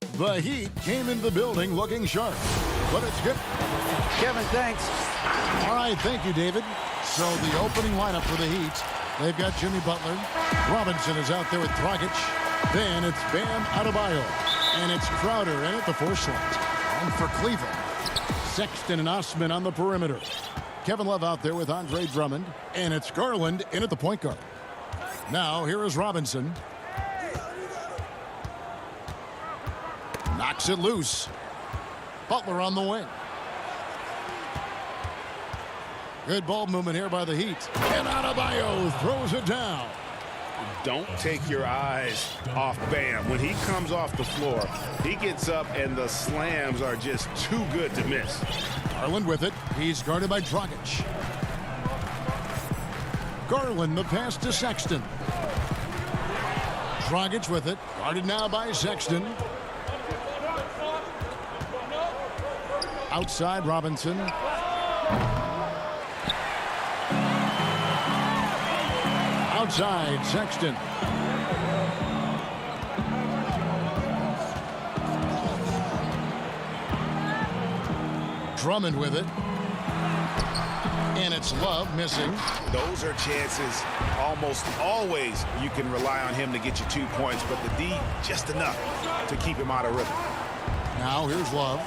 The Heat came into the building looking sharp, but it's good. Kevin, thanks. All right, thank you, David. So the opening lineup for the Heat, they've got Jimmy Butler. Robinson is out there with Dragic. Then it's Bam Adebayo. And it's Crowder in at the 4 slot. And for Cleveland, Sexton and Osman on the perimeter. Kevin Love out there with Andre Drummond. And it's Garland in at the point guard. Now here is Robinson. Knocks it loose. Butler on the wing. Good ball movement here by the Heat. And Adebayo throws it down. Don't take your eyes off Bam. When he comes off the floor, he gets up and the slams are just too good to miss. Garland with it. He's guarded by Dragic. Garland, the pass to Sexton. Dragic with it. Guarded now by Sexton. Outside Robinson. Outside Sexton. Drummond with it. And it's Love missing. Those are chances almost always you can rely on him to get you 2 points, but the D just enough to keep him out of rhythm. Now here's Love.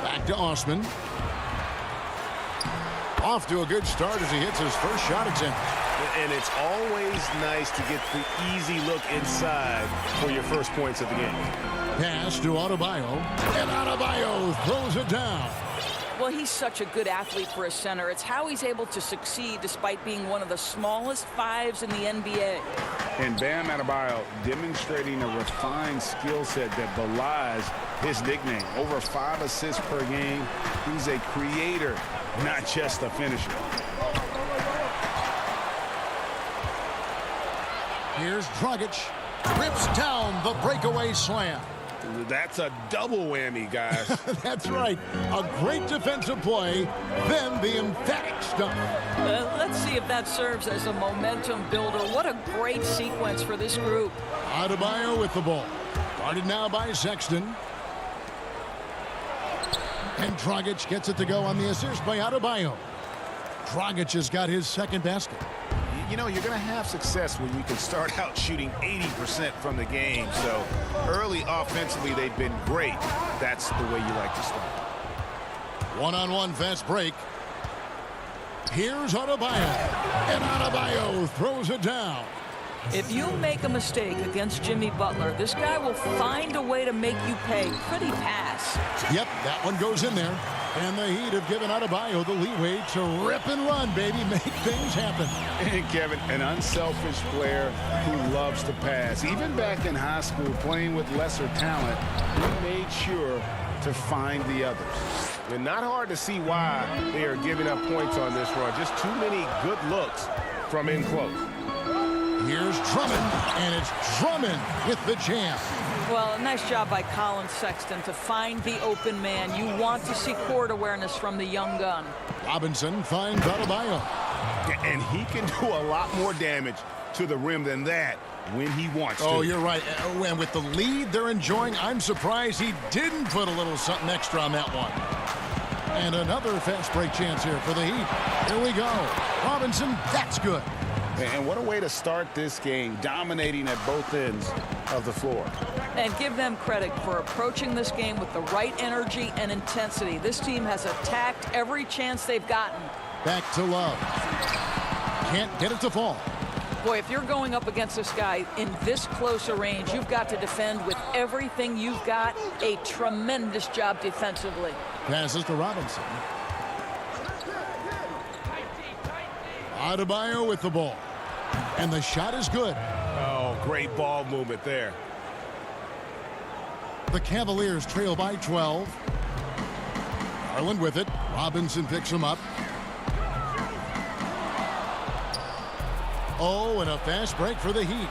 Back to Osman. Off to a good start as he hits his first shot attempt. And it's always nice to get the easy look inside for your first points of the game. Pass to Adebayo. And Adebayo throws it down. Well, he's such a good athlete for a center. It's how he's able to succeed despite being one of the smallest 5s in the NBA. And Bam Adebayo demonstrating a refined skill set that belies his nickname. Over 5 assists per game. He's a creator, not just a finisher. Here's Dragic. Rips down the breakaway slam. That's a double whammy, guys. That's right. A great defensive play, then the emphatic stuff. Let's see if that serves as a momentum builder. What a great sequence for this group. Adebayo with the ball. Guarded now by Sexton. And Dragic gets it to go on the assist by Adebayo. Dragic has got his second basket. You know, you're going to have success when you can start out shooting 80% from the game. So early offensively, they've been great. That's the way you like to start. One-on-one fast break. Here's Adebayo. And Adebayo throws it down. If you make a mistake against Jimmy Butler, this guy will find a way to make you pay. Pretty pass. Yep, that one goes in there. And the Heat have given Adebayo the leeway to rip and run, baby. Make things happen. And Kevin, an unselfish player who loves to pass. Even back in high school, playing with lesser talent, he made sure to find the others. And not hard to see why they are giving up points on this run. Just too many good looks from in close. Here's Drummond, and it's Drummond with the jam. Well, a nice job by Colin Sexton to find the open man. You want to see court awareness from the young gun. Robinson finds Adebayo. And he can do a lot more damage to the rim than that when he wants to. Oh, you're right. And with the lead they're enjoying, I'm surprised he didn't put a little something extra on that one. And another fast break chance here for the Heat. Here we go. Robinson, that's good. And what a way to start this game, dominating at both ends of the floor. And give them credit for approaching this game with the right energy and intensity. This team has attacked every chance they've gotten. Back to Love. Can't get it to fall. Boy, if you're going up against this guy in this close a range, you've got to defend with everything you've got. A tremendous job defensively. Passes to Robinson. Adebayo with the ball. And the shot is good. Oh, great ball movement there. The Cavaliers trail by 12. Garland with it. Robinson picks him up. Oh, and a fast break for the Heat.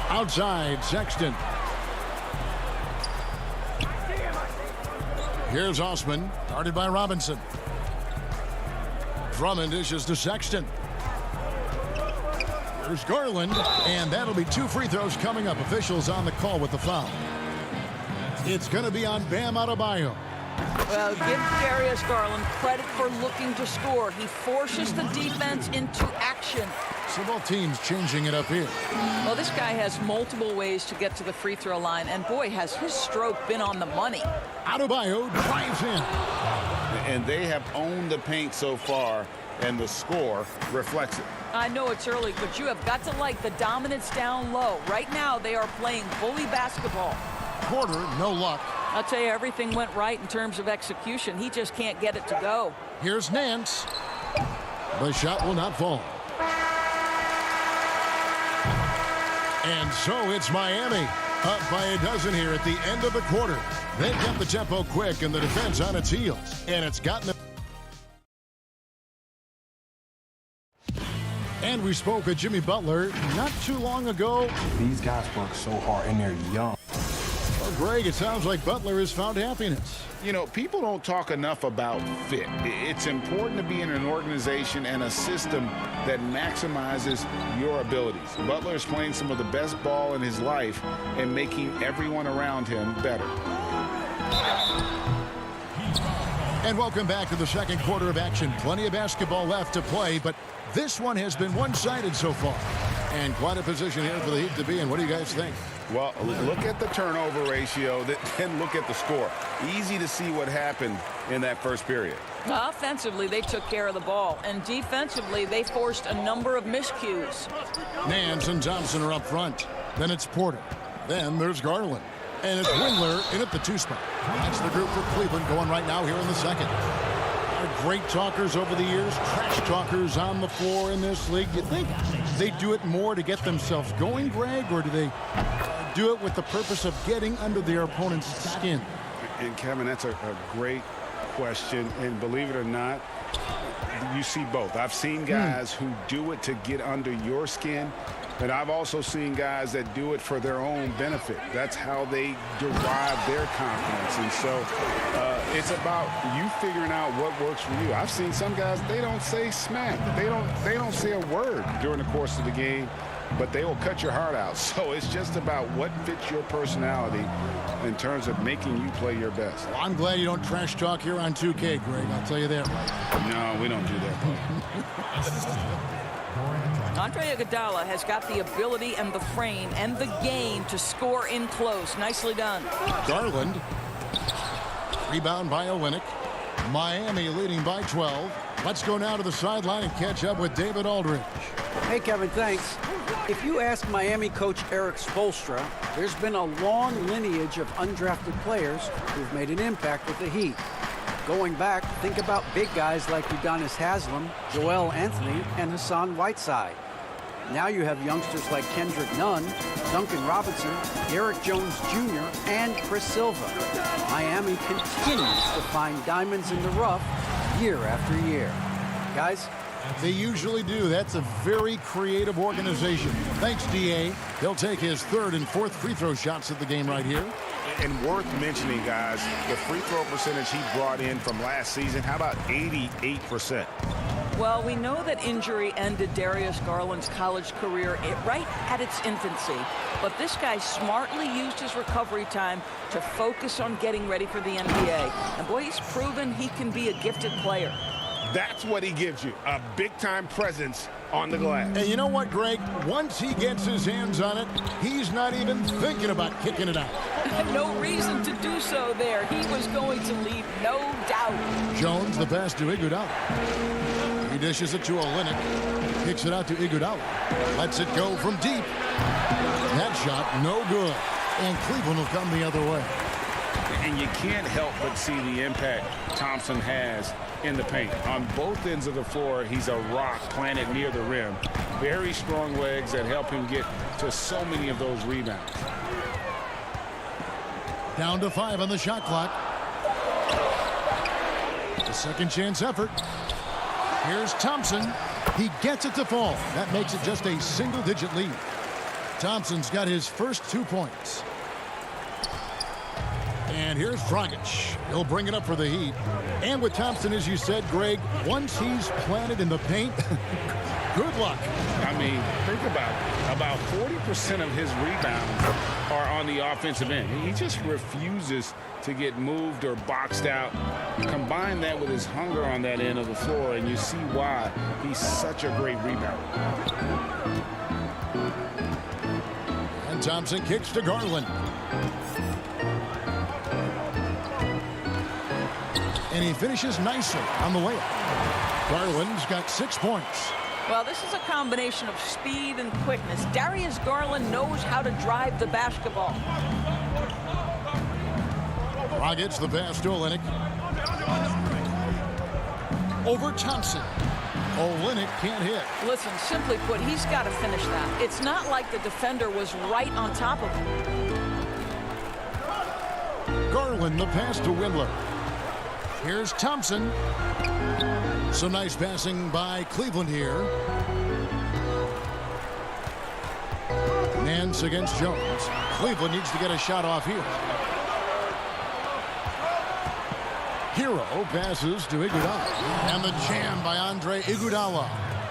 Outside, Sexton. Here's Osman, guarded by Robinson. Drummond dishes to Sexton. There's Garland, and that'll be 2 free throws coming up. Officials on the call with the foul. It's going to be on Bam Adebayo. Well, give Darius Garland credit for looking to score. He forces the defense into action. So both teams changing it up here. Well, this guy has multiple ways to get to the free throw line, and boy, has his stroke been on the money. Adebayo drives in. And they have owned the paint so far, and the score reflects it. I know it's early, but you have got to like the dominance down low. Right now, they are playing bully basketball. Porter, no luck. I'll tell you, everything went right in terms of execution. He just can't get it to go. Here's Nance. The shot will not fall. And so it's Miami up by a dozen here at the end of the quarter. They've got the tempo quick and the defense on its heels. And it's gotten them. And we spoke with Jimmy Butler not too long ago. These guys work so hard and they're young. Well, Greg, it sounds like Butler has found happiness. You know, people don't talk enough about fit. It's important to be in an organization and a system that maximizes your abilities. Butler is playing some of the best ball in his life and making everyone around him better. And welcome back to the second quarter of action. Plenty of basketball left to play, but this one has been one-sided so far. And quite a position here for the Heat to be in. What do you guys think? Well, look at the turnover ratio, then look at the score. Easy to see what happened in that first period. Offensively, they took care of the ball, and defensively, they forced a number of miscues. Nance and Thompson are up front. Then it's Porter. Then there's Garland. And it's Windler in at the 2 spot. That's the group for Cleveland going right now here in the second. Great talkers over the years, trash talkers on the floor in this league. You think they do it more to get themselves going, Greg, or do they do it with the purpose of getting under their opponent's skin? And Kevin, that's a great question. And believe it or not, you see both. I've seen guys who do it to get under your skin, and I've also seen guys that do it for their own benefit. That's how they derive their confidence. And so it's about you figuring out what works for you. I've seen some guys, they don't say smack. They don't say a word during the course of the game, but they will cut your heart out. So it's just about what fits your personality in terms of making you play your best. Well, I'm glad you don't trash talk here on 2K, Greg. I'll tell you that right. No, we don't do that. Andre Iguodala has got the ability and the frame and the game to score in close. Nicely done. Garland. Rebound by Olynyk. Miami leading by 12. Let's go now to the sideline and catch up with David Aldridge. Hey, Kevin, thanks. If you ask Miami coach Eric Spoelstra, there's been a long lineage of undrafted players who've made an impact with the Heat. Going back, think about big guys like Udonis Haslem, Joel Anthony, and Hassan Whiteside. Now you have youngsters like Kendrick Nunn, Duncan Robinson, Derrick Jones Jr., and Chris Silva. Miami continues to find diamonds in the rough year after year. Guys, they usually do. That's a very creative organization. Thanks, D.A. He'll take his 3rd and 4th free throw shots of the game right here. And worth mentioning, guys, the free throw percentage he brought in from last season, how about 88%? Well, we know that injury ended Darius Garland's college career right at its infancy. But this guy smartly used his recovery time to focus on getting ready for the NBA. And boy, he's proven he can be a gifted player. That's what he gives you, a big-time presence on the glass. And you know what, Greg? Once he gets his hands on it, he's not even thinking about kicking it out. No reason to do so there. He was going to leave, no doubt. Jones, the pass to Iguodala. He dishes it to Olynyk. Kicks it out to Iguodala. Lets it go from deep. That shot, no good. And Cleveland will come the other way. And you can't help but see the impact Thompson has in the paint. On both ends of the floor, he's a rock planted near the rim. Very strong legs that help him get to so many of those rebounds. Down to 5 on the shot clock. The second chance effort. Here's Thompson. He gets it to fall. That makes it just a single-digit lead. Thompson's got his first 2 points. And here's Dragic. He'll bring it up for the Heat. And with Thompson, as you said, Greg, once he's planted in the paint, good luck. I mean, think about 40% of his rebounds are on the offensive end. He just refuses to get moved or boxed out. Combine that with his hunger on that end of the floor, and you see why he's such a great rebounder. And Thompson kicks to Garland. And he finishes nicely on the layup. Garland's got 6 points. Well, this is a combination of speed and quickness. Darius Garland knows how to drive the basketball. Dragic, the pass to Olynyk. Over Thompson. Olynyk can't hit. Listen, simply put, he's got to finish that. It's not like the defender was right on top of him. Garland, the pass to Windler. Here's Thompson. Some nice passing by Cleveland here. Nance against Jones. Cleveland needs to get a shot off here. Hero passes to Iguodala. And the jam by Andre Iguodala.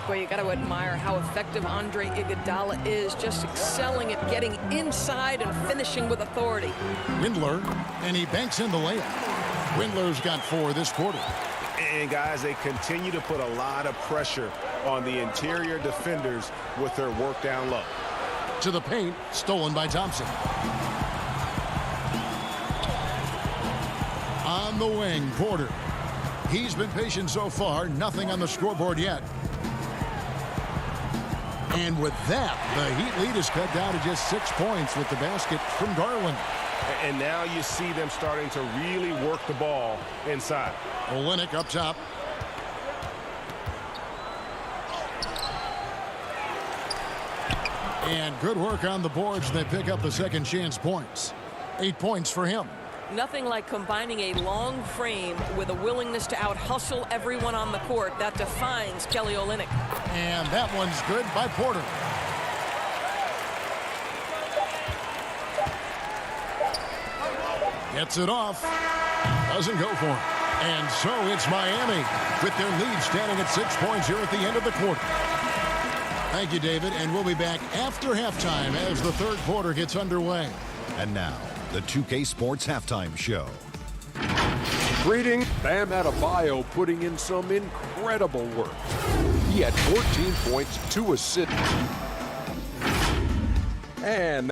Well, you got to admire how effective Andre Iguodala is, just excelling at getting inside and finishing with authority. Windler, and he banks in the layup. Windler's got 4 this quarter. And guys, they continue to put a lot of pressure on the interior defenders with their work down low. To the paint, stolen by Thompson. On the wing, Porter. He's been patient so far, nothing on the scoreboard yet. And with that, the Heat lead is cut down to just 6 points with the basket from Garland. And now you see them starting to really work the ball inside. Olynyk up top. And good work on the boards. They pick up the second chance points. 8 points for him. Nothing like combining a long frame with a willingness to out-hustle everyone on the court. That defines Kelly Olynyk. And that one's good by Porter. Gets it off. Doesn't go for it. And so it's Miami with their lead standing at 6 points here at the end of the quarter. Thank you, David. And we'll be back after halftime as the third quarter gets underway. And now, the 2K Sports Halftime Show. Greeting Bam Adebayo putting in some incredible work. He had 14 points, 2 assists. And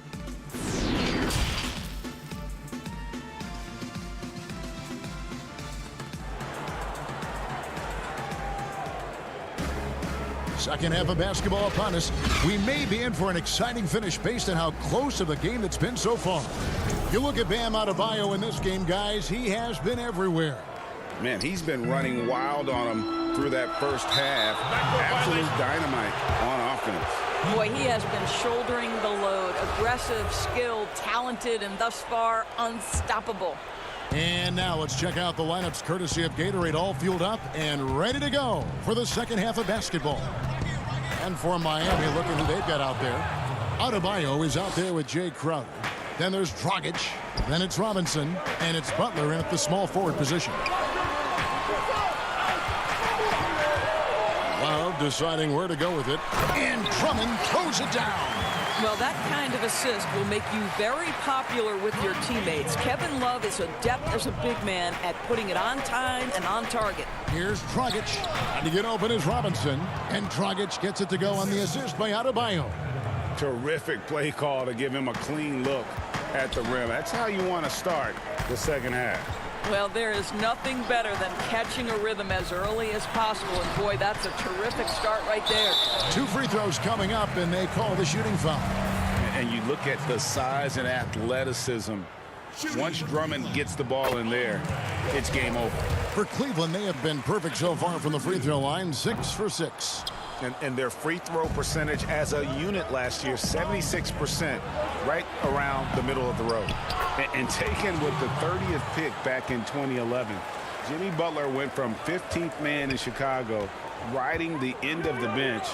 second half of basketball upon us. We may be in for an exciting finish based on how close of a game it's been so far. You look at Bam Adebayo in this game, guys, he has been everywhere. Man, he's been running wild on them through that first half. Absolute dynamite on offense. Boy, he has been shouldering the load. Aggressive, skilled, talented, and thus far unstoppable. And now let's check out the lineups courtesy of Gatorade, all fueled up and ready to go for the second half of basketball. And for Miami, look at who they've got out there. Adebayo is out there with Jay Crowder. Then there's Dragic. Then it's Robinson. And it's Butler in at the small forward position. Love deciding where to go with it. And Drummond throws it down. Well, that kind of assist will make you very popular with your teammates. Kevin Love is adept as a big man at putting it on time and on target. Here's Dragic. And to get open is Robinson. And Dragic gets it to go on the assist by Adebayo. Terrific play call to give him a clean look at the rim. That's how you want to start the second half. Well, there is nothing better than catching a rhythm as early as possible. And, boy, that's a terrific start right there. 2 free throws coming up, and they call the shooting foul. And you look at the size and athleticism. Once Drummond gets the ball in there, it's game over. For Cleveland, they have been perfect so far from the free throw line, 6 for 6. And their free throw percentage as a unit last year, 76%, right around the middle of the road. And taken with the 30th pick back in 2011, Jimmy Butler went from 15th man in Chicago, riding the end of the bench,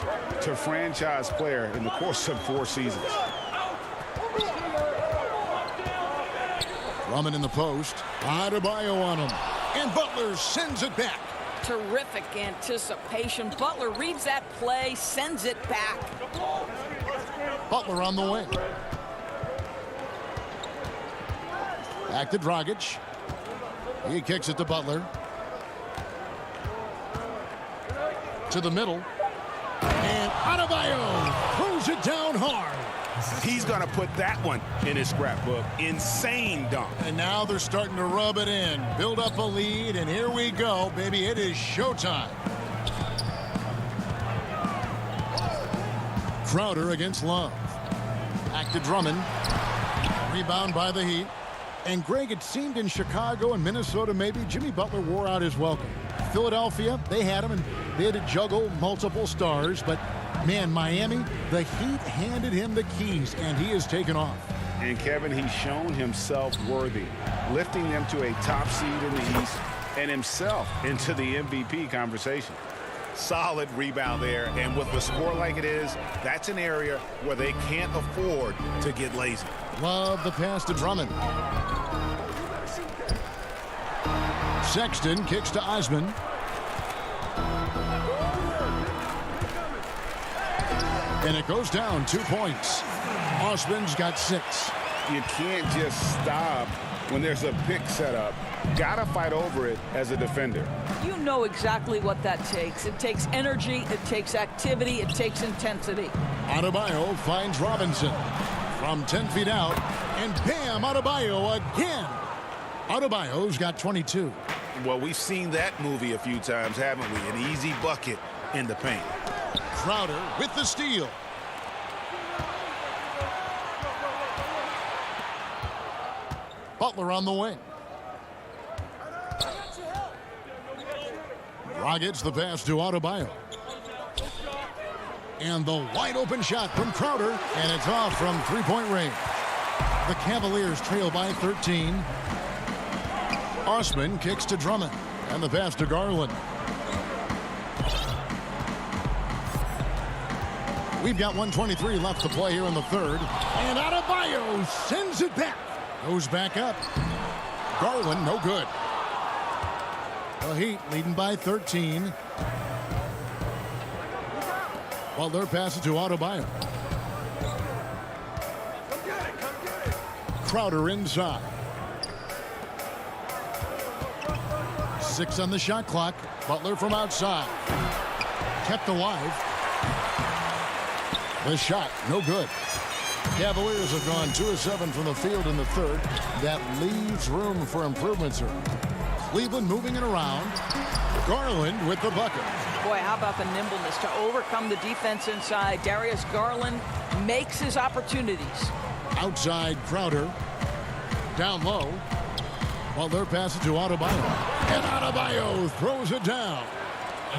to franchise player in the course of 4 seasons. Drummond in the post. Adebayo on him. And Butler sends it back. Terrific anticipation. Butler reads that play, sends it back. Butler on the wing. Back to Dragic. He kicks it to Butler. To the middle. And Adebayo throws it down hard. He's going to put that one in his scrapbook. Insane dunk. And now they're starting to rub it in. Build up a lead, and here we go, baby. It is showtime. Crowder against Love. Back to Drummond. Rebound by the Heat. And Greg, it seemed in Chicago and Minnesota maybe Jimmy Butler wore out his welcome. Philadelphia, they had him and they had to juggle multiple stars, but man, Miami, the Heat handed him the keys and he has taken off. And Kevin, he's shown himself worthy, lifting them to a top seed in the East and himself into the MVP conversation. Solid rebound there, and with the score like it is, that's an area where they can't afford to get lazy. Love the pass to Drummond. Sexton kicks to Osman. And it goes down 2 points. Osman's got 6. You can't just stop when there's a pick set up. Gotta fight over it as a defender. You know exactly what that takes. It takes energy, it takes activity, it takes intensity. Adebayo finds Robinson from 10 feet out. And bam, Adebayo again. Adebayo's got 22. Well, we've seen that movie a few times, haven't we? An easy bucket in the paint. Crowder with the steal. Butler on the wing. Dragic the pass to Adebayo. And the wide open shot from Crowder, and it's off from three-point range. The Cavaliers trail by 13. Osman kicks to Drummond, and the pass to Garland. We've got 1:23 left to play here in the third. And Adebayo sends it back. Goes back up. Garland, no good. The Heat leading by 13. Butler passes to Adebayo. Crowder inside. 6 on the shot clock. Butler from outside. Kept alive. The shot, no good. Cavaliers have gone 2 of 7 from the field in the third. That leaves room for improvement, sir. Cleveland moving it around. Garland with the bucket. Boy, how about the nimbleness to overcome the defense inside. Darius Garland makes his opportunities. Outside Crowder. Down low. Butler passes to Adebayo. And Adebayo throws it down.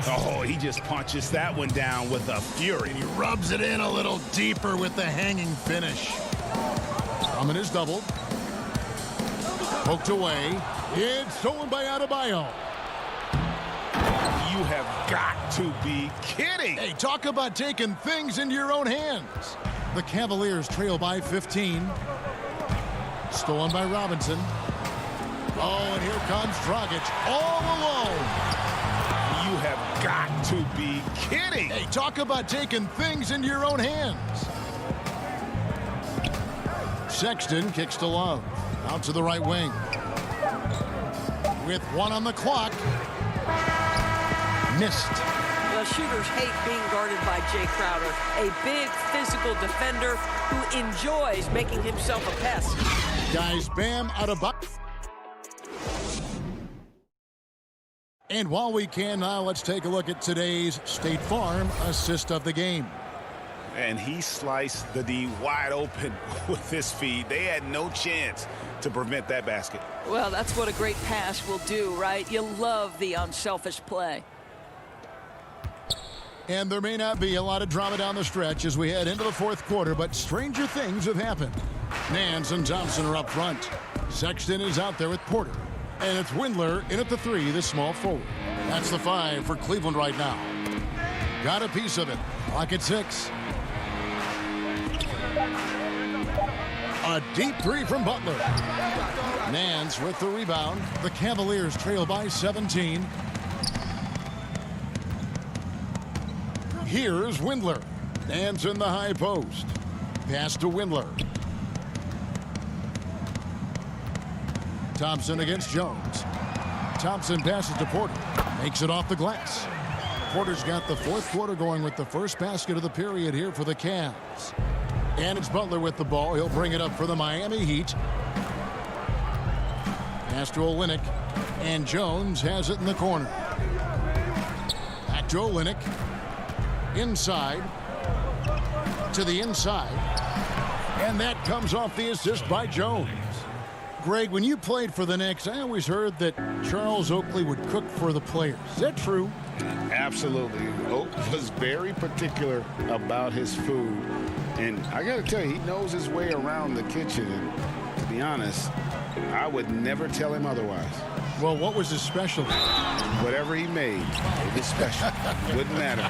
Oh, he just punches that one down with a fury. He rubs it in a little deeper with the hanging finish. Drummond is doubled. Poked away. It's stolen by Adebayo. You have got to be kidding. Hey, talk about taking things into your own hands. The Cavaliers trail by 15. Stolen by Robinson. Oh, and here comes Dragic all alone. You have got to be kidding. Hey, talk about taking things into your own hands. Sexton kicks to Love. Out to the right wing. With 1 on the clock. Missed. The shooters hate being guarded by Jay Crowder, a big physical defender who enjoys making himself a pest. Guys, Bam Adebayo. And while we can now, let's take a look at today's State Farm assist of the game. And he sliced the D wide open with his feed. They had no chance to prevent that basket. Well, that's what a great pass will do, right? You love the unselfish play. And there may not be a lot of drama down the stretch as we head into the fourth quarter, but stranger things have happened. Nance and Thompson are up front. Sexton is out there with Porter. And it's Windler in at the 3, the small forward. That's the 5 for Cleveland right now. Got a piece of it. Clock at 6. A deep three from Butler. Nance with the rebound. The Cavaliers trail by 17. Here's Windler. Nance in the high post. Pass to Windler. Thompson against Jones. Thompson passes to Porter. Makes it off the glass. Porter's got the fourth quarter going with the first basket of the period here for the Cavs. And it's Butler with the ball. He'll bring it up for the Miami Heat. Pass to Olynyk. And Jones has it in the corner. Back to Olynyk. Inside. To the inside. And that comes off the assist by Jones. Greg, when you played for the Knicks, I always heard that Charles Oakley would cook for the players. Is that true? Absolutely. Oak was very particular about his food. And I got to tell you, he knows his way around the kitchen. And to be honest, I would never tell him otherwise. Well, what was his specialty? Whatever he made, it was special. Wouldn't matter.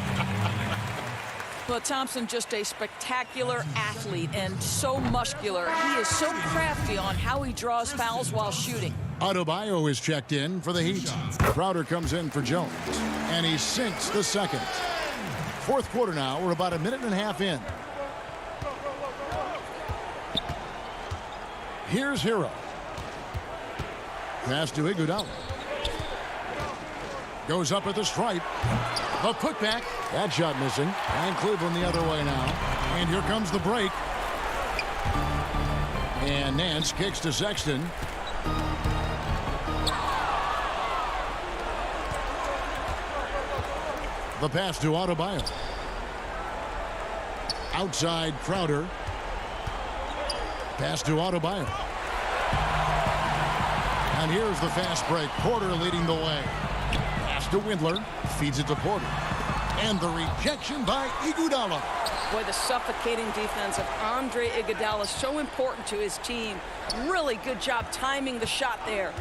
Well, Thompson, just a spectacular athlete and so muscular. He is so crafty on how he draws fouls while shooting. Adebayo is checked in for the Heat. Crowder comes in for Jones. And he sinks the second. Fourth quarter now. We're about a minute and a half in. Here's Hero. Pass to Iguodala. Goes up at the stripe. The putback. That shot missing. And Cleveland the other way now. And here comes the break. And Nance kicks to Sexton. The pass to Adebayo. Outside Crowder. Pass to Adebayo. And here's the fast break. Porter leading the way. Pass to Windler. Feeds it to Porter. And the rejection by Iguodala. Boy, the suffocating defense of Andre Iguodala is so important to his team. Really good job timing the shot there.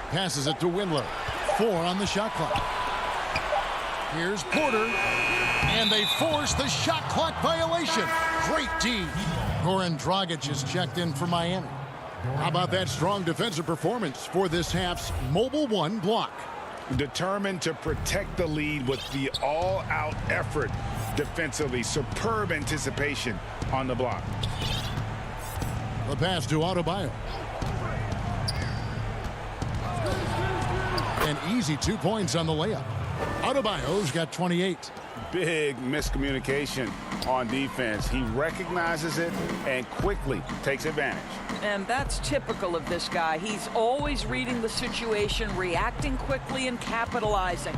Passes it to Windler. 4 on the shot clock. Here's Porter. And they force the shot clock violation. Great D. Goran Dragic is checked in for Miami. How about that strong defensive performance for this half's Mobile One block? Determined to protect the lead with the all-out effort defensively. Superb anticipation on the block. The pass to Adebayo. An easy 2 points on the layup. Adebayo's got 28. Big miscommunication on defense. He recognizes it and quickly takes advantage. And that's typical of this guy. He's always reading the situation, reacting quickly, and capitalizing.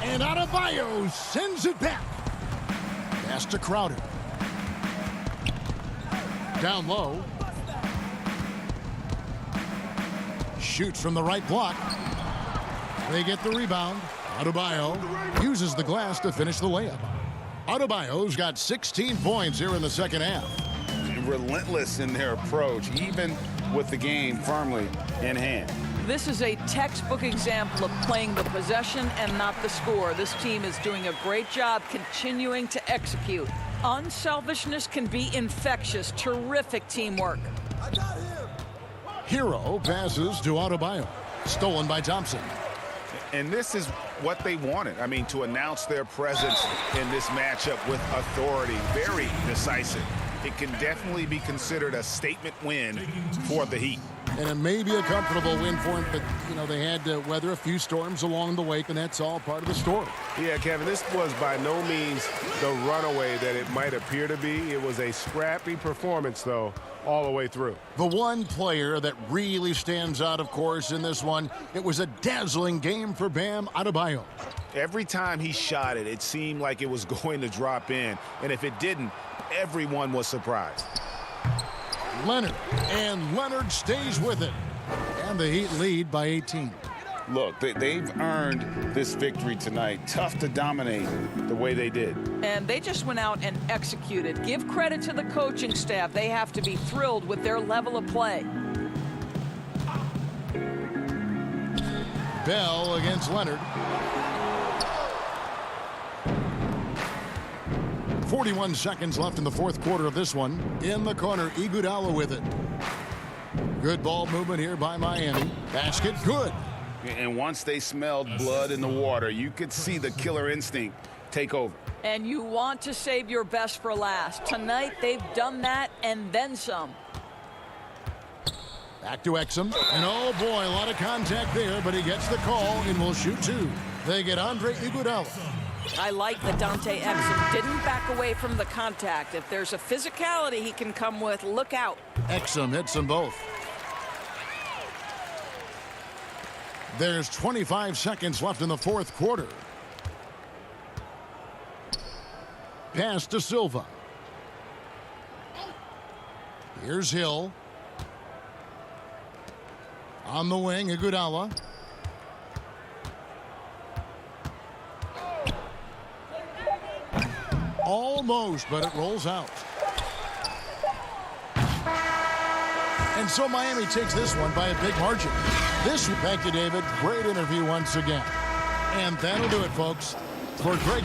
And Adebayo sends it back. Pass to Crowder. Down low. Shoots from the right block. They get the rebound. Adebayo uses the glass to finish the layup. Adebayo's got 16 points here in the second half. Relentless in their approach, even with the game firmly in hand. This is a textbook example of playing the possession and not the score. This team is doing a great job continuing to execute. Unselfishness can be infectious. Terrific teamwork. Hero passes to Adebayo. Stolen by Thompson. And this is what they wanted. I mean, to announce their presence in this matchup with authority. Very decisive. It can definitely be considered a statement win for the Heat. And it may be a comfortable win for him, but, you know, they had to weather a few storms along the way, and that's all part of the story. Yeah, Kevin, this was by no means the runaway that it might appear to be. It was a scrappy performance, though, all the way through. The one player that really stands out, of course, in this one, it was a dazzling game for Bam Adebayo. Every time he shot it, it seemed like it was going to drop in. And if it didn't, everyone was surprised. Leonard, and Leonard stays with it. And the Heat lead by 18. Look, they've earned this victory tonight. Tough to dominate the way they did. And they just went out and executed. Give credit to the coaching staff. They have to be thrilled with their level of play. Bell against Leonard. 41 seconds left in the fourth quarter of this one. In the corner, Iguodala with it. Good ball movement here by Miami. Basket, good. And once they smelled blood in the water, you could see the killer instinct take over. And you want to save your best for last. Tonight, they've done that and then some. Back to Exum. And oh boy, a lot of contact there, but he gets the call and will shoot two. They get Andre Iguodala. I like that Dante Exum didn't back away from the contact. If there's a physicality he can come with, look out. Exum hits them both. There's 25 seconds left in the fourth quarter. Pass to Silva. Here's Hill. On the wing, Iguodala. Almost, but it rolls out. And so Miami takes this one by a big margin. Thank you, David. Great interview once again. And that'll do it, folks. For Greg.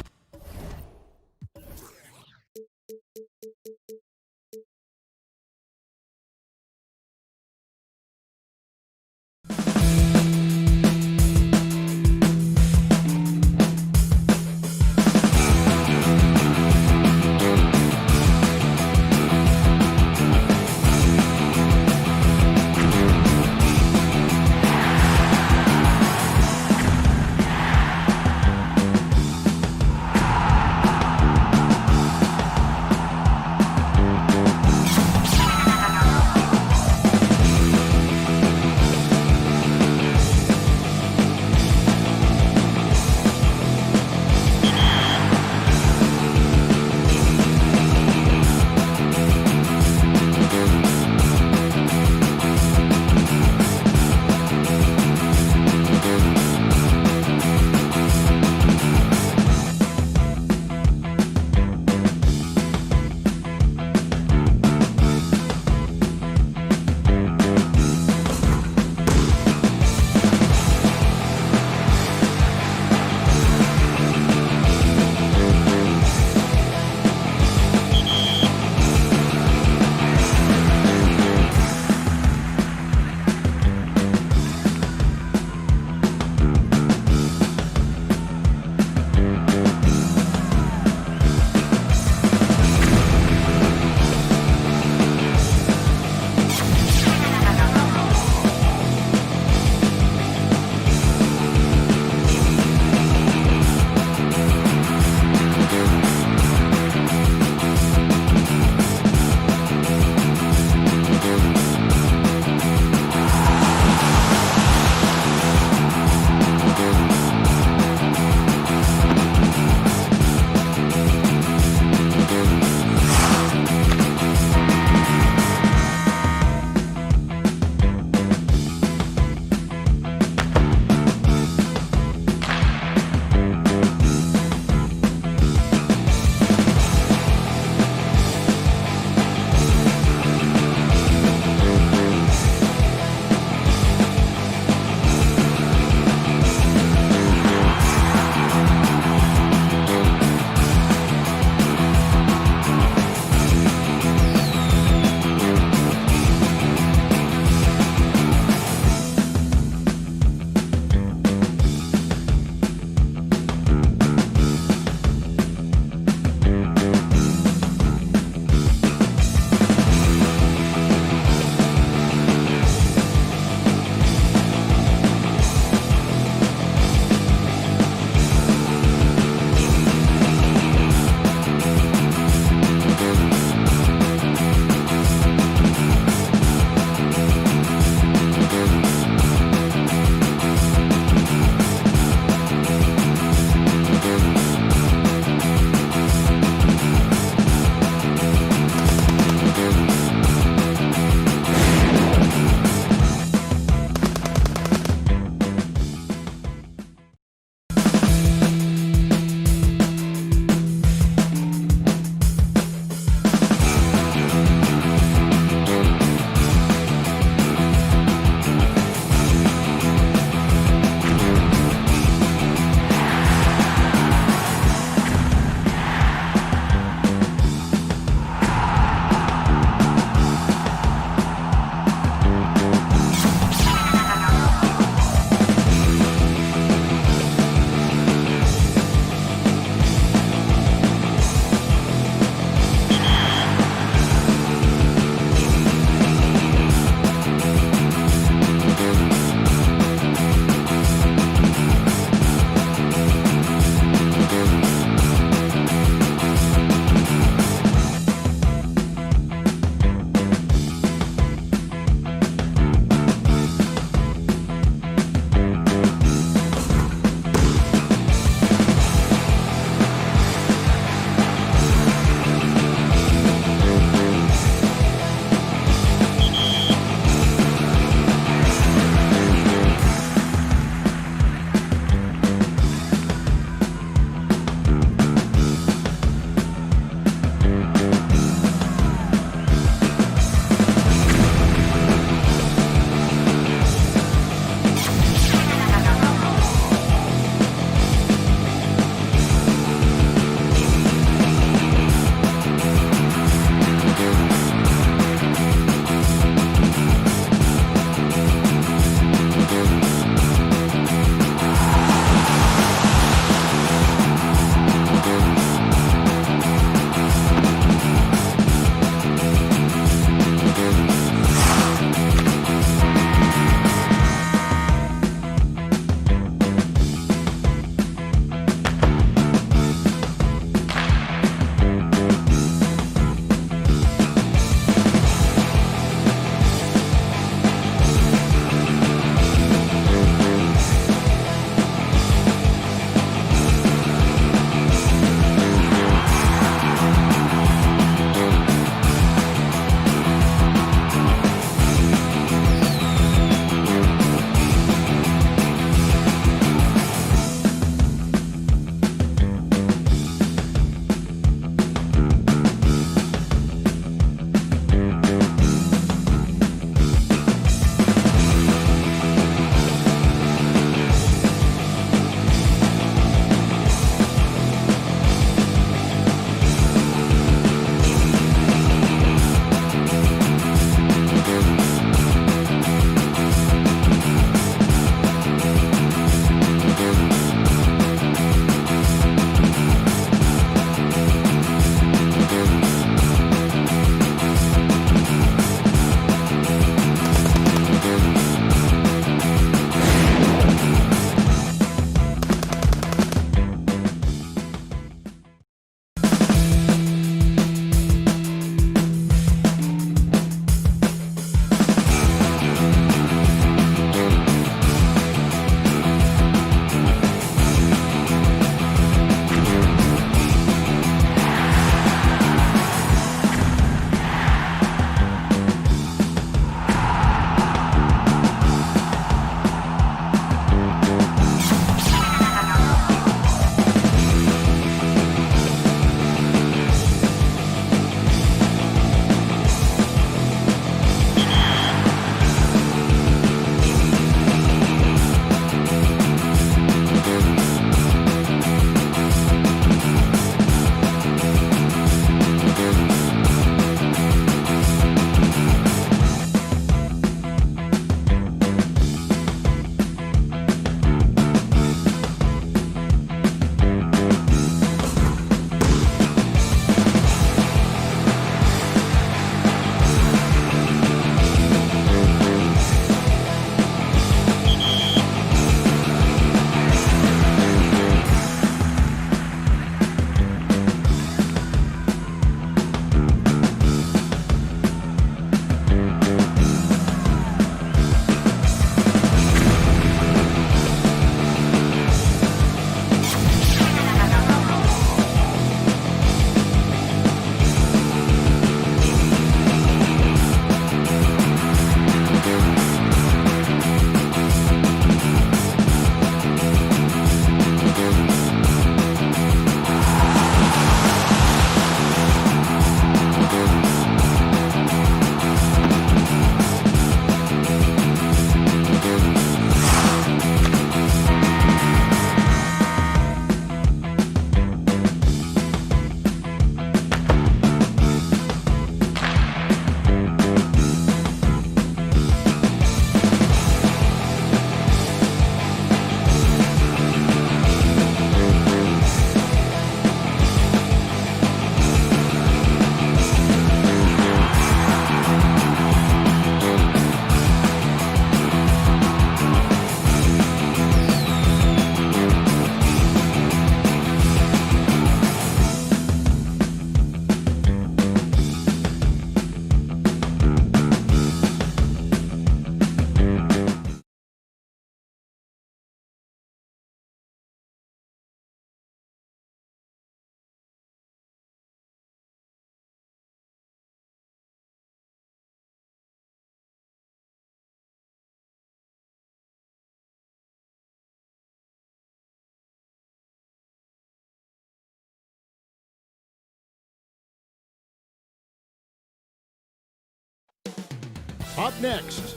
Up next.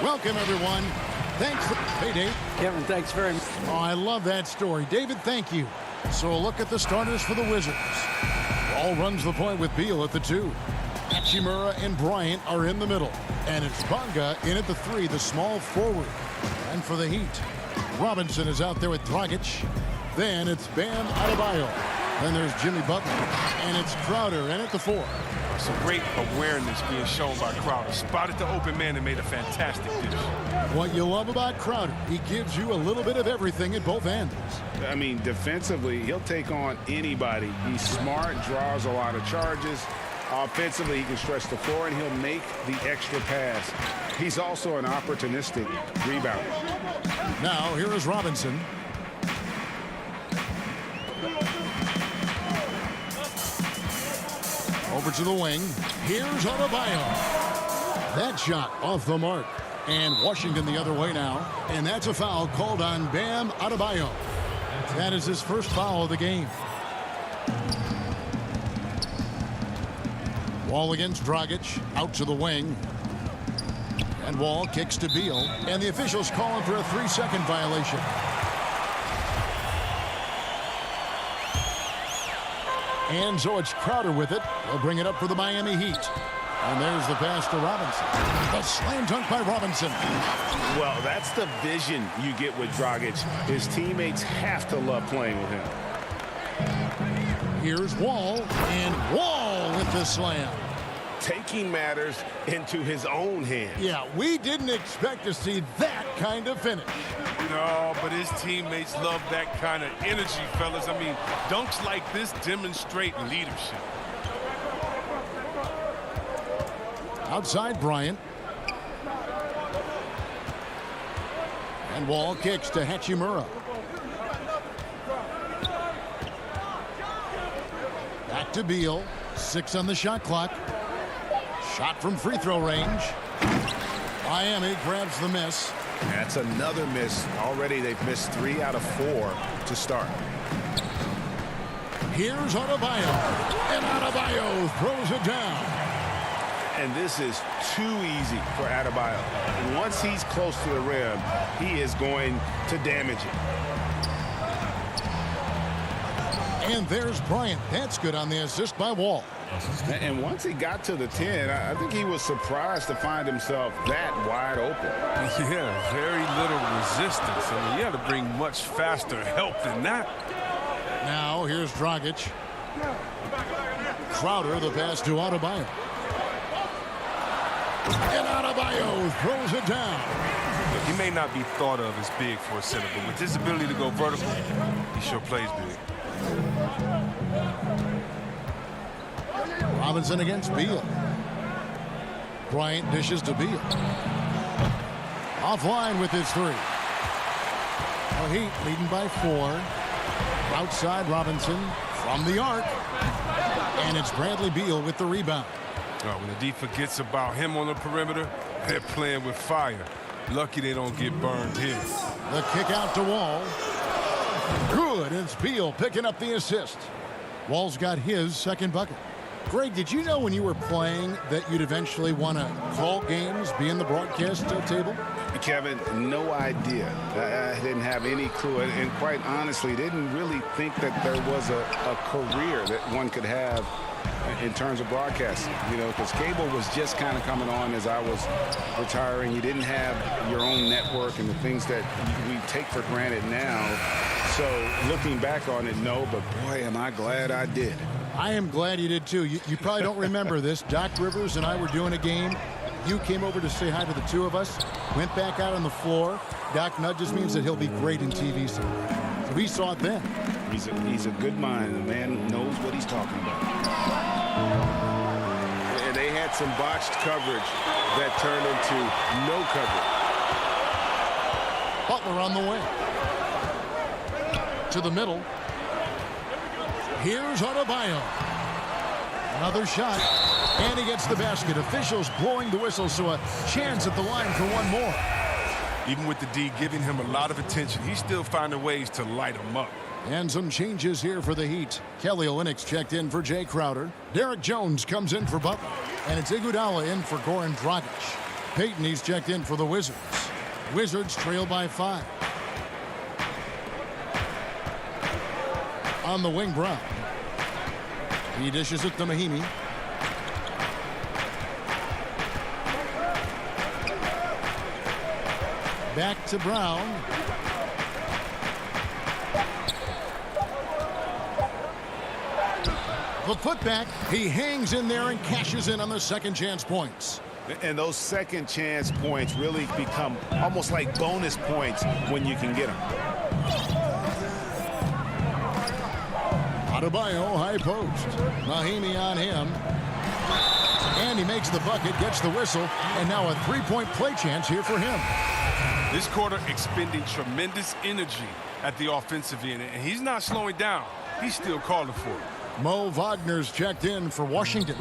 Welcome, everyone. Thanks. Hey, Dave. Kevin, thanks very much. Oh, I love that story. David, thank you. So a look at the starters for the Wizards. Ball runs the point with Beal at the 2. Hachimura and Bryant are in the middle. And it's Bonga in at the 3, the small forward. And for the Heat, Robinson is out there with Dragic. Then it's Bam Adebayo. Then there's Jimmy Butler. And it's Crowder in at the 4. Some great awareness being shown by Crowder. Spotted the open man and made a fantastic dish. What you love about Crowder, he gives you a little bit of everything at both ends. I mean, defensively, he'll take on anybody. He's smart, draws a lot of charges. Offensively, he can stretch the floor, and he'll make the extra pass. He's also an opportunistic rebounder. Now, here is Robinson. Over to the wing. Here's Adebayo. That shot off the mark. And Washington the other way now. And that's a foul called on Bam Adebayo. That is his first foul of the game. Wall against Dragic. Out to the wing. And Wall kicks to Beal. And the officials call him for a 3-second violation. And so it's Crowder with it. They'll bring it up for the Miami Heat. And there's the pass to Robinson. The slam dunk by Robinson. Well, that's the vision you get with Dragic. His teammates have to love playing with him. Here's Wall. And Wall with the slam. Taking matters into his own hands. Yeah, we didn't expect to see that kind of finish. No, but his teammates love that kind of energy, fellas. I mean, dunks like this demonstrate leadership. Outside Bryant. And Wall kicks to Hachimura. Back to Beal. 6 on the shot clock. Shot from free throw range. Miami grabs the miss. That's another miss. Already they've missed 3 out of 4 to start. Here's Adebayo. And Adebayo throws it down. And this is too easy for Adebayo. Once he's close to the rim, he is going to damage it. And there's Bryant. That's good on the assist by Wall. And once he got to the 10, I think he was surprised to find himself that wide open. Yeah, very little resistance. I mean, you had to bring much faster help than that. Now here's Dragic. Crowder, the pass to Adebayo. And Adebayo throws it down. Look, he may not be thought of as big for a center, but with his ability to go vertical, he sure plays big. Robinson against Beal. Bryant dishes to Beal. Offline with his 3. The Heat leading by 4. Outside Robinson from the arc. And it's Bradley Beal with the rebound. When the D forgets about him on the perimeter, they're playing with fire. Lucky they don't get burned here. The kick out to Wall. Good. It's Beal picking up the assist. Wall's got his second bucket. Greg, did you know when you were playing that you'd eventually want to call games, be in the broadcast table? Kevin, no idea. I didn't have any clue. And quite honestly, didn't really think that there was a career that one could have in terms of broadcasting. You know, because cable was just kind of coming on as I was retiring. You didn't have your own network and the things that we take for granted now. So looking back on it, no, but boy, am I glad I did. I am glad you did too. You probably don't remember this. Doc Rivers and I were doing a game. You came over to say hi to the two of us, went back out on the floor. Doc nudges means that he'll be great in TV someday. So we saw it then. He's a good mind. The man knows what he's talking about. And they had some botched coverage that turned into no coverage. Butler on the way. To the middle. Here's Adebayo. Another shot. And he gets the basket. Officials blowing the whistle, so a chance at the line for one more. Even with the D giving him a lot of attention, he's still finding ways to light him up. And some changes here for the Heat. Kelly Olynyk checked in for Jay Crowder. Derek Jones comes in for Butler. And it's Iguodala in for Goran Dragic. Payton, he's checked in for the Wizards. Wizards trail by 5. On the wing, Brown. He dishes it to Mahinmi. Back to Brown. The putback. He hangs in there and cashes in on the second chance points. And those second chance points really become almost like bonus points when you can get them. Adebayo, high post. Mahinmi on him. And he makes the bucket, gets the whistle, and now a three-point play chance here for him. This quarter expending tremendous energy at the offensive end, and he's not slowing down. He's still calling for it. Mo Wagner's checked in for Washington.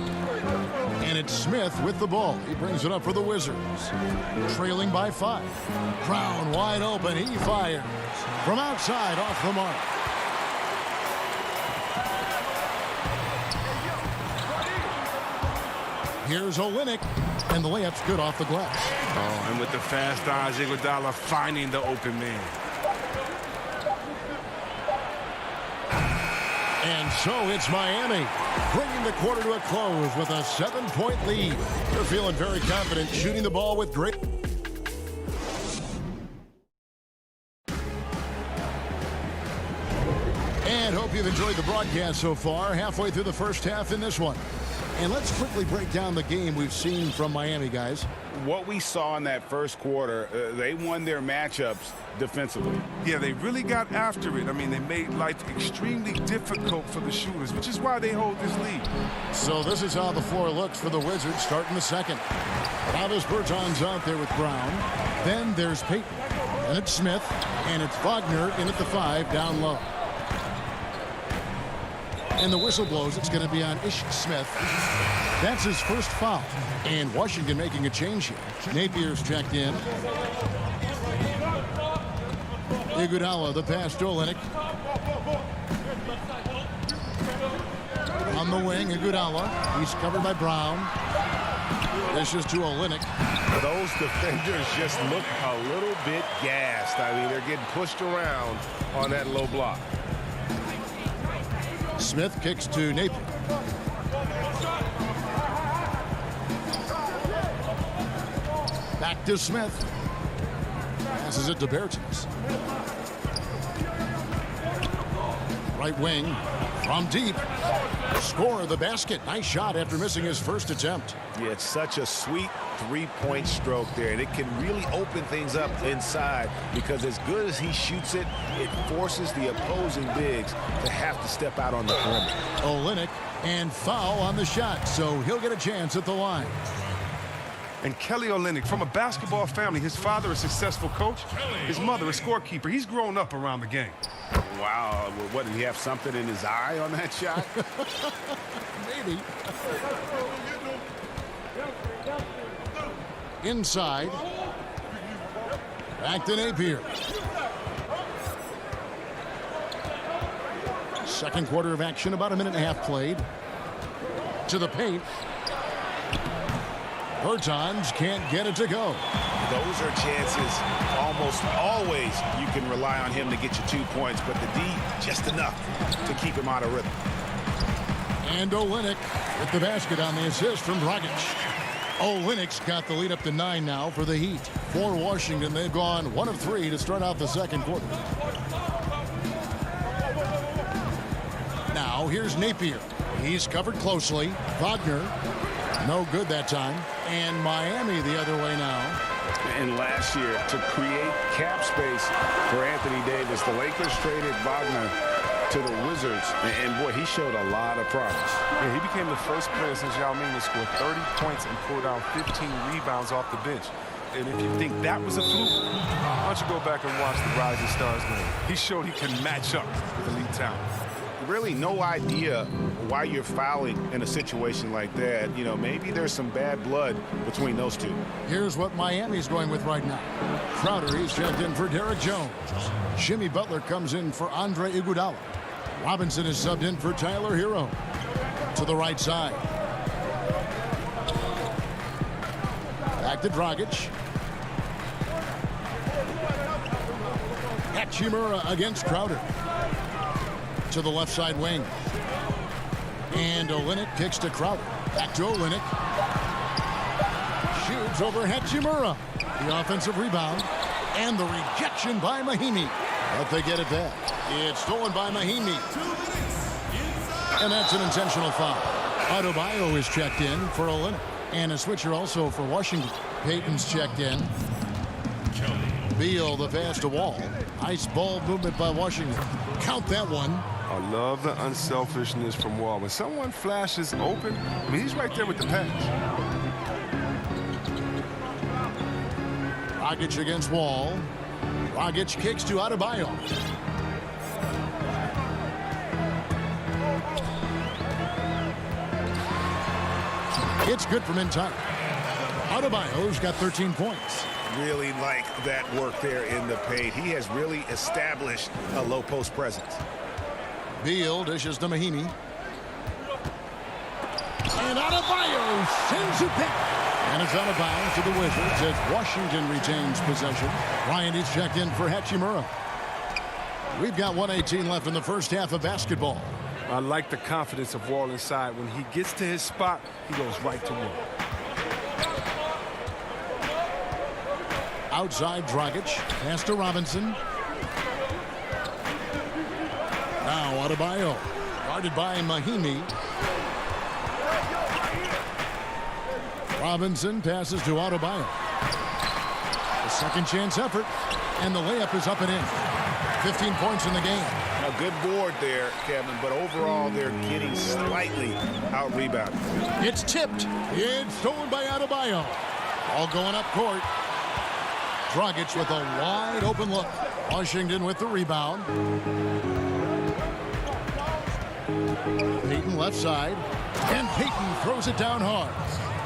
And it's Smith with the ball. He brings it up for the Wizards. Trailing by 5. Brown wide open. He fires. From outside, off the mark. Here's Olynyk. And the layup's good off the glass. Oh, and with the fast eyes, Iguodala finding the open man. And so it's Miami, bringing the quarter to a close with a 7-point lead. They're feeling very confident, shooting the ball with great... And hope you've enjoyed the broadcast so far, halfway through the first half in this one. And let's quickly break down the game we've seen from Miami, guys. What we saw in that first quarter, they won their matchups defensively. Yeah, they really got after it. I mean, they made life extremely difficult for the shooters, which is why they hold this lead. So this is how the floor looks for the Wizards starting the second. Travis Berton's out there with Brown. Then there's Payton. And it's Smith. And it's Wagner in at the 5 down low. And the whistle blows. It's going to be on Ish Smith. That's his first foul. And Washington making a change here. Napier's checked in. Iguodala, the pass to Olynyk. On the wing, Iguodala. He's covered by Brown. This is to Olynyk. Those defenders just look a little bit gassed. I mean, they're getting pushed around on that low block. Smith kicks to Napier. Back to Smith. Passes it to Bertans. Right wing from deep. Score the basket. Nice shot after missing his first attempt. Yeah, it's such a sweet three-point stroke there, and it can really open things up inside because as good as he shoots it, it forces the opposing bigs to have to step out on the perimeter. Olynyk and foul on the shot, so he'll get a chance at the line. And Kelly Olynyk, from a basketball family, his father a successful coach, his mother a scorekeeper. He's grown up around the game. Wow, what, did he have something in his eye on that shot? Maybe. Inside. Back to Napier. Second quarter of action, about a minute and a half played. To the paint. Bertans can't get it to go. Those are chances almost always you can rely on him to get you 2 points, but the D just enough to keep him out of rhythm. And Olynyk with the basket on the assist from Dragic. Olynyk's got the lead up to 9 now for the Heat. For Washington, they've gone 1 of 3 to start out the second quarter. Now here's Napier. He's covered closely. Wagner, no good that time. And Miami the other way now. And last year, to create cap space for Anthony Davis, the Lakers traded Wagner to the Wizards, and boy, he showed a lot of promise. Yeah, he became the first player since Yao Ming to score 30 points and pull down 15 rebounds off the bench. And if you think that was a fluke, why don't you go back and watch the Rising Stars game? He showed he can match up with elite talent. Really no idea why you're fouling in a situation like that. You know, maybe there's some bad blood between those two. Here's what Miami's going with right now. Crowder, he's checked in for Derek Jones. Jimmy Butler comes in for Andre Iguodala. Robinson is subbed in for Tyler Hero. To the right side. Back to Dragic. Hachimura against Crowder. To the left side wing. And Olynyk kicks to Crowder. Back to Olynyk. Shoots over Hachimura. The offensive rebound. And the rejection by Mahimi. But they get it back. It's stolen by Mahimi. And that's an intentional foul. Adebayo is checked in for Olynyk. And a switcher also for Washington. Payton's checked in. Beal, the pass to Wall. Nice ball movement by Washington. Count that one. I love the unselfishness from Wall. When someone flashes open, I mean, he's right there with the pass. Dragic against Wall. Dragic kicks to Adebayo. It's good from inside. Adebayo's got 13 points. Really like that work there in the paint. He has really established a low post presence. Beal dishes to Mahimi. And Adebayo sends it back. And it's out of bounds to the Wizards as Washington retains possession. Bryant is checked in for Hachimura. We've got 1:18 left in the first half of basketball. I like the confidence of Wall inside. When he gets to his spot, he goes right to work. Outside Dragic. Pass to Robinson. Now Adebayo. Guarded by Mahimi. Robinson passes to Adebayo. A second chance effort. And the layup is up and in. 15 points in the game. A good board there, Kevin, but overall they're getting slightly out-rebounded. It's tipped. It's stolen by Adebayo. All going up court. Dragic with a wide open look. Washington with the rebound. Payton left side. And Payton throws it down hard.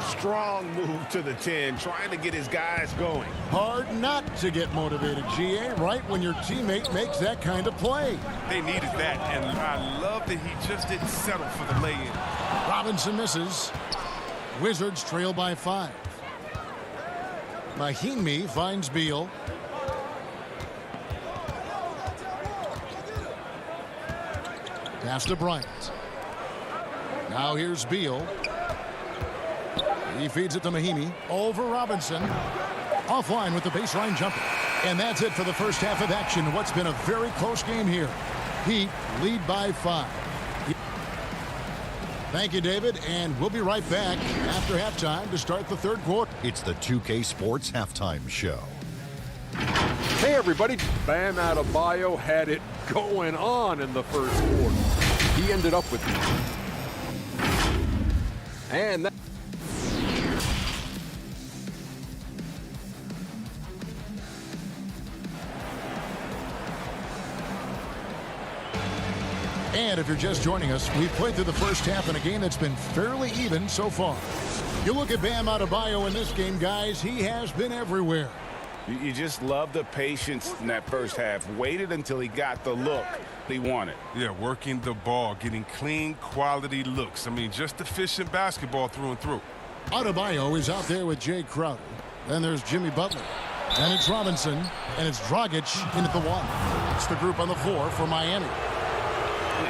Strong move to the 10, trying to get his guys going. Hard not to get motivated, GA, right when your teammate makes that kind of play. They needed that, and I love that he just didn't settle for the lay-in. Robinson misses. Wizards trail by 5. Mahimi finds Beal. Pass to Bryant. Now here's Beal. He feeds it to Mahimi. Over Robinson. Offline with the baseline jumper. And that's it for the first half of action. What's been a very close game here. Heat lead by 5. Thank you, David, and we'll be right back after halftime to start the third quarter. It's the 2K Sports Halftime Show. Hey, everybody. Bam Adebayo had it going on in the first quarter. He ended up with and that. And if you're just joining us, we've played through the first half in a game that's been fairly even so far. You look at Bam Adebayo in this game, guys, he has been everywhere. You just love the patience in that first half. Waited until he got the look he wanted. Yeah, working the ball, getting clean, quality looks. I mean, just efficient basketball through and through. Adebayo is out there with Jay Crowder. Then there's Jimmy Butler. And it's Robinson. And it's Dragic in at the 1. It's the group on the floor for Miami.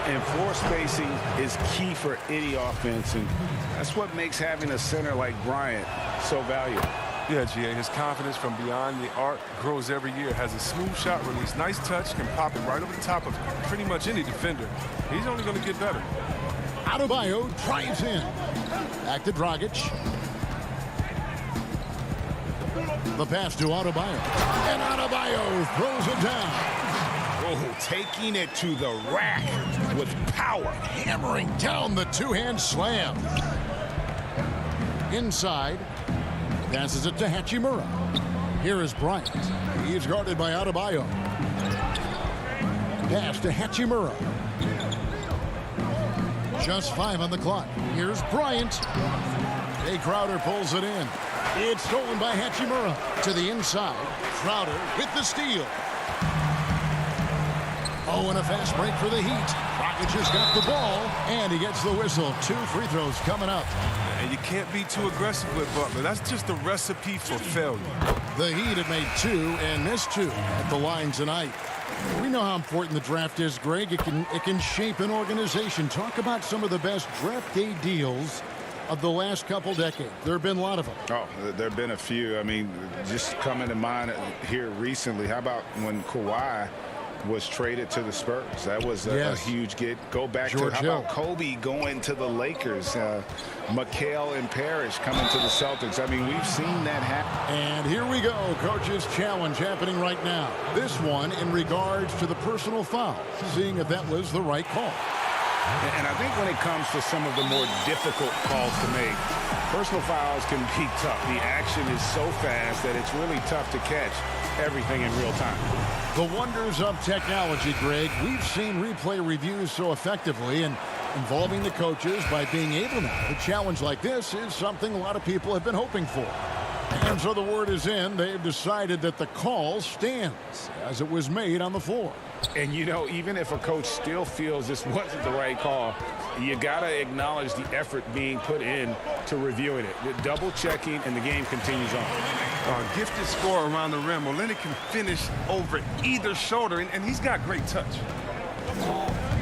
And floor spacing is key for any offense, and that's what makes having a center like Bryant so valuable. Yeah, GA, his confidence from beyond the arc grows every year. Has a smooth shot release, nice touch, can pop it right over the top of pretty much any defender. He's only going to get better. Adebayo drives in. Back to Dragic. The pass to Adebayo. And Adebayo throws it down. Oh, taking it to the rack with power. Hammering down the two-hand slam. Inside. Passes it to Hachimura. Here is Bryant. He's guarded by Adebayo. Pass to Hachimura. Just 5 on the clock. Here's Bryant. Jay Crowder pulls it in. It's stolen by Hachimura to the inside. Crowder with the steal. Oh, and a fast break for the Heat. Dragic has got the ball, and he gets the whistle. 2 free throws coming up. And you can't be too aggressive with Butler. That's just a recipe for failure. The Heat have made 2 and missed 2 at the line tonight. We know how important the draft is, Greg. It can shape an organization. Talk about some of the best draft day deals of the last couple decades. There have been a lot of them. Oh, there have been a few. I mean, just coming to mind here recently, how about when Kawhi was traded to the Spurs? That was a huge get. Go back George to, how about Kobe going to the Lakers? McHale and Parrish coming to the Celtics. I mean, we've seen that happen. And here we go. Coach's challenge happening right now. This one in regards to the personal foul, seeing if that was the right call. And I think when it comes to some of the more difficult calls to make, personal fouls can be tough. The action is so fast that it's really tough to catch everything in real time. The wonders of technology, Greg. We've seen replay reviews so effectively and involving the coaches by being able now. A challenge like this is something a lot of people have been hoping for. And so the word is in. They've decided that the call stands as it was made on the floor. And, you know, even if a coach still feels this wasn't the right call, you got to acknowledge the effort being put in to reviewing it. Double checking, and the game continues on. Gifted score around the rim. Olenek can finish over either shoulder, and he's got great touch.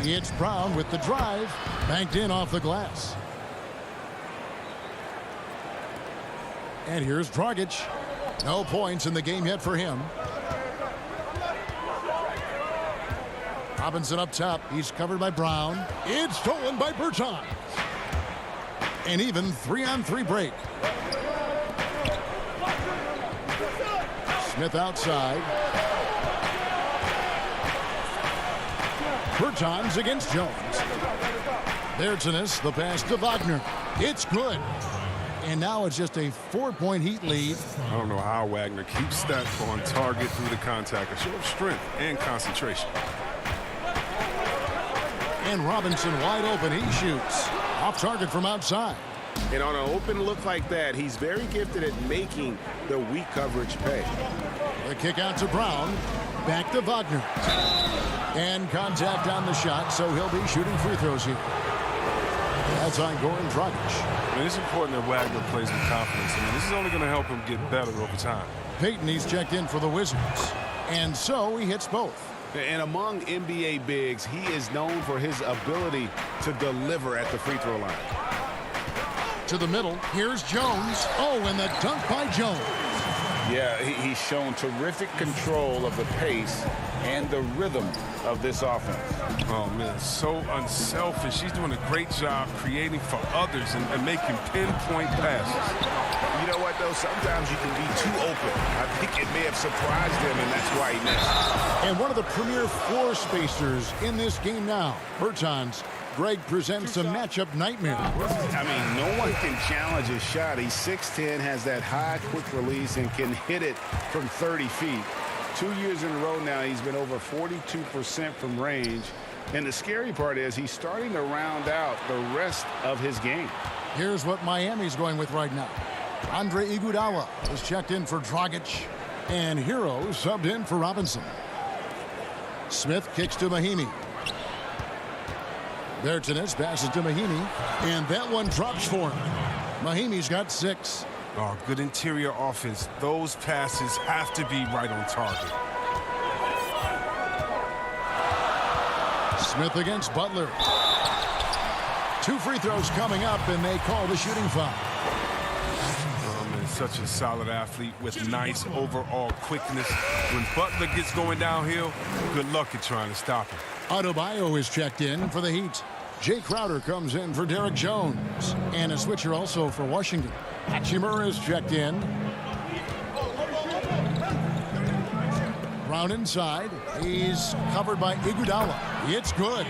It's Brown with the drive, banked in off the glass. And here's Dragic. No points in the game yet for him. Robinson up top. He's covered by Brown. It's stolen by Bertans. An even 3-on-3 break. Smith outside. Bertans against Jones. Bertans, the pass to Wagner. It's good. And now it's just a 4-point Heat lead. I don't know how Wagner keeps that on target through the contact. A show of strength and concentration. And Robinson wide open. He shoots. Off target from outside. And on an open look like that, he's very gifted at making the weak coverage pay. The kick out to Brown. Back to Wagner. And contact on the shot, so he'll be shooting free throws here. That's on Goran Dragic. I mean, it's important that Wagner plays with confidence. I mean, this is only going to help him get better over time. Payton, he's checked in for the Wizards. And so he hits both. And among NBA bigs, he is known for his ability to deliver at the free throw line. To the middle, here's Jones. Oh, and the dunk by Jones. Yeah, he's shown terrific control of the pace and the rhythm of this offense. Oh, man, so unselfish. He's doing a great job creating for others and making pinpoint passes. You know what, though? Sometimes you can be too open. I think it may have surprised him, and that's why he missed. And one of the premier floor spacers in this game now, Bertans. Greg presents a matchup nightmare. I mean, no one can challenge his shot. He's 6'10", has that high quick release, and can hit it from 30 feet. 2 years in a row now, he's been over 42% from range. And the scary part is he's starting to round out the rest of his game. Here's what Miami's going with right now. Andre Iguodala is checked in for Dragic. And Hero subbed in for Robinson. Smith kicks to Mahinmi. Bertans passes to Mahinmi. And that one drops for him. Mahinmi's got 6. Oh, good interior offense. Those passes have to be right on target. Smith against Butler. 2 free throws coming up, and they call the shooting foul. Oh, man, such a solid athlete with nice overall quickness. When Butler gets going downhill, good luck at trying to stop him. Adebayo is checked in for the Heat. Jay Crowder comes in for Derek Jones. And a switcher also for Washington. Hachimura is checked in. Brown inside. He's covered by Iguodala. It's good.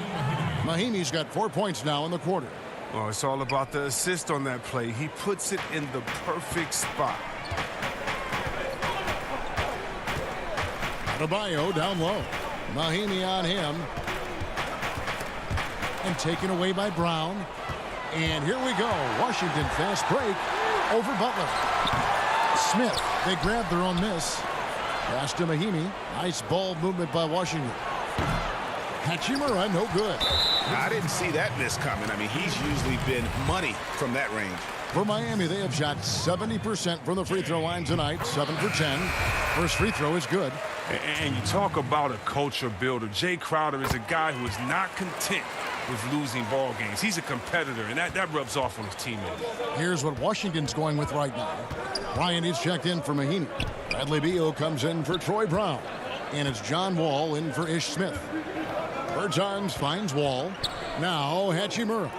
Mahinmi's got 4 points now in the quarter. Oh, it's all about the assist on that play. He puts it in the perfect spot. Adebayo down low. Mahinmi on him. And taken away by Brown. And here we go. Washington fast break over Butler. Smith, they grab their own miss. Pass to Mahinmi. Nice ball movement by Washington. Hachimura, no good. I didn't see that miss coming. I mean, he's usually been money from that range. For Miami, they have shot 70% from the free throw line tonight, 7 for 10. First free throw is good. And you talk about a culture builder. Jay Crowder is a guy who is not content with losing ball games. He's a competitor, and that rubs off on his teammates. Here's what Washington's going with right now. Bryant is checked in for Mahinmi. Bradley Beal comes in for Troy Brown. And it's John Wall in for Ish Smith. Bertans finds Wall. Now Hachimura.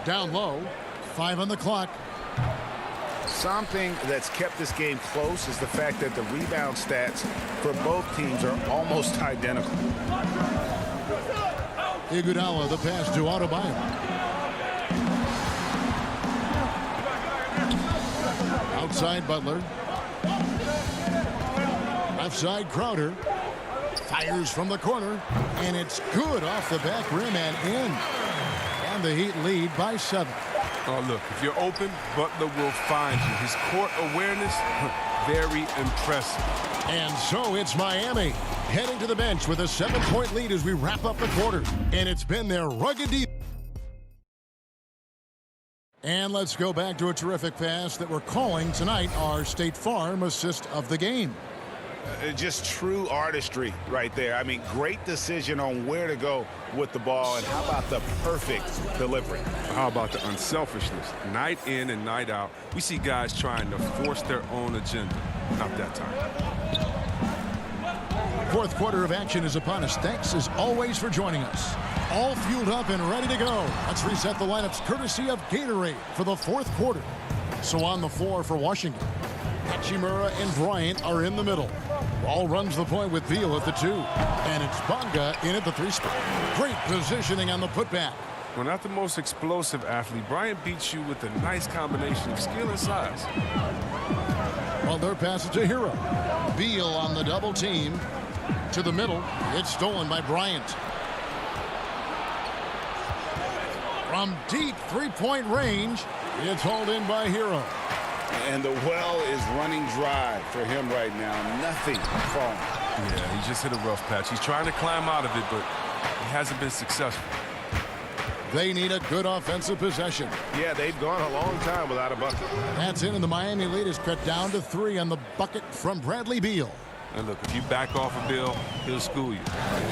Down low. 5 on the clock. Something that's kept this game close is the fact that the rebound stats for both teams are almost identical. Iguodala, the pass to Adebayo. Outside Butler. Left side Crowder. Fires from the corner. And it's good off the back rim and in. And the Heat lead by 7. Oh, look, if you're open, Butler will find you. His court awareness, very impressive. And so it's Miami heading to the bench with a 7-point lead as we wrap up the quarter. And it's been their rugged defense. And let's go back to a terrific pass that we're calling tonight our State Farm assist of the game. Just true artistry right there. I mean, great decision on where to go with the ball, and how about the perfect delivery? How about the unselfishness? Night in and night out, we see guys trying to force their own agenda. Not that time. Fourth quarter of action is upon us. Thanks as always for joining us. All fueled up and ready to go. Let's reset the lineups courtesy of Gatorade for the fourth quarter. So on the floor for Washington, Hachimura and Bryant are in the middle. Wall runs the point with Beal at the 2. And it's Bonga in at the 3 spot. Great positioning on the putback. Well, not the most explosive athlete. Bryant beats you with a nice combination of skill and size. Butler passes to Hero. Beal on the double team. To the middle. It's stolen by Bryant. From deep three-point range, it's hauled in by Hero. And the well is running dry for him right now. Nothing falling. Yeah, he just hit a rough patch. He's trying to climb out of it, but he hasn't been successful. They need a good offensive possession. Yeah, they've gone a long time without a bucket. That's in, and the Miami lead is cut down to 3 on the bucket from Bradley Beal. And look, if you back off a Bill, he'll school you.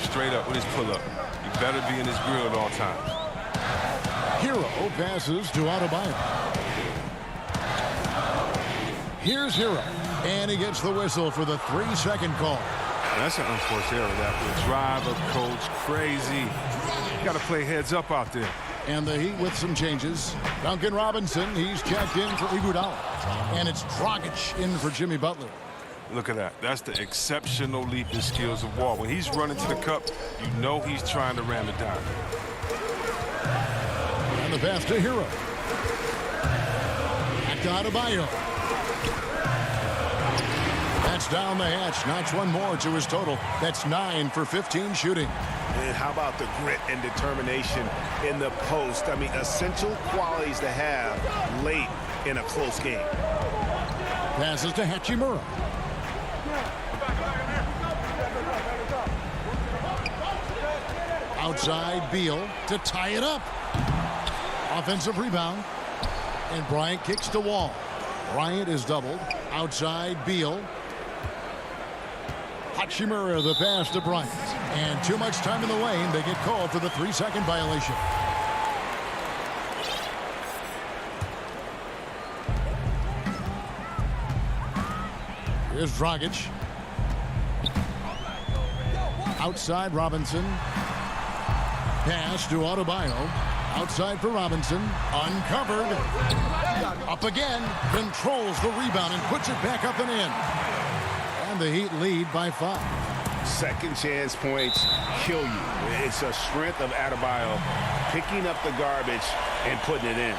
Straight up with his pull-up. You better be in his grill at all times. Hero passes to Adebayo. Here's Hero, and he gets the whistle for the 3-second call. That's an unforced error. That will drive a coach crazy. You got to play heads up out there. And the Heat with some changes. Duncan Robinson, he's checked in for Iguodala. And it's Dragic in for Jimmy Butler. Look at that. That's the exceptional leaping skills of Wall. When he's running to the cup, you know he's trying to ram it down. And the pass to Hero. Back to Adebayo. That's down the hatch. Knocks one more to his total. That's 9 for 15 shooting. And how about the grit and determination in the post? I mean, essential qualities to have late in a close game. Passes to Hachimura. Outside Beal to tie it up. Offensive rebound. And Bryant kicks to Wall. Bryant is doubled. Outside Beal. Hachimura the pass to Bryant. And too much time in the lane. They get called for the 3-second violation. Here's Dragic. Outside Robinson. Pass to Adebayo. Outside for Robinson. Uncovered. Up again. Controls the rebound and puts it back up and in. And the Heat lead by 5. Second chance points kill you. It's a strength of Adebayo picking up the garbage and putting it in.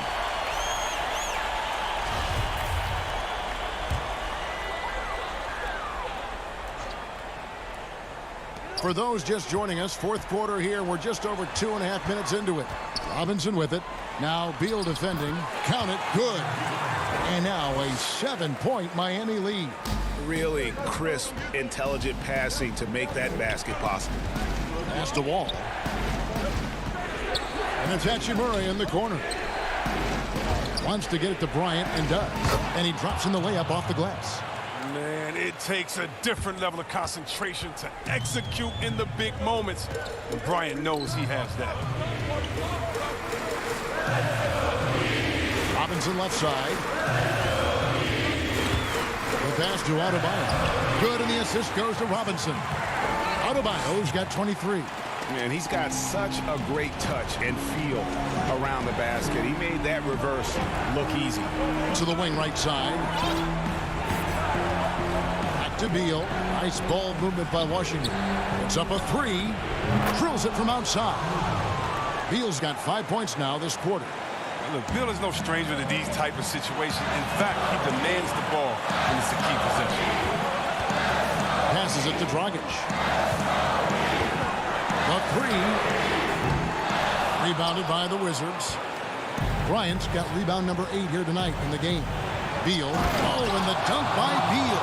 For those just joining us, fourth quarter here. We're just over 2.5 minutes into it. Robinson with it. Now Beal defending. Count it. Good. And now a 7-point Miami lead. Really crisp, intelligent passing to make that basket possible. Pass to Wall. And it's Hachimura in the corner. Wants to get it to Bryant and does. And he drops in the layup off the glass. Man, it takes a different level of concentration to execute in the big moments. And Bryant knows he has that. Robinson left side. The pass to Adebayo. Good, and the assist goes to Robinson. Adebayo's got 23. Man, he's got such a great touch and feel around the basket. He made that reverse look easy. To the wing right side. Back to Beal. Nice ball movement by Washington. It's up a three. Drills it from outside. Beal's got 5 points now this quarter. Look, Beal is no stranger to these type of situations. In fact, he demands the ball when it's a key possession. Passes it to Dragic. The three. Rebounded by the Wizards. Bryant's got rebound number 8 here tonight in the game. Beal. Oh, and the dunk by Beal.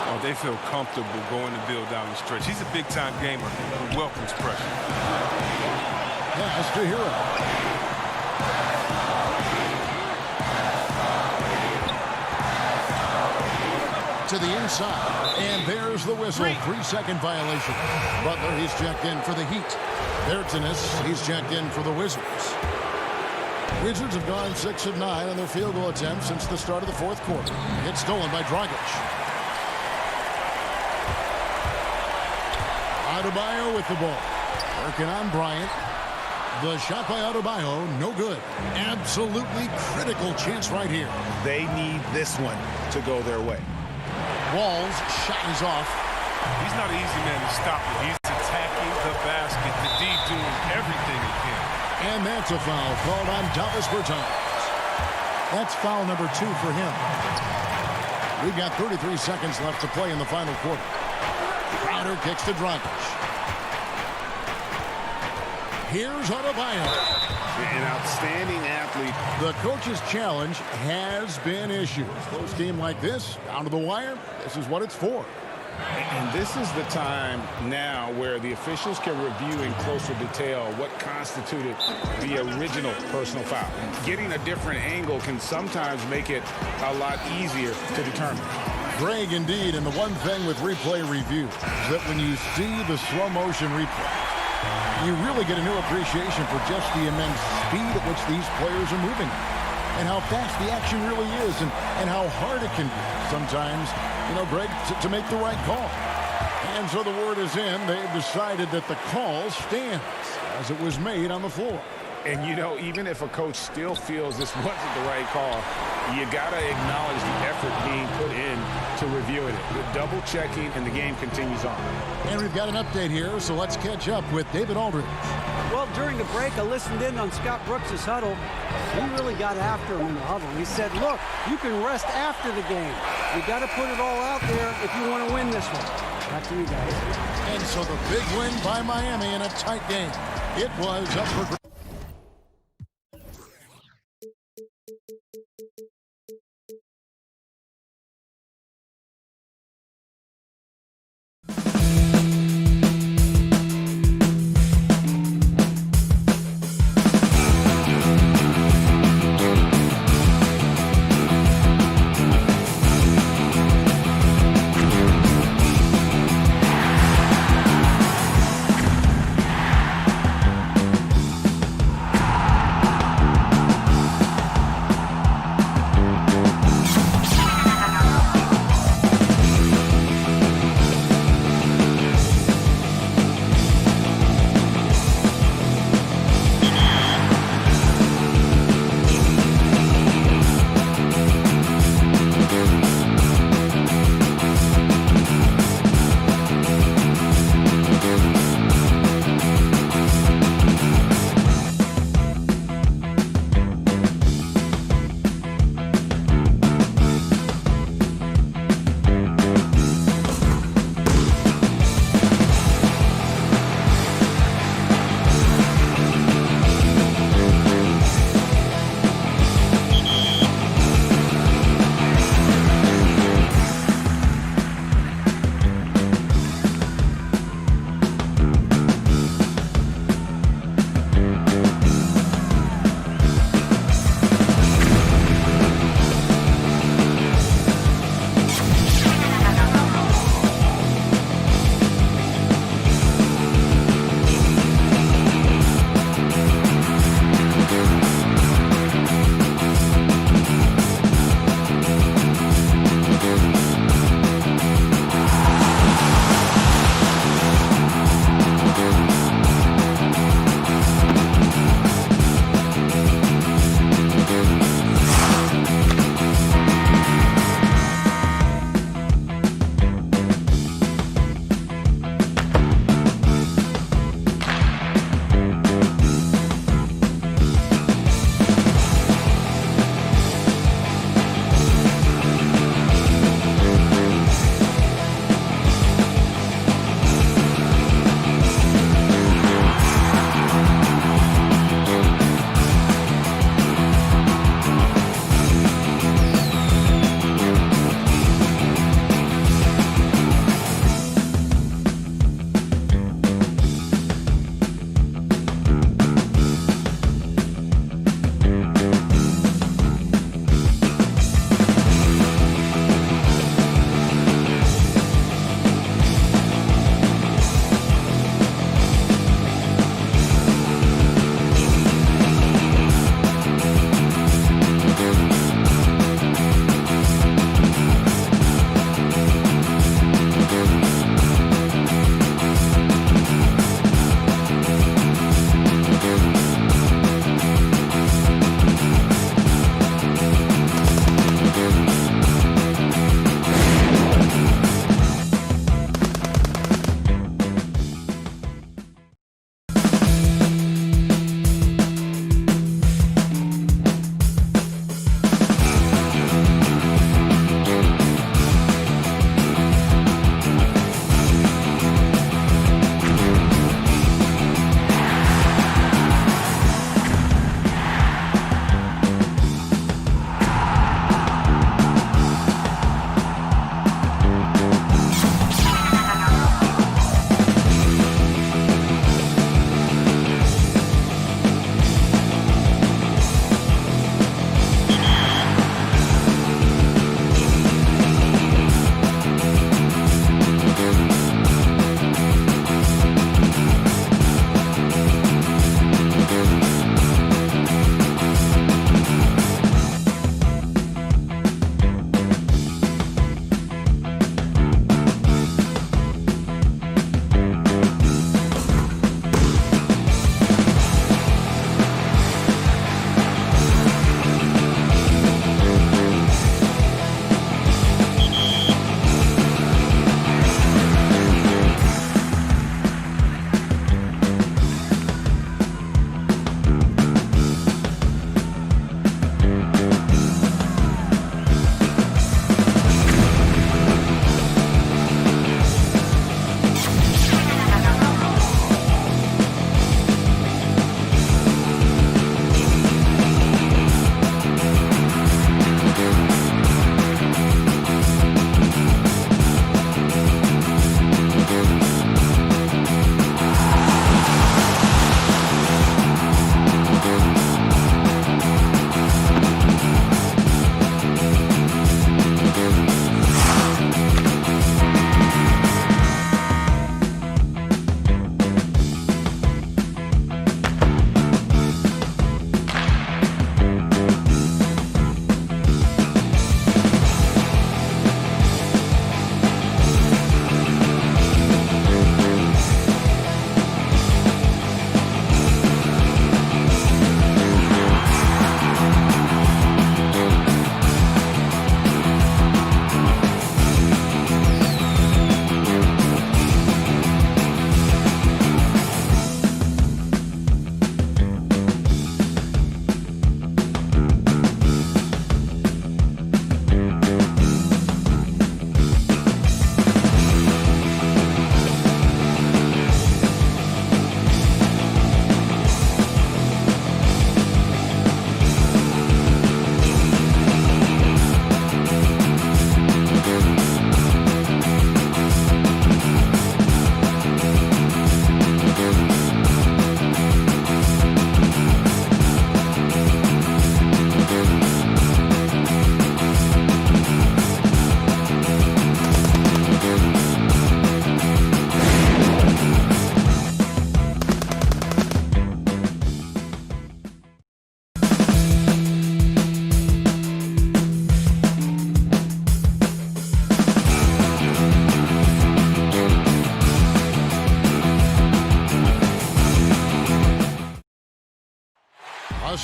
Oh, they feel comfortable going to Beal down the stretch. He's a big-time gamer who welcomes pressure. Pass to Hero. To the inside, and there's the whistle. 3-second violation. Butler, he's checked in for the Heat. Bertanis, he's checked in for the Wizards. Wizards have gone 6 of 9 on their field goal attempts since the start of the fourth quarter. It's stolen by Dragic. Adebayo with the ball. Working on Bryant. The shot by Adebayo, no good. Absolutely critical chance right here. They need this one to go their way. Wall's shot is off. He's not an easy man to stop with. He's attacking the basket. The D doing everything he can. And that's a foul called on Davis Bertans. That's foul number 2 for him. We've got 33 seconds left to play in the final quarter. Crowder kicks to Dragic. Here's Adebayo. An outstanding athlete. The coach's challenge has been issued. Close game like this, down to the wire, this is what it's for. And this is the time now where the officials can review in closer detail what constituted the original personal foul. Getting a different angle can sometimes make it a lot easier to determine. Greg, indeed, and the one thing with replay review is that when you see the slow motion replay, you really get a new appreciation for just the immense speed at which these players are moving and how fast the action really is and how hard it can be sometimes, you know, Greg, to make the right call. And so the word is in. They've decided that the call stands as it was made on the floor. And, you know, even if a coach still feels this wasn't the right call, you got to acknowledge the effort being put in to reviewing it. The double checking, and the game continues on. And we've got an update here, so let's catch up with David Aldridge. Well, during the break, I listened in on Scott Brooks' huddle. He really got after him in the huddle. He said, look, you can rest after the game. You got to put it all out there if you want to win this one. Back to you guys. And so the big win by Miami in a tight game. It was up for grabs.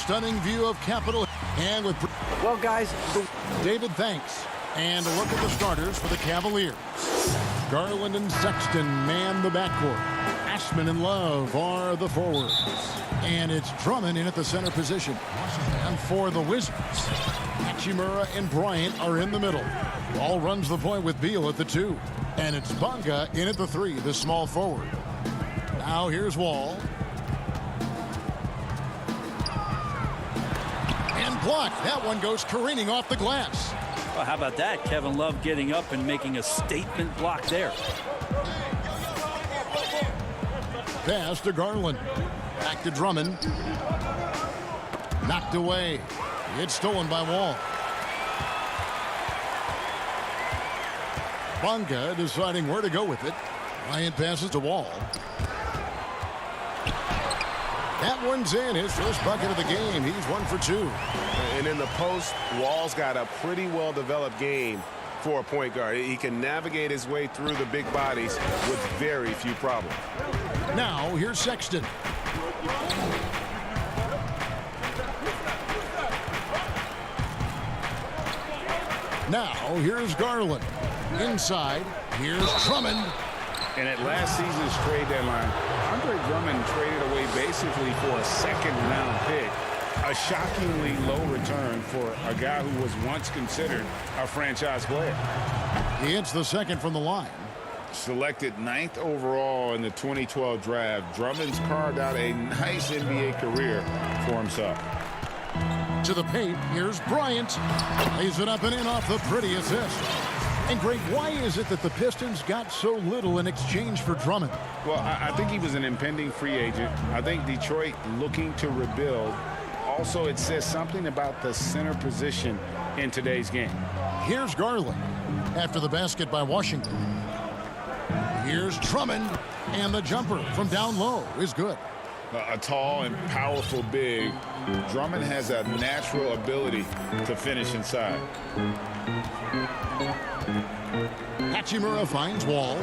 stunning view of Capitol. And with Well, guys, David, thanks. And a look at the starters for the Cavaliers. Garland and Sexton man the backcourt. Ashman and Love are the forwards. And it's Drummond in at the center position. And for the Wizards, Hachimura and Bryant are in the middle. Ball runs the point with Beal at the 2. And it's Bonga in at the 3, the small forward. Now here's Wall. And blocked. That one goes careening off the glass. Well, how about that? Kevin Love getting up and making a statement block there. Pass to Garland. Back to Drummond. Knocked away. It's stolen by Wall. Bonga deciding where to go with it. Bryant passes to Wall. That one's in. His first bucket of the game. He's 1 for 2. And in the post, Wall's got a pretty well-developed game for a point guard. He can navigate his way through the big bodies with very few problems. Now, here's Sexton. Now, here's Garland. Inside, here's Drummond. And at last season's trade deadline, Andre Drummond traded away basically for a second-round pick. A shockingly low return for a guy who was once considered a franchise player. He hits the second from the line. Selected 9th overall in the 2012 draft, Drummond's carved out a nice NBA career for himself. To the paint, here's Bryant. Lays it up and in off the pretty assist. And Greg, why is it that the Pistons got so little in exchange for Drummond? Well, I think he was an impending free agent. I think Detroit looking to rebuild. Also, it says something about the center position in today's game. Here's Garland after the basket by Washington. Here's Drummond, and the jumper from down low is good. A tall and powerful big, Drummond has a natural ability to finish inside. Hachimura finds Wall.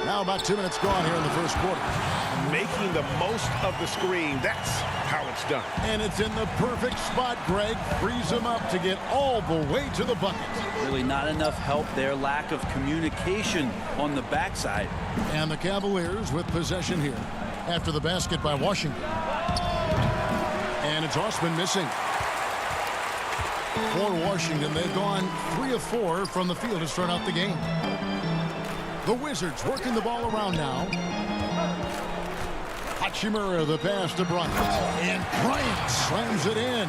Now about 2 minutes gone here in the first quarter. Making the most of the screen, that's how it's done. And it's in the perfect spot, Greg. Frees him up to get all the way to the bucket. Really not enough help there. Lack of communication on the backside. And the Cavaliers with possession here after the basket by Washington. And it's Osman missing. For Washington, they've gone 3 of 4 from the field to start out the game. The Wizards working the ball around now. Hachimura, the pass to Bryant. And Bryant slams it in.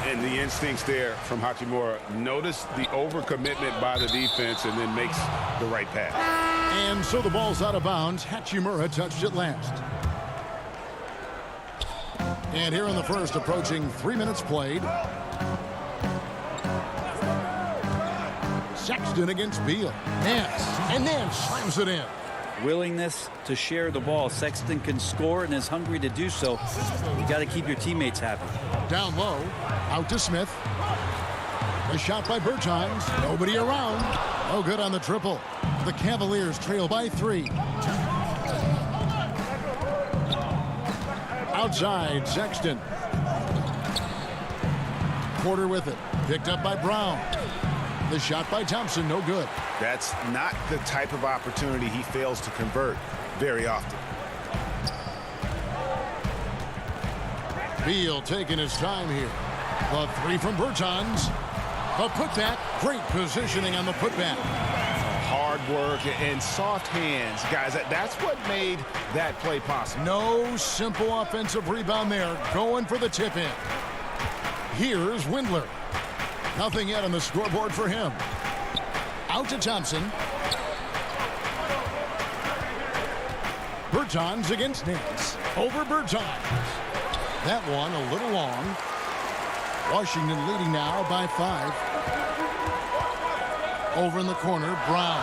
And the instincts there from Hachimura. Notice the overcommitment by the defense and then makes the right pass. And so the ball's out of bounds. Hachimura touched it last. And here in the first, approaching 3 minutes played. Sexton against Beal. Nance. And Nance slams it in. Willingness to share the ball. Sexton can score and is hungry to do so. You got to keep your teammates happy. Down low. Out to Smith. A shot by Bertans. Nobody around. No good on the triple. The Cavaliers trail by 3. Outside, Sexton. Porter with it. Picked up by Brown. The shot by Thompson, no good. That's not the type of opportunity he fails to convert very often. Beal taking his time here. The 3 from Bertans. The putback. Great positioning on the putback. Hard work and soft hands, guys. That's what made that play possible. No simple offensive rebound there. Going for the tip in. Here's Windler. Nothing yet on the scoreboard for him. Out to Thompson. Bertans against Nance. Over Bertans. That one a little long. Washington leading now by 5. Over in the corner, Brown.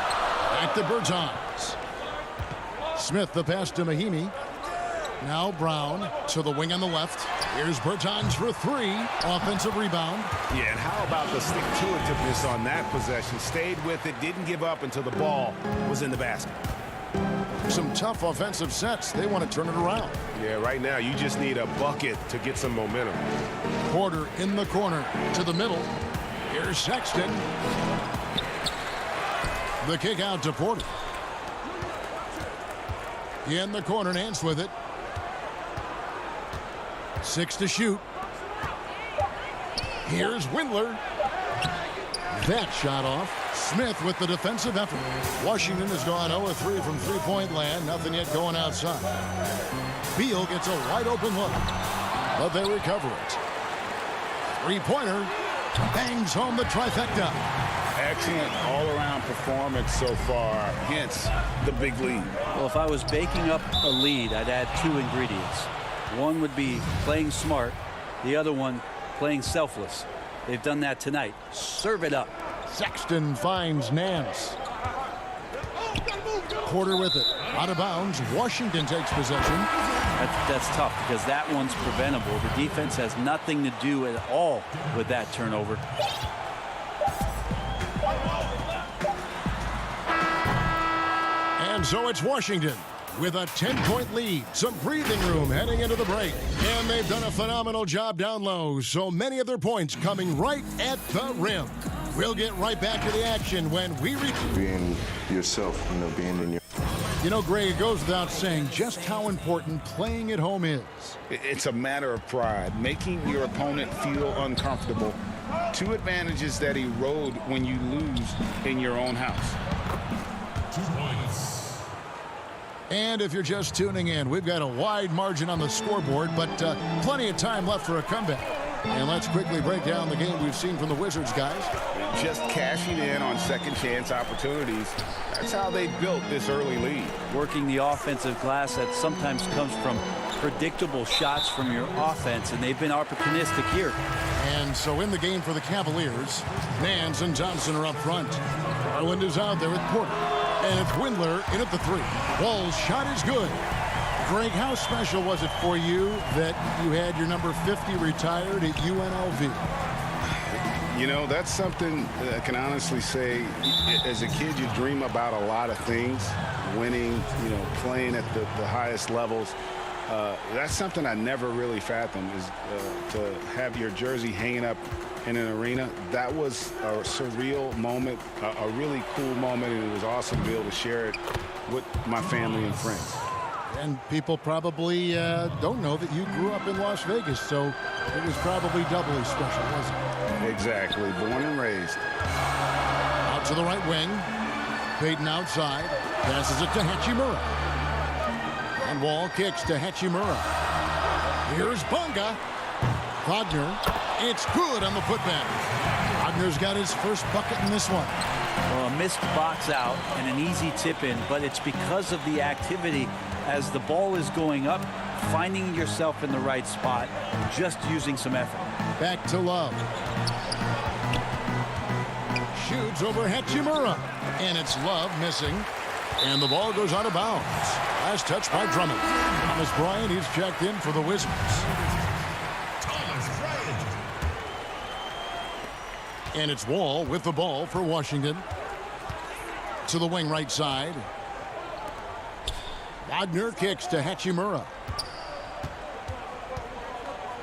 Back to Bertans. Smith, the pass to Mahimi. Now Brown to the wing on the left. Here's Bertans for 3. Offensive rebound. Yeah, and how about the stick-to-itiveness on that possession? Stayed with it, didn't give up until the ball was in the basket. some tough offensive sets. They want to turn it around. Yeah, right now you just need a bucket to get some momentum. Porter in the corner to the middle. Here's Sexton. The kick out to Porter. In the corner, Nance with it. 6 to shoot. Here's Windler. That shot off. Smith with the defensive effort. Washington has gone 0-3 from three-point land. Nothing yet going outside. Beal gets a wide open look, but they recover it. Three-pointer bangs home the trifecta. Excellent all-around performance so far, hence the big lead. Well, if I was baking up a lead, I'd add 2 ingredients. One would be playing smart. The other one, playing selfless. They've done that tonight. Serve it up. Sexton finds Nance. Porter with it. Out of bounds. Washington takes possession. That's tough because that one's preventable. The defense has nothing to do at all with that turnover. And so it's Washington with a 10-point lead. Some breathing room heading into the break. And they've done a phenomenal job down low. So many of their points coming right at the rim. We'll get right back to the action when we return. Being yourself, being in your... You know, Greg, it goes without saying just how important playing at home is. It's a matter of pride, making your opponent feel uncomfortable. 2 advantages that erode when you lose in your own house. And if you're just tuning in, we've got a wide margin on the scoreboard, but plenty of time left for a comeback. And let's quickly break down the game we've seen from the Wizards, guys. Just cashing in on second chance opportunities. That's how they built this early lead. Working the offensive glass that sometimes comes from predictable shots from your offense, and they've been opportunistic here. And so in the game for the Cavaliers, Nance and Johnson are up front. Garland is out there with Porter. And it's Windler in at the 3. Wall's shot is good. Greg, how special was it for you that you had your number 50 retired at UNLV? You know, that's something I can honestly say. As a kid, you dream about a lot of things. Winning, playing at the highest levels. That's something I never really fathomed, is to have your jersey hanging up in an arena. That was a surreal moment, a really cool moment, and it was awesome to be able to share it with my family and friends. And people probably don't know that you grew up in Las Vegas, so it was probably doubly special, wasn't it? Exactly. Born and raised. Out to the right wing. Payton outside. Passes it to Hachimura. And Wall kicks to Hachimura. Here's Bonga. Wagner. It's good on the putback. Wagner's got his first bucket in this one. Well, a missed box out and an easy tip in, but it's because of the activity as the ball is going up, finding yourself in the right spot, just using some effort. Back to Love. Shoots over Hachimura. And it's Love missing. And the ball goes out of bounds. Last touch by Drummond. Thomas Bryant, he's checked in for the Wizards. And it's Wall with the ball for Washington. To the wing right side. Wagner kicks to Hachimura.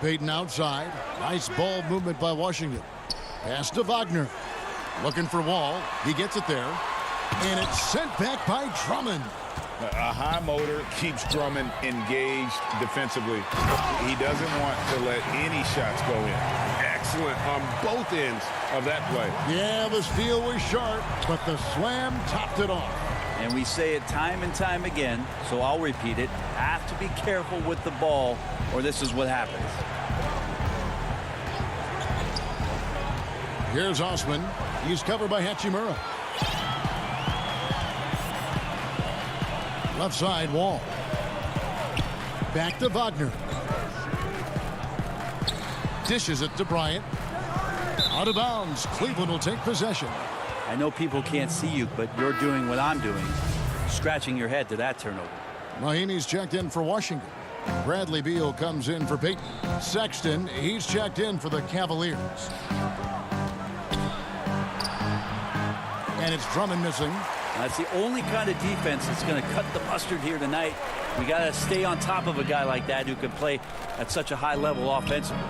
Payton outside. Nice ball movement by Washington. Pass to Wagner. Looking for Wall. He gets it there. And it's sent back by Drummond. A high motor keeps Drummond engaged defensively. He doesn't want to let any shots go in. Excellent on both ends of that play. Yeah, the steal was sharp, but the slam topped it off. And we say it time and time again, so I'll repeat it. Have to be careful with the ball, or this is what happens. Here's Osman. He's covered by Hachimura. Left side, Wall. Back to Wagner. Dishes it to Bryant. Out of bounds. Cleveland will take possession. I know people can't see you, but you're doing what I'm doing. Scratching your head to that turnover. Mahimi's checked in for Washington. Bradley Beal comes in for Payton. Sexton, he's checked in for the Cavaliers. And it's Drummond missing. That's the only kind of defense that's going to cut the mustard here tonight. We got to stay on top of a guy like that who can play at such a high level offensively.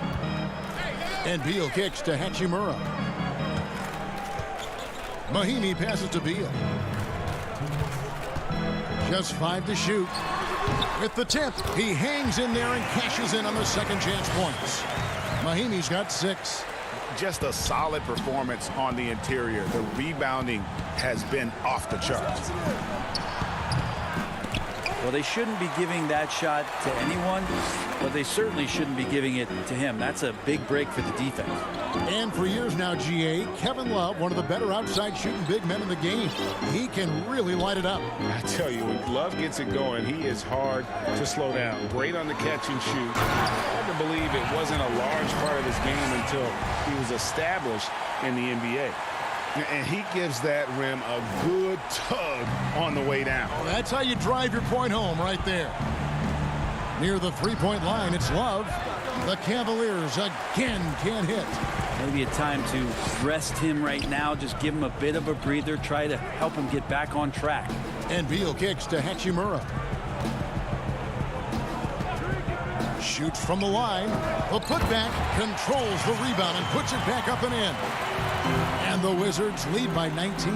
And Beal kicks to Hachimura. Mahimi passes to Beal. Just 5 to shoot. With the tip, he hangs in there and cashes in on the second chance points. Mahimi's got 6. Just a solid performance on the interior. The rebounding has been off the charts. Well, they shouldn't be giving that shot to anyone, but they certainly shouldn't be giving it to him. That's a big break for the defense. And for years now, GA, Kevin Love, one of the better outside shooting big men in the game. He can really light it up. I tell you, when Love gets it going, he is hard to slow down. Great on the catch and shoot. Hard to believe it wasn't a large part of his game until he was established in the NBA. And he gives that rim a good tug on the way down. Well, that's how you drive your point home right there. Near the three-point line, it's Love. The Cavaliers again can't hit. Maybe a time to rest him right now. Just give him a bit of a breather. Try to help him get back on track. And Beal kicks to Hachimura. Shoots from the line. The putback controls the rebound and puts it back up and in. And the Wizards lead by 19.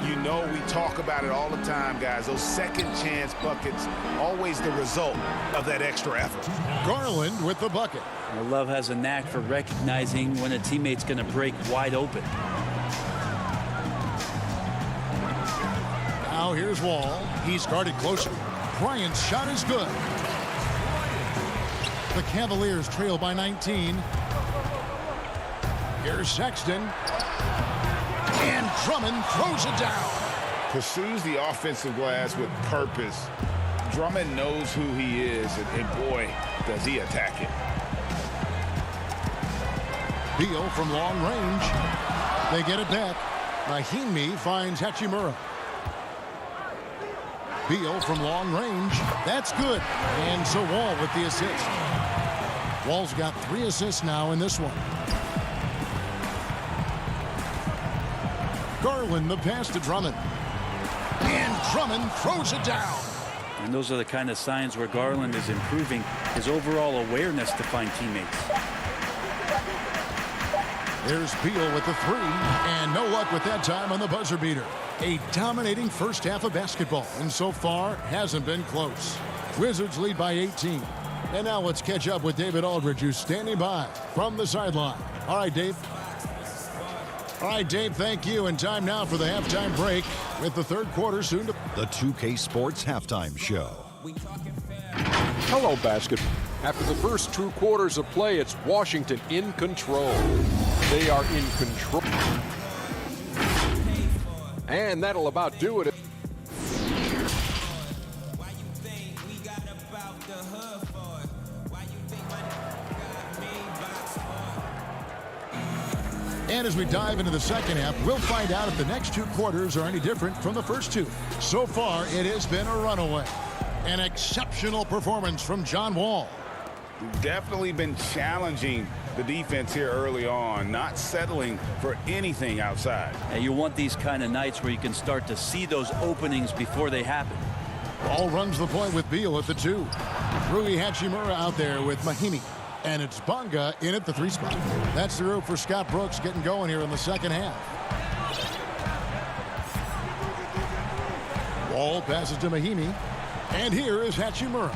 You know, we talk about it all the time, guys. Those second chance buckets, always the result of that extra effort. Garland with the bucket. Well, Love has a knack for recognizing when a teammate's going to break wide open. Now here's Wall. He's guarded closer. Bryant's shot is good. The Cavaliers trail by 19. Here's Sexton. And Drummond throws it down. Pursues the offensive glass with purpose. Drummond knows who he is, and boy, does he attack it. Beal from long range. They get it back. Mahimi finds Hachimura. Beal from long range. That's good. And so Wall with the assist. Wall's got 3 assists now in this one. Garland the pass to Drummond. And Drummond throws it down. And those are the kind of signs where Garland is improving his overall awareness to find teammates. There's Beal with the 3, and no luck with that time on the buzzer beater. A dominating first half of basketball, and so far hasn't been close. Wizards lead by 18. And now let's catch up with David Aldridge, who's standing by from the sideline. All right, Dave. All right, Dave, thank you. And time now for the halftime break with the third quarter soon to... The 2K Sports Halftime Show. Hello, basketball. After the first 2 quarters of play, it's Washington in control. They are in control. And that'll about do it. And as we dive into the second half, we'll find out if the next 2 quarters are any different from the first 2. So far, it has been a runaway. An exceptional performance from John Wall. Definitely been challenging the defense here early on, not settling for anything outside. And you want these kind of nights where you can start to see those openings before they happen. Wall runs the point with Beal at the 2. Rui Hachimura out there with Mahimi. And it's Bonga in at the 3 spot. That's the rope for Scott Brooks getting going here in the second half. Wall passes to Mahimi. And here is Hachimura.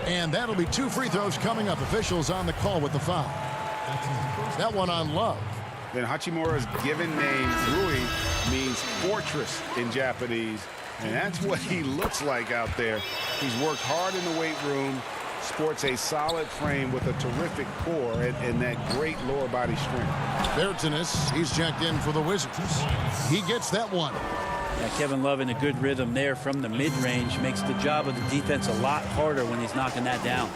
And that'll be 2 free throws coming up. Officials on the call with the foul. That one on Love. Then Hachimura's given name, Rui, means fortress in Japanese. And that's what he looks like out there. He's worked hard in the weight room, sports a solid frame with a terrific core and that great lower body strength. Bertanis, he's checked in for the Wizards. He gets that one. Yeah, Kevin Love in a good rhythm there from the mid-range makes the job of the defense a lot harder when he's knocking that down.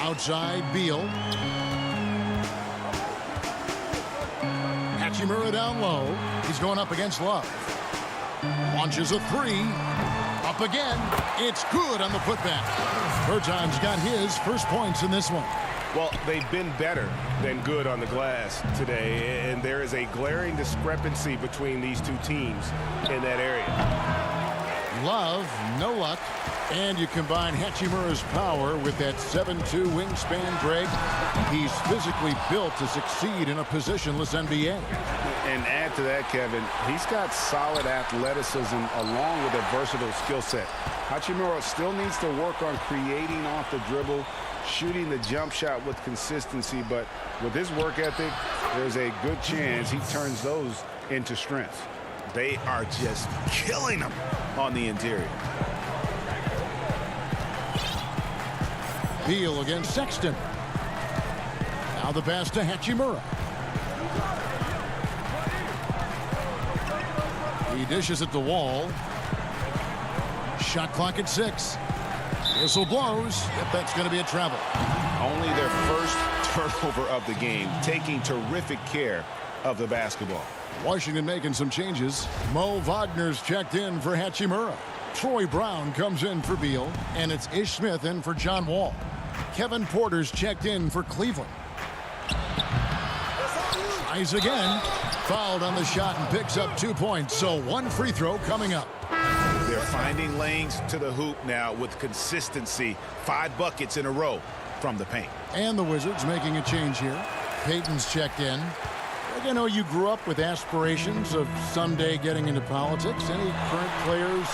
Outside, Beal. Hachimura down low. He's going up against Love. Launches a 3. Up again. It's good on the putback. Berton's got his first points in this one. Well, they've been better than good on the glass today, and there is a glaring discrepancy between these two teams in that area. Love, no luck. And you combine Hachimura's power with that 7'2" wingspan, Greg. He's physically built to succeed in a positionless NBA. And add to that, Kevin, he's got solid athleticism along with a versatile skill set. Hachimura still needs to work on creating off the dribble, shooting the jump shot with consistency, but with his work ethic, there's a good chance he turns those into strengths. They are just killing him on the interior. Beal against Sexton. Now the pass to Hachimura. He dishes at the wall. Shot clock at 6. Whistle blows. Yep, that's going to be a travel. Only their first turnover of the game, taking terrific care of the basketball. Washington making some changes. Mo Wagner's checked in for Hachimura. Troy Brown comes in for Beal, and it's Ish Smith in for John Wall. Kevin Porter's checked in for Cleveland. Tries again. Fouled on the shot and picks up 2 points, so 1 free throw coming up. They're finding lanes to the hoop now with consistency. 5 buckets in a row from the paint. And the Wizards making a change here. Peyton's checked in. I know you grew up with aspirations of someday getting into politics. Any current players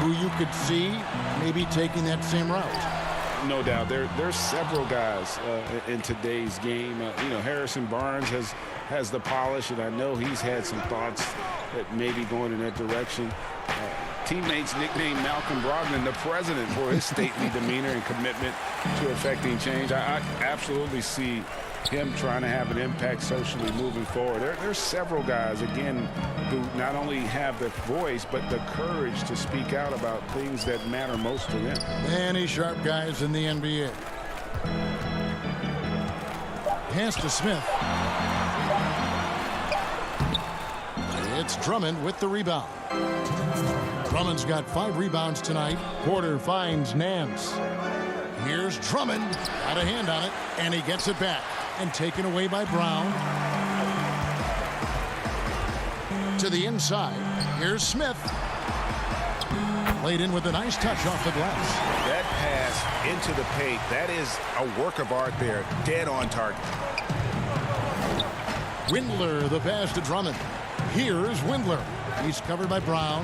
who you could see maybe taking that same route? No doubt. There's several guys in today's game. Harrison Barnes has the polish, and I know he's had some thoughts that maybe going in that direction. Teammates nicknamed Malcolm Brogdon the president for his stately demeanor and commitment to effecting change. I absolutely see him trying to have an impact socially moving forward. There's several guys, again, who not only have the voice, but the courage to speak out about things that matter most to them. Many sharp guys in the NBA. Pass to Smith. It's Drummond with the rebound. Drummond's got 5 rebounds tonight. Porter finds Nance. Here's Drummond. Got a hand on it, and he gets it back. And taken away by Brown. To the inside. Here's Smith. Laid in with a nice touch off the glass. That pass into the paint, that is a work of art there. Dead on target. Windler, the pass to Drummond. Here's Windler. He's covered by Brown.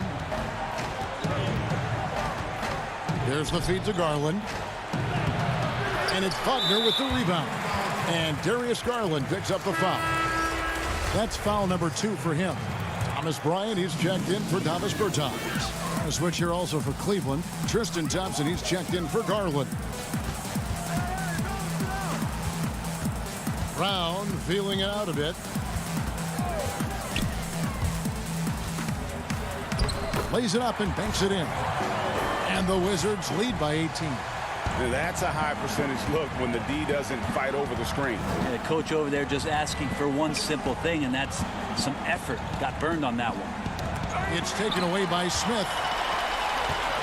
There's the feed to Garland. And it's Wagner with the rebound. And Darius Garland picks up the foul. That's foul number 2 for him. Thomas Bryant, he's checked in for Davis Bertans. A switch here also for Cleveland. Tristan Thompson, he's checked in for Garland. Brown feeling it out a bit. Lays it up and banks it in. And the Wizards lead by 18. That's a high percentage look when the D doesn't fight over the screen. The coach over there just asking for one simple thing, and that's some effort. Got burned on that one. It's taken away by Smith.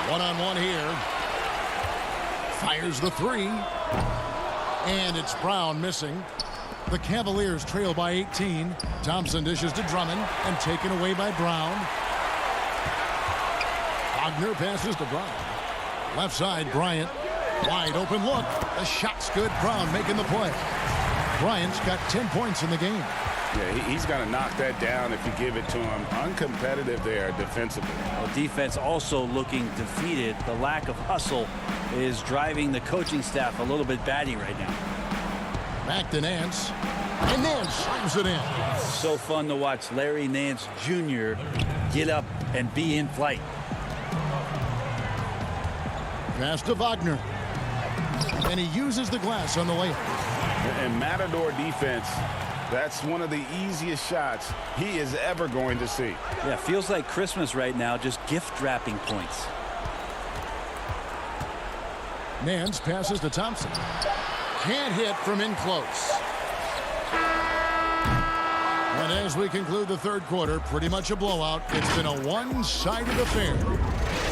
One-on-one here. Fires the 3. And it's Brown missing. The Cavaliers trail by 18. Thompson dishes to Drummond and taken away by Brown. Wagner passes to Brown. Left side, Bryant. Wide open look. The shot's good. Brown making the play. Bryant's got 10 points in the game. Yeah, he's got to knock that down if you give it to him. Uncompetitive there defensively. Well, defense also looking defeated. The lack of hustle is driving the coaching staff a little bit batty right now. Back to Nance. And Nance slams it in. So fun to watch Larry Nance Jr. get up and be in flight. Pass to Wagner. And he uses the glass on the layup. And Matador defense, that's one of the easiest shots he is ever going to see. Yeah, feels like Christmas right now, just gift wrapping points. Nance passes to Thompson. Can't hit from in close. And as we conclude the third quarter, pretty much a blowout. It's been a one-sided affair.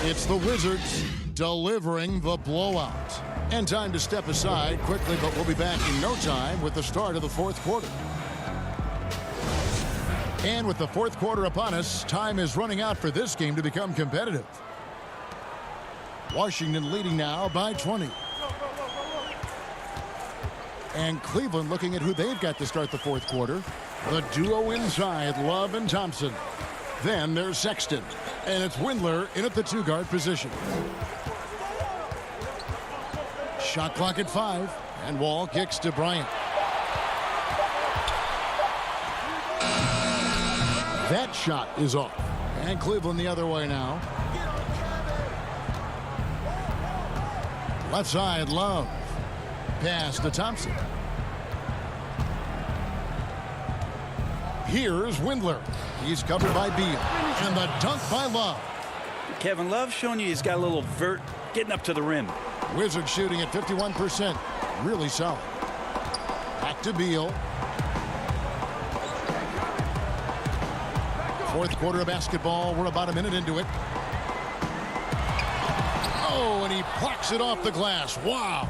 It's the Wizards delivering the blowout. And time to step aside quickly, but we'll be back in no time with the start of the fourth quarter. And with the fourth quarter upon us, time is running out for this game to become competitive. Washington leading now by 20. And Cleveland looking at who they've got to start the fourth quarter. The duo inside, Love and Thompson. Then there's Sexton. And it's Windler in at the two-guard position. Shot clock at 5. And Wall kicks to Bryant. That shot is off. And Cleveland the other way now. Left side, Love. Pass to Thompson. Here's Windler. He's covered by Beal. And the dunk by Love. Kevin Love showing you he's got a little vert getting up to the rim. Wizards shooting at 51%. Really solid. Back to Beal. Fourth quarter of basketball. We're about a minute into it. Oh, and he plucks it off the glass. Wow.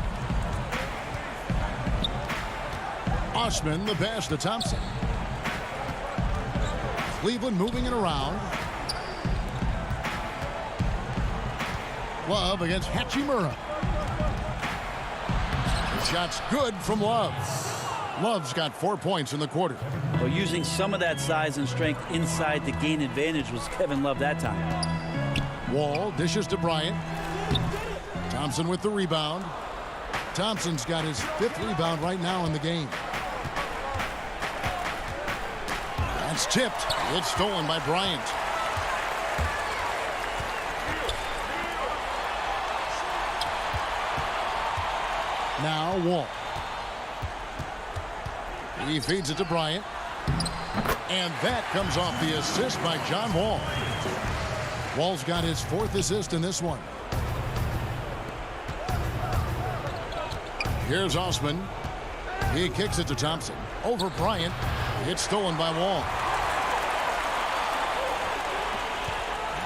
Osman, the pass to Thompson. Cleveland moving it around. Love against Hachimura. The shot's good from Love. Love's got 4 points in the quarter. Well, using some of that size and strength inside to gain advantage was Kevin Love that time. Wall dishes to Bryant. Thompson with the rebound. Thompson's got his 5th rebound right now in the game. That's tipped. It's stolen by Bryant. Now Wall. He feeds it to Bryant. And that comes off the assist by John Wall. Wall's got his 4th assist in this one. Here's Osman. He kicks it to Thompson. Over Bryant. It's stolen by Wall.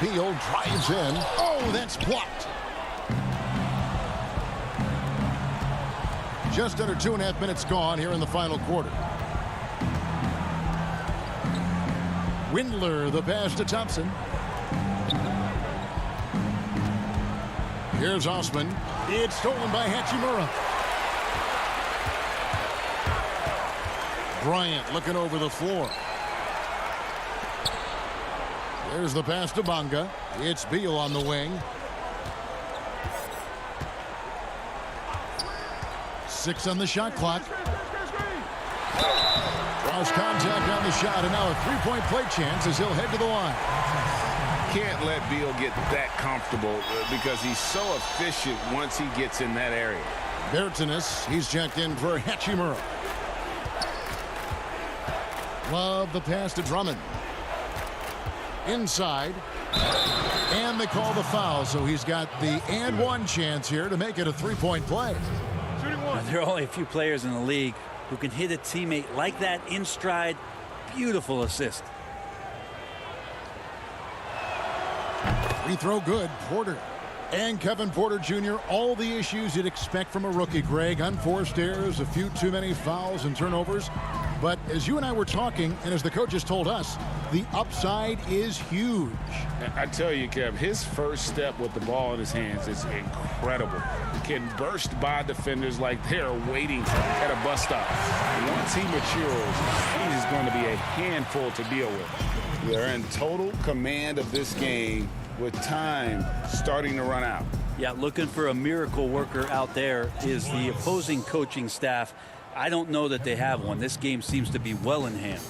Beal drives in. Oh, that's blocked. Just under 2.5 minutes gone here in the final quarter. Windler, the pass to Thompson. Here's Osman. It's stolen by Hachimura. Bryant looking over the floor. There's the pass to Bonga. It's Beal on the wing. 6 on the shot clock. Draws contact on the shot, and now a three-point play chance as he'll head to the line. Can't let Beal get that comfortable because he's so efficient once he gets in that area. Bertanis, he's checked in for Hachimura. Love the pass to Drummond. Inside. And they call the foul, so he's got the and one chance here to make it a three-point play. There are only a few players in the league who can hit a teammate like that in stride. Beautiful assist. Free throw good. Porter. And Kevin Porter Jr., all the issues you'd expect from a rookie, Greg. Unforced errors, a few too many fouls and turnovers. But as you and I were talking, and as the coaches told us, the upside is huge. I tell you, Kev, his first step with the ball in his hands is incredible. Can burst by defenders like they're waiting at a bus stop. Once he matures, he's going to be a handful to deal with. They're in total command of this game with time starting to run out. Yeah, looking for a miracle worker out there is the opposing coaching staff. I don't know that they have one. This game seems to be well in hand.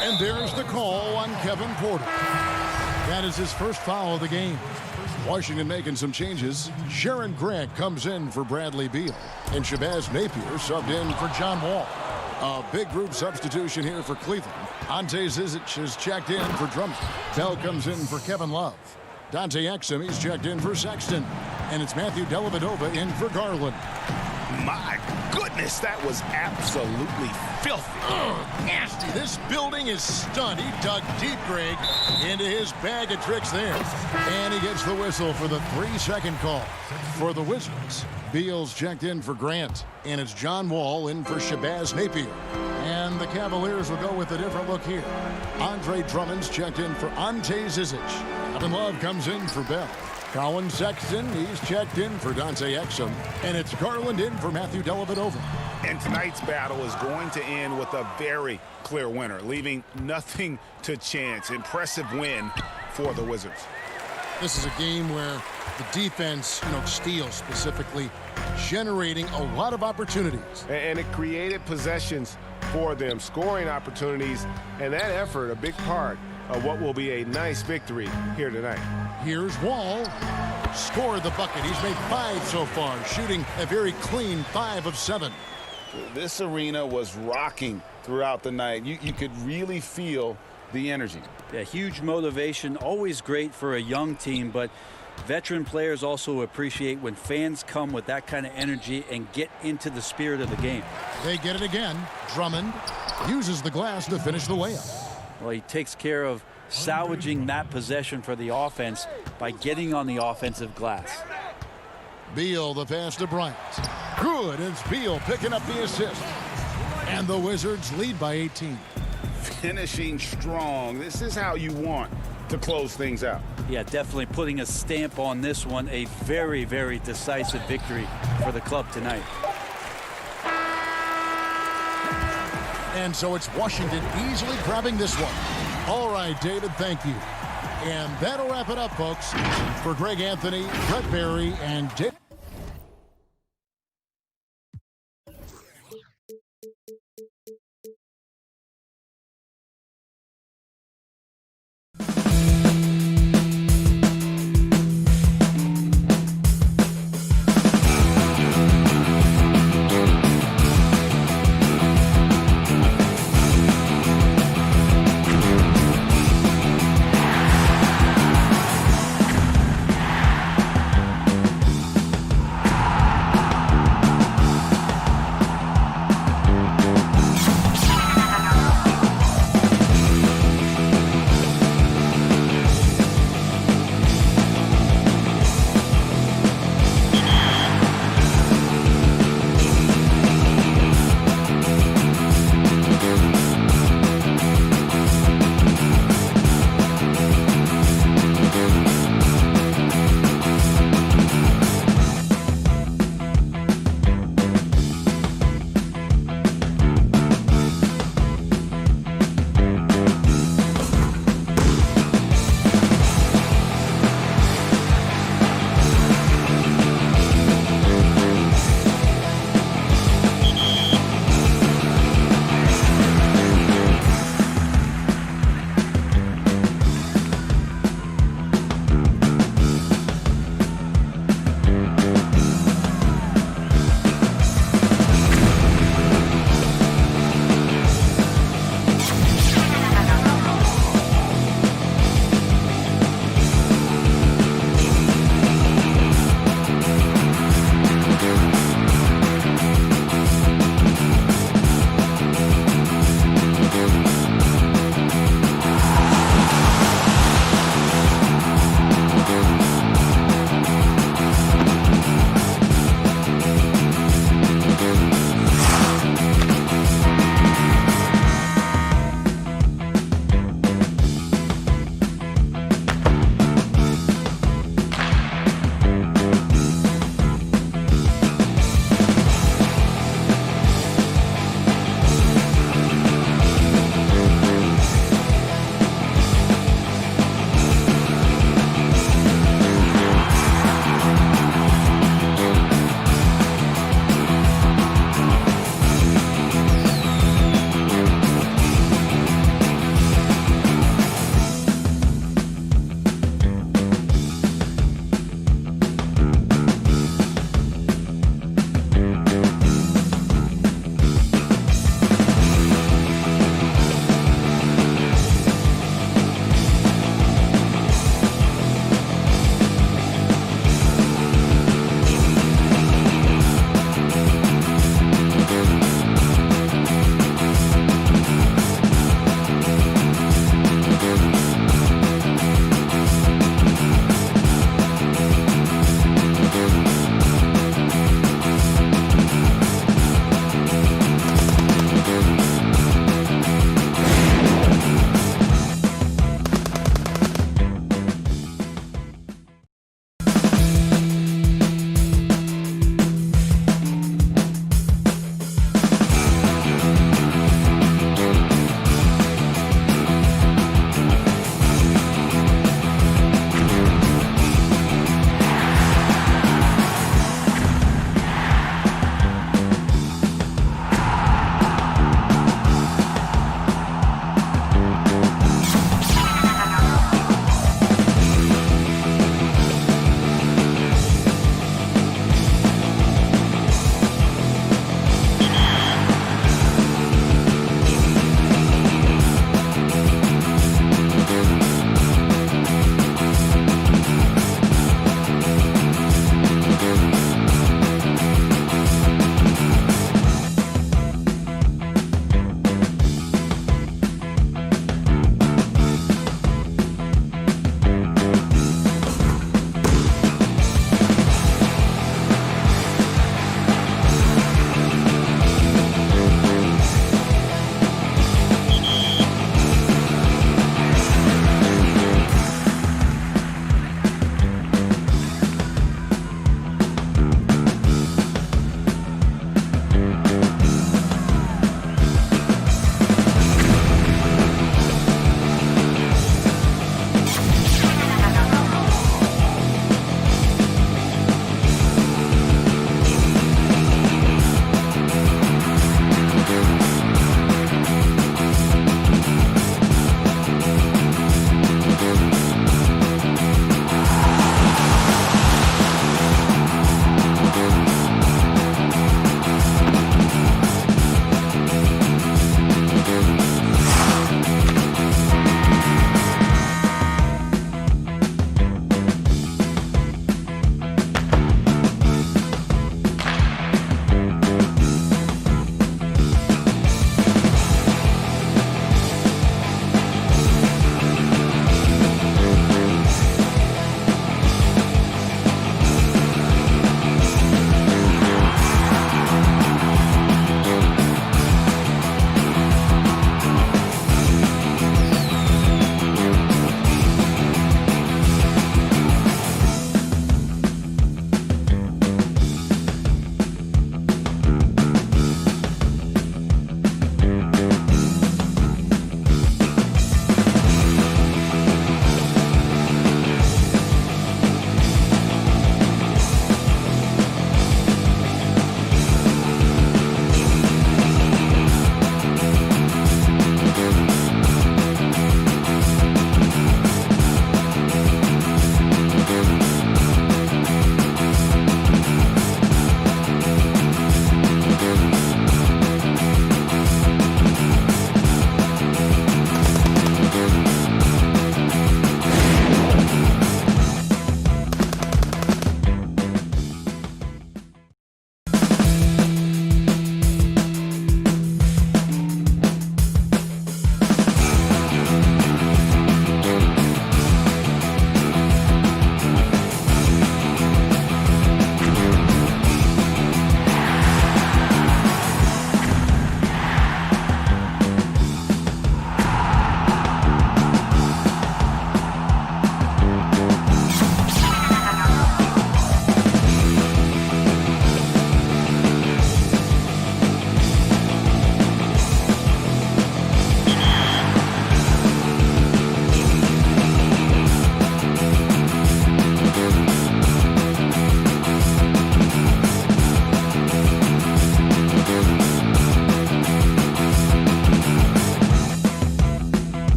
And there's the call on Kevin Porter. That is his first foul of the game. Washington making some changes. Sharon Gregg comes in for Bradley Beal. And Shabazz Napier subbed in for John Wall. A big group substitution here for Cleveland. Ante Zizic has checked in for Drummond. Bell comes in for Kevin Love. Dante Exum, he's checked in for Sexton. And it's Matthew Dellavedova in for Garland. My goodness, that was absolutely filthy. Nasty. This building is stunned. He dug deep, Greg, into his bag of tricks there. And he gets the whistle for the 3-second call. For the Wizards, Beal's checked in for Grant, and it's John Wall in for Shabazz Napier. And the Cavaliers will go with a different look here. Andre Drummond's checked in for Ante Zizic. Kevin Love comes in for Bell. Colin Sexton, he's checked in for Dante Exum. And it's Garland in for Matthew Dellavedova. And tonight's battle is going to end with a very clear winner, leaving nothing to chance. Impressive win for the Wizards. This is a game where the defense, steals specifically, generating a lot of opportunities. And it created possessions for them, scoring opportunities, and that effort, a big part of what will be a nice victory here tonight. Here's Wall. Scored the bucket. He's made 5 so far, shooting a very clean 5 of 7. This arena was rocking throughout the night. You could really feel the energy. Yeah, huge motivation, always great for a young team, but veteran players also appreciate when fans come with that kind of energy and get into the spirit of the game. They get it again. Drummond uses the glass to finish the layup. Well, he takes care of salvaging that possession for the offense by getting on the offensive glass. Beal, the pass to Bryant. Good. It's Beal picking up the assist. And the Wizards lead by 18. Finishing strong. This is how you want to close things out. Yeah, definitely putting a stamp on this one. A very, very decisive victory for the club tonight. And so it's Washington easily grabbing this one. All right, David, thank you. And that'll wrap it up, folks. For Greg Anthony, Brett Barry, and David.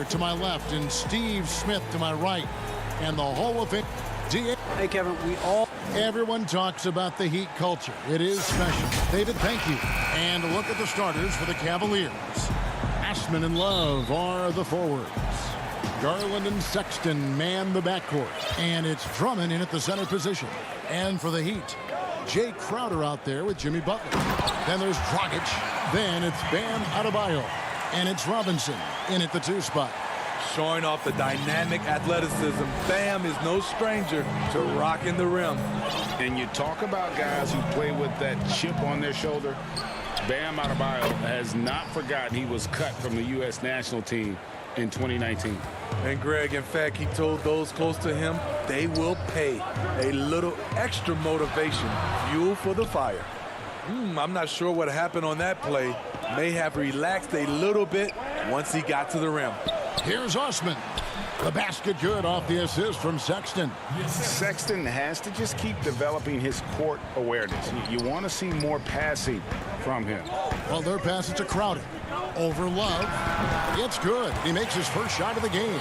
to my left and Steve Smith to my right. And the Hall of Fame. Hey, Kevin, Everyone talks about the Heat culture. It is special. David, thank you. And a look at the starters for the Cavaliers. Ashman and Love are the forwards. Garland and Sexton man the backcourt. And it's Drummond in at the center position. And for the Heat, Jay Crowder out there with Jimmy Butler. Then there's Dragic. Then it's Bam Adebayo. And it's Robinson in at the 2 spot. Showing off the dynamic athleticism, Bam is no stranger to rocking the rim. And you talk about guys who play with that chip on their shoulder. Bam Adebayo has not forgotten he was cut from the U.S. national team in 2019. And Greg, in fact, he told those close to him they will pay a little extra motivation, fuel for the fire. I'm not sure what happened on that play. May have relaxed a little bit once he got to the rim. Here's Osman. The basket good off the assist from Sexton. Sexton has to just keep developing his court awareness. You want to see more passing from him. Well, their pass is to Crowder. Over Love. It's good. He makes his first shot of the game.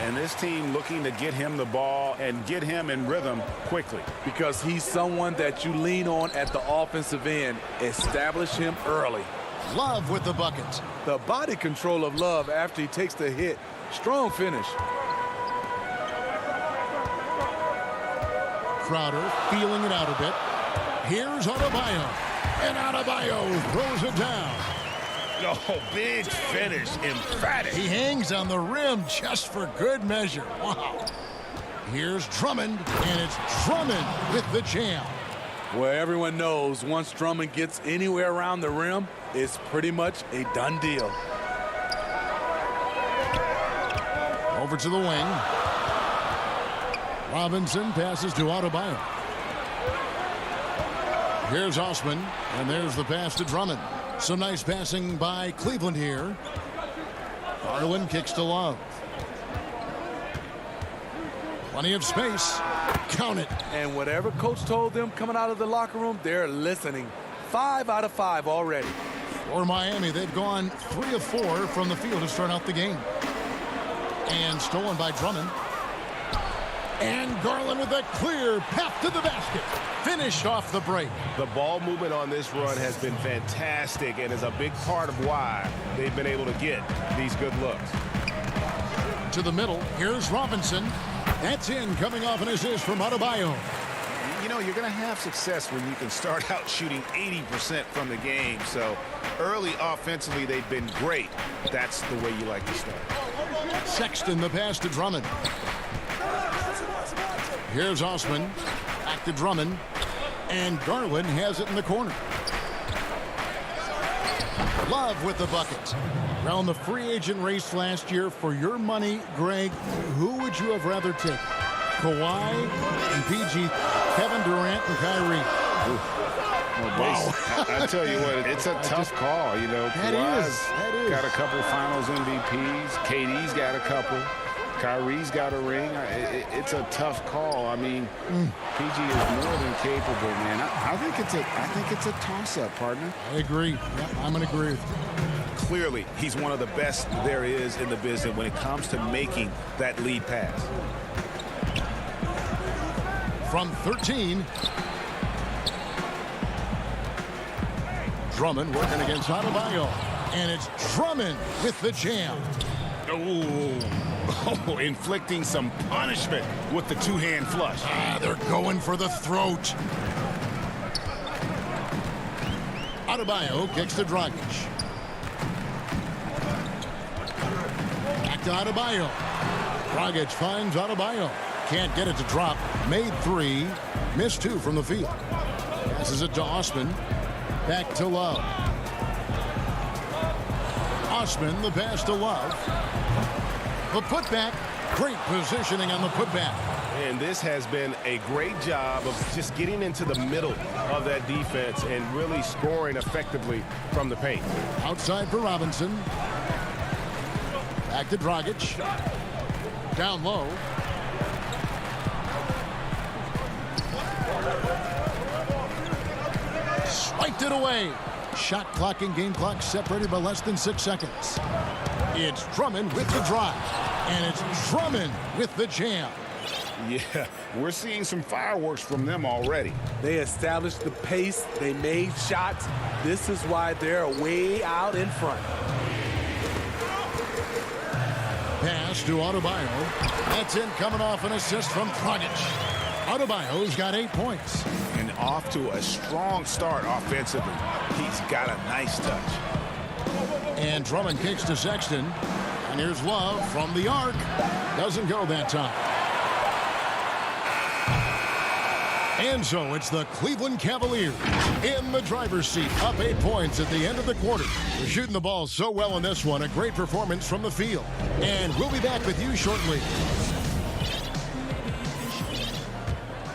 And this team looking to get him the ball and get him in rhythm quickly. Because he's someone that you lean on at the offensive end. Establish him early. Love with the bucket. The body control of Love after he takes the hit. Strong finish. Crowder feeling it out a bit. Here's Adebayo. And Adebayo throws it down. Oh, big finish. Emphatic. He hangs on the rim just for good measure. Wow. Here's Drummond. And it's Drummond with the jam. Well, everyone knows once Drummond gets anywhere around the rim, it's pretty much a done deal. Over to the wing. Robinson passes to Adebayo. Here's Osman, and there's the pass to Drummond. Some nice passing by Cleveland here. Garland kicks to Love. Plenty of space. Count it. And whatever coach told them coming out of the locker room, they're listening. 5 out of 5 already. For Miami, they've gone 3 of 4 from the field to start out the game. And stolen by Drummond. And Garland with a clear path to the basket. Finished off the break. The ball movement on this run has been fantastic and is a big part of why they've been able to get these good looks. To the middle. Here's Robinson. That's in, coming off an assist from Adebayo. You know, you're going to have success when you can start out shooting 80% from the game. So early offensively, they've been great. That's the way you like to start. Sexton, the pass to Drummond. Here's Osman. Back to Drummond. And Garland has it in the corner. Love with the bucket. Around the free agent race last year, for your money, Greg, who would you have rather take? Kawhi and PG, Kevin Durant and Kyrie. Wow. I tell you what, it's a tough call. You know, Kawhi's got a couple finals MVPs. KD's got a couple. Kyrie's got a ring. It's a tough call. I mean, PG is more than capable, man. I think it's a toss-up, partner. I agree. Yeah, I'm going to agree with you. Clearly, he's one of the best there is in the business when it comes to making that lead pass. From 13. Drummond working against Adebayo. And it's Drummond with the jam. Oh, inflicting some punishment with the two-hand flush. They're going for the throat. Adebayo kicks to Dragic. Back to Adebayo. Dragic finds Adebayo. Can't get it to drop. Made 3. Missed 2 from the field. Passes it to Osman. Back to Love. Osman, the pass to Love. The putback. Great positioning on the putback. And this has been a great job of just getting into the middle of that defense and really scoring effectively from the paint. Outside for Robinson. Back to Dragic. Down low. Swiped it away. Shot clock and game clock separated by less than 6 seconds. It's Drummond with the drive. And it's Drummond with the jam. Yeah, we're seeing some fireworks from them already. They established the pace. They made shots. This is why they're way out in front. Pass to Adebayo. That's in, coming off an assist from Dragic. Adebayo's got 8 points. And off to a strong start offensively. He's got a nice touch. And Drummond kicks to Sexton. And here's Love from the arc. Doesn't go that time. And so it's the Cleveland Cavaliers in the driver's seat, up 8 points at the end of the quarter. They're shooting the ball so well in this one. A great performance from the field. And we'll be back with you shortly.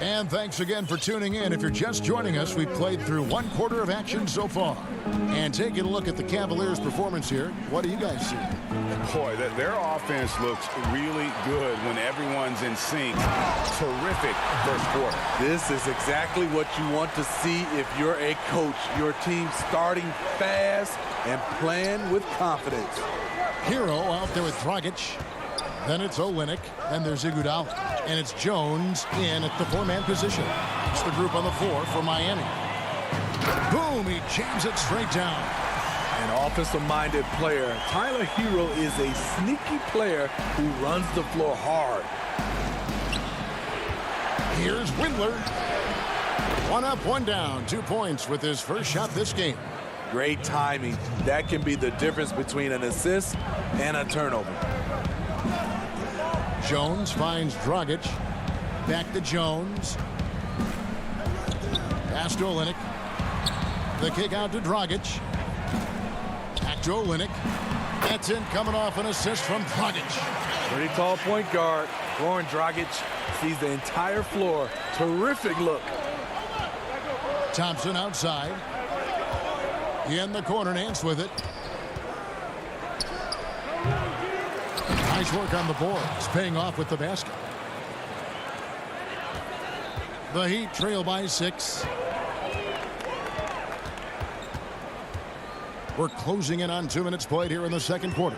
And thanks again for tuning in. If you're just joining us, we've played through 1 quarter of action so far. And taking a look at the Cavaliers' performance here, what do you guys see? Boy, their offense looks really good when everyone's in sync. Terrific first quarter. This is exactly what you want to see if you're a coach. Your team starting fast and playing with confidence. Hero out there with Dragic. Then it's Olynyk. Then there's Iguodala. And it's Jones in at the 4-man position. It's the group on the floor for Miami. Boom, he jams it straight down. An offensive-minded player. Tyler Hero is a sneaky player who runs the floor hard. Here's Windler. 1 up, 1 down. 2 points with his first shot this game. Great timing. That can be the difference between an assist and a turnover. Jones finds Dragic. Back to Jones. Pass to Olynyk. The kick out to Dragic. Back to Olynyk. That's in, coming off an assist from Dragic. Pretty tall point guard. Goran Dragic sees the entire floor. Terrific look. Thompson outside. In the corner, Nance with it. Nice work on the boards, paying off with the basket. The Heat trail by 6. We're closing in on 2 minutes played here in the second quarter.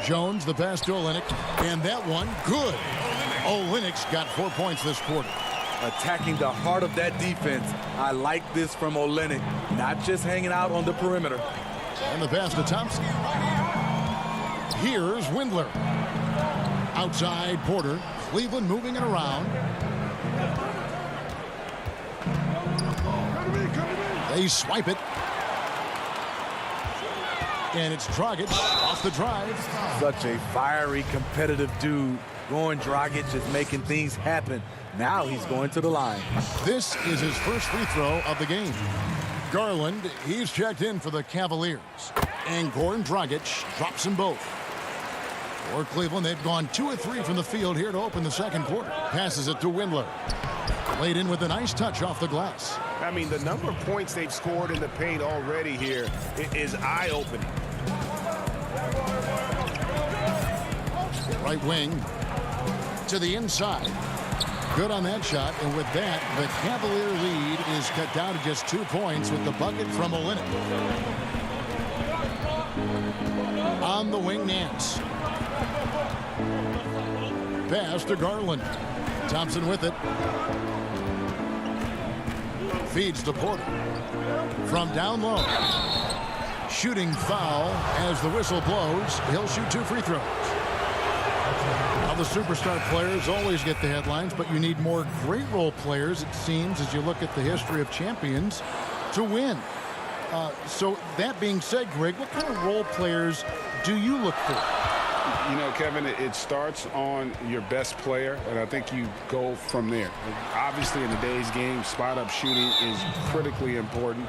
Jones, the pass to Olynyk, and that one, good. Olynyk's got 4 points this quarter. Attacking the heart of that defense. I like this from Olynyk, not just hanging out on the perimeter. And the pass to Thompson. Here's Windler. Outside Porter. Cleveland moving it around. They swipe it. And it's Dragic off the drive. Such a fiery, competitive dude. Goran Dragic is making things happen. Now he's going to the line. This is his first free throw of the game. Garland, he's checked in for the Cavaliers. And Goran Dragic drops them both. For Cleveland, they've gone 2 of 3 from the field here to open the second quarter. Passes it to Windler. Laid in with a nice touch off the glass. I mean, the number of points they've scored in the paint already here is eye-opening. Right wing to the inside. Good on that shot. And with that, the Cavalier lead is cut down to just 2 points with the bucket from Olynyk. On the wing, Nance. Pass to Garland. Thompson with it. Feeds to Porter. From down low. Shooting foul as the whistle blows. He'll shoot 2 free throws. Now the superstar players always get the headlines, but you need more great role players, it seems, as you look at the history of champions, to win. So that being said, Greg, what kind of role players do you look for? You know, Kevin, it starts on your best player, and I think you go from there. Obviously, in today's game, spot-up shooting is critically important,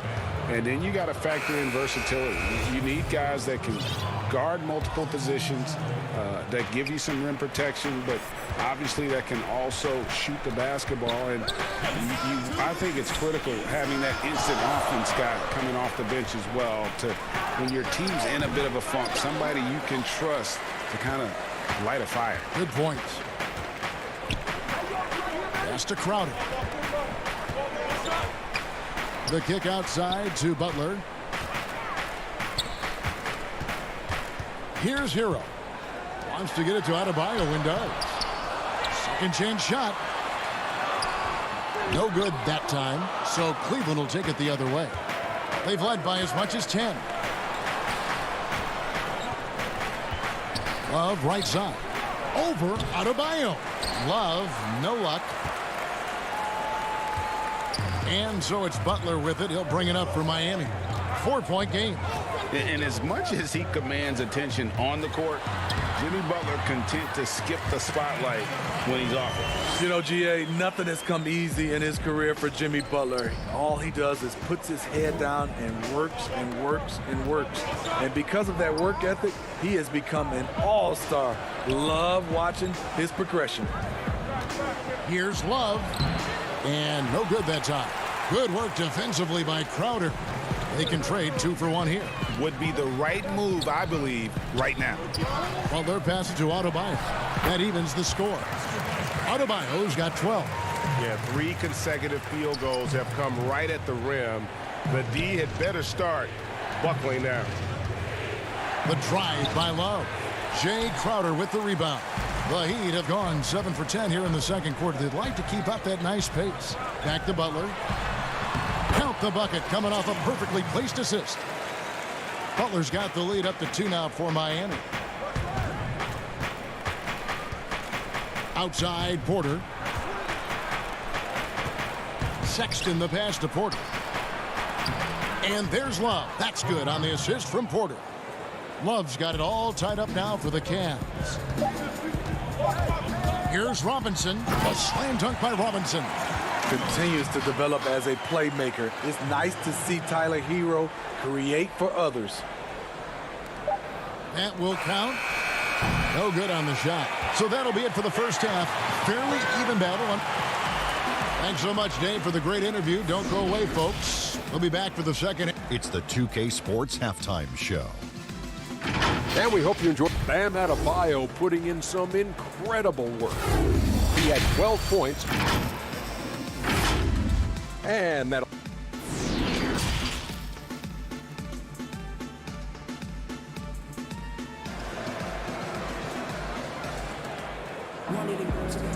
and then you got to factor in versatility. You need guys that can guard multiple positions, that give you some rim protection, but obviously that can also shoot the basketball. And I think it's critical having that instant offense guy coming off the bench as well to when your team's in a bit of a funk, somebody you can trust to kind of light a fire. Good point. Pass to Crowder. The kick outside to Butler. Here's Hero. Wants to get it to Adebayo and does. Second chance shot. No good that time, so Cleveland will take it the other way. They've led by as much as 10. Love right side. Over Adebayo. Love, no luck. And so it's Butler with it. He'll bring it up for Miami. 4-point game. And as much as he commands attention on the court, Jimmy Butler content to skip the spotlight when he's off it. You know, GA, nothing has come easy in his career for Jimmy Butler. All he does is puts his head down and works and works and works. And because of that work ethic, he has become an all-star. Love watching his progression. Here's Love. And no good that time. Good work defensively by Crowder. They can trade 2 for 1 here. Would be the right move, I believe, right now. Well, they're passing to Adebayo. That evens the score. Adebayo's got 12. Yeah, 3 consecutive field goals have come right at the rim. The D had better start buckling down. The drive by Love. Jay Crowder with the rebound. The Heat have gone 7 for 10 here in the second quarter. They'd like to keep up that nice pace. Back to Butler. Count the bucket coming off a perfectly placed assist. Butler's got the lead up to 2 now for Miami. Outside Porter. Sexton the pass to Porter. And there's Love. That's good on the assist from Porter. Love's got it all tied up now for the Cavs. Here's Robinson. A slam dunk by Robinson. Continues to develop as a playmaker. It's nice to see Tyler Hero create for others. That will count. No good on the shot. So that'll be it for the first half. Fairly even battle. Thanks so much, Dave, for the great interview. Don't go away, folks. We'll be back for the second. It's the 2K Sports Halftime Show. And we hope you enjoyed Bam Adebayo putting in some incredible work. He had 12 points. And that'll...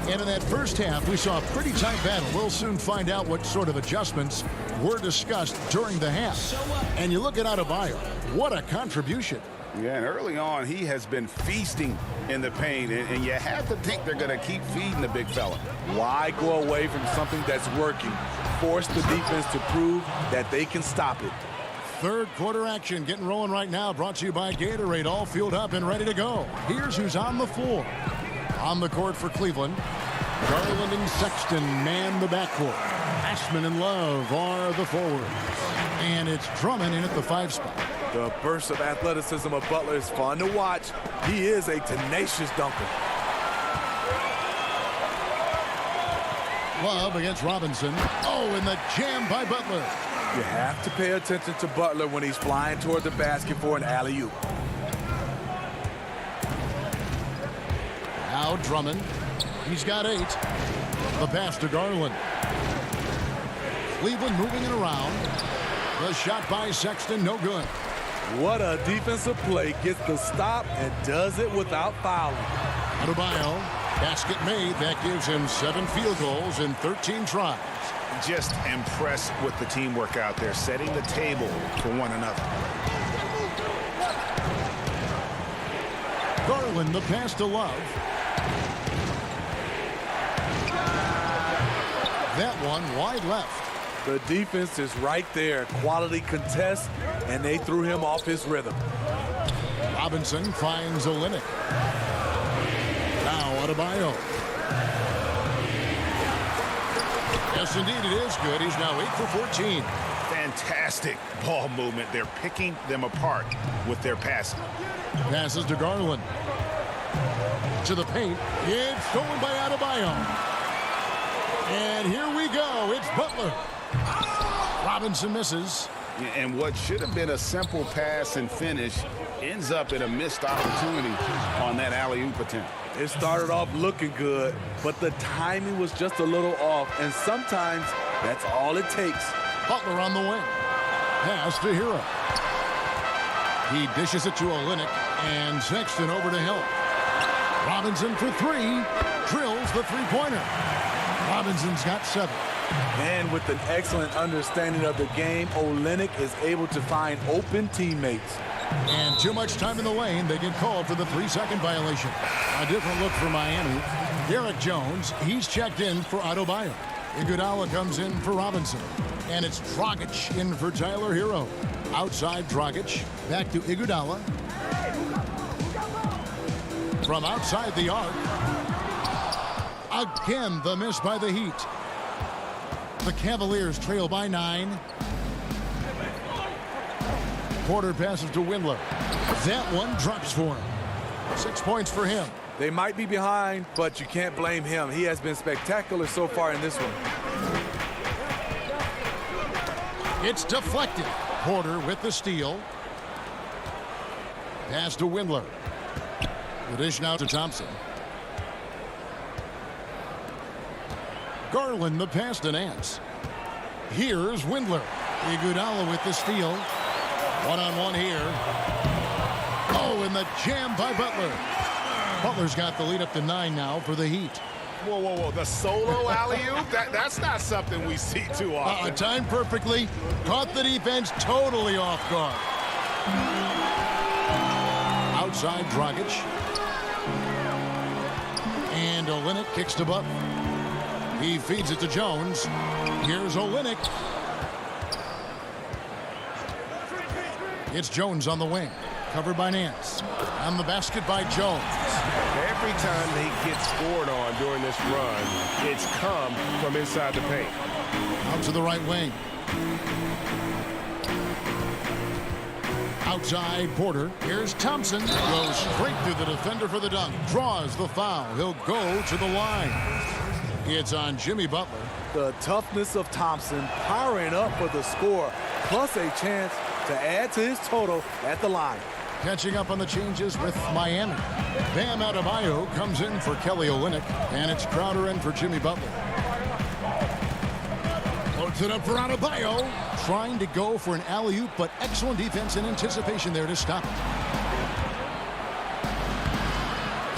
And in that first half, we saw a pretty tight battle. We'll soon find out what sort of adjustments were discussed during the half. And you look at Adebayo, what a contribution. Yeah, and early on, he has been feasting in the paint, and you have to think they're going to keep feeding the big fella. Why go away from something that's working? Force the defense to prove that they can stop it. Third quarter action getting rolling right now, brought to you by Gatorade, all fueled up and ready to go. Here's who's on the floor. On the court for Cleveland, Garland and Sexton man the backcourt. Ashman and Love are the forwards. And it's Drummond in at the 5 spot. The burst of athleticism of Butler is fun to watch. He is a tenacious dunker. Love against Robinson. Oh, and the jam by Butler. You have to pay attention to Butler when he's flying toward the basket for an alley-oop. Now Drummond. He's got 8. The pass to Garland. Cleveland moving it around. The shot by Sexton, no good. What a defensive play. Gets the stop and does it without fouling. Adebayo, basket made. That gives him 7 field goals in 13 tries. Just impressed with the teamwork out there, setting the table for one another. Garland, the pass to Love. That one wide left. The defense is right there. Quality contest, and they threw him off his rhythm. Robinson finds Olynyk. Now Adebayo. Yes, indeed, it is good. He's now 8 for 14. Fantastic ball movement. They're picking them apart with their passing. Passes to Garland. To the paint. It's stolen by Adebayo. And here we go. It's Butler. Robinson misses. And what should have been a simple pass and finish ends up in a missed opportunity on that alley-oop attempt. It started off looking good, but the timing was just a little off, and sometimes that's all it takes. Butler on the wing. Pass to Hero. He dishes it to Olynyk. And Sexton over to help. Robinson for three. Drills the three-pointer. Robinson's got 7. And with an excellent understanding of the game, Olynyk is able to find open teammates. And too much time in the lane. They get called for the 3-second violation. A different look for Miami. Derek Jones, he's checked in for Adebayo. Iguodala comes in for Robinson. And it's Dragic in for Tyler Hero. Outside Dragic. Back to Iguodala. From outside the arc. Again, the miss by the Heat. The Cavaliers trail by 9. Porter passes to Windler. That one drops for him. 6 points for him. They might be behind, but you can't blame him. He has been spectacular so far in this one. It's deflected. Porter with the steal. Pass to Windler. The dish now to Thompson. Garland the pass to Nance. Here's Windler. Iguodala with the steal. One-on-one here. Oh, and the jam by Butler. Butler's got the lead up to 9 now for the Heat. Whoa, whoa, whoa. The solo alley-oop? That's not something we see too often. Timed perfectly. Caught the defense totally off guard. Outside Dragic. And Olynyk kicks to Butler. He feeds it to Jones. Here's Olynyk. It's Jones on the wing. Covered by Nance. On the basket by Jones. Every time they get scored on during this run, it's come from inside the paint. Out to the right wing. Outside Porter. Here's Thompson. Goes straight through the defender for the dunk. Draws the foul. He'll go to the line. It's on Jimmy Butler. The toughness of Thompson powering up for the score, plus a chance to add to his total at the line. Catching up on the changes with Miami. Bam Adebayo comes in for Kelly Olynyk, and it's Crowder in for Jimmy Butler. Loads it up for Adebayo. Trying to go for an alley-oop, but excellent defense and anticipation there to stop it.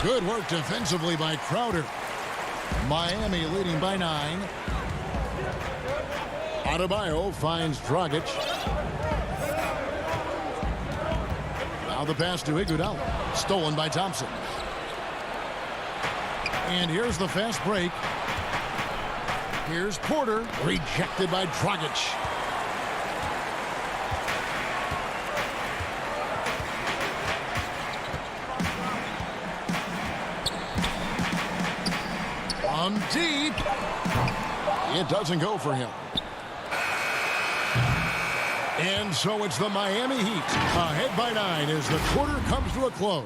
Good work defensively by Crowder. Miami leading by 9. Adebayo finds Dragic. Now the pass to Iguodala. Stolen by Thompson. And here's the fast break. Here's Porter. Rejected by Dragic. Deep. It doesn't go for him. And so it's the Miami Heat ahead by 9 as the quarter comes to a close.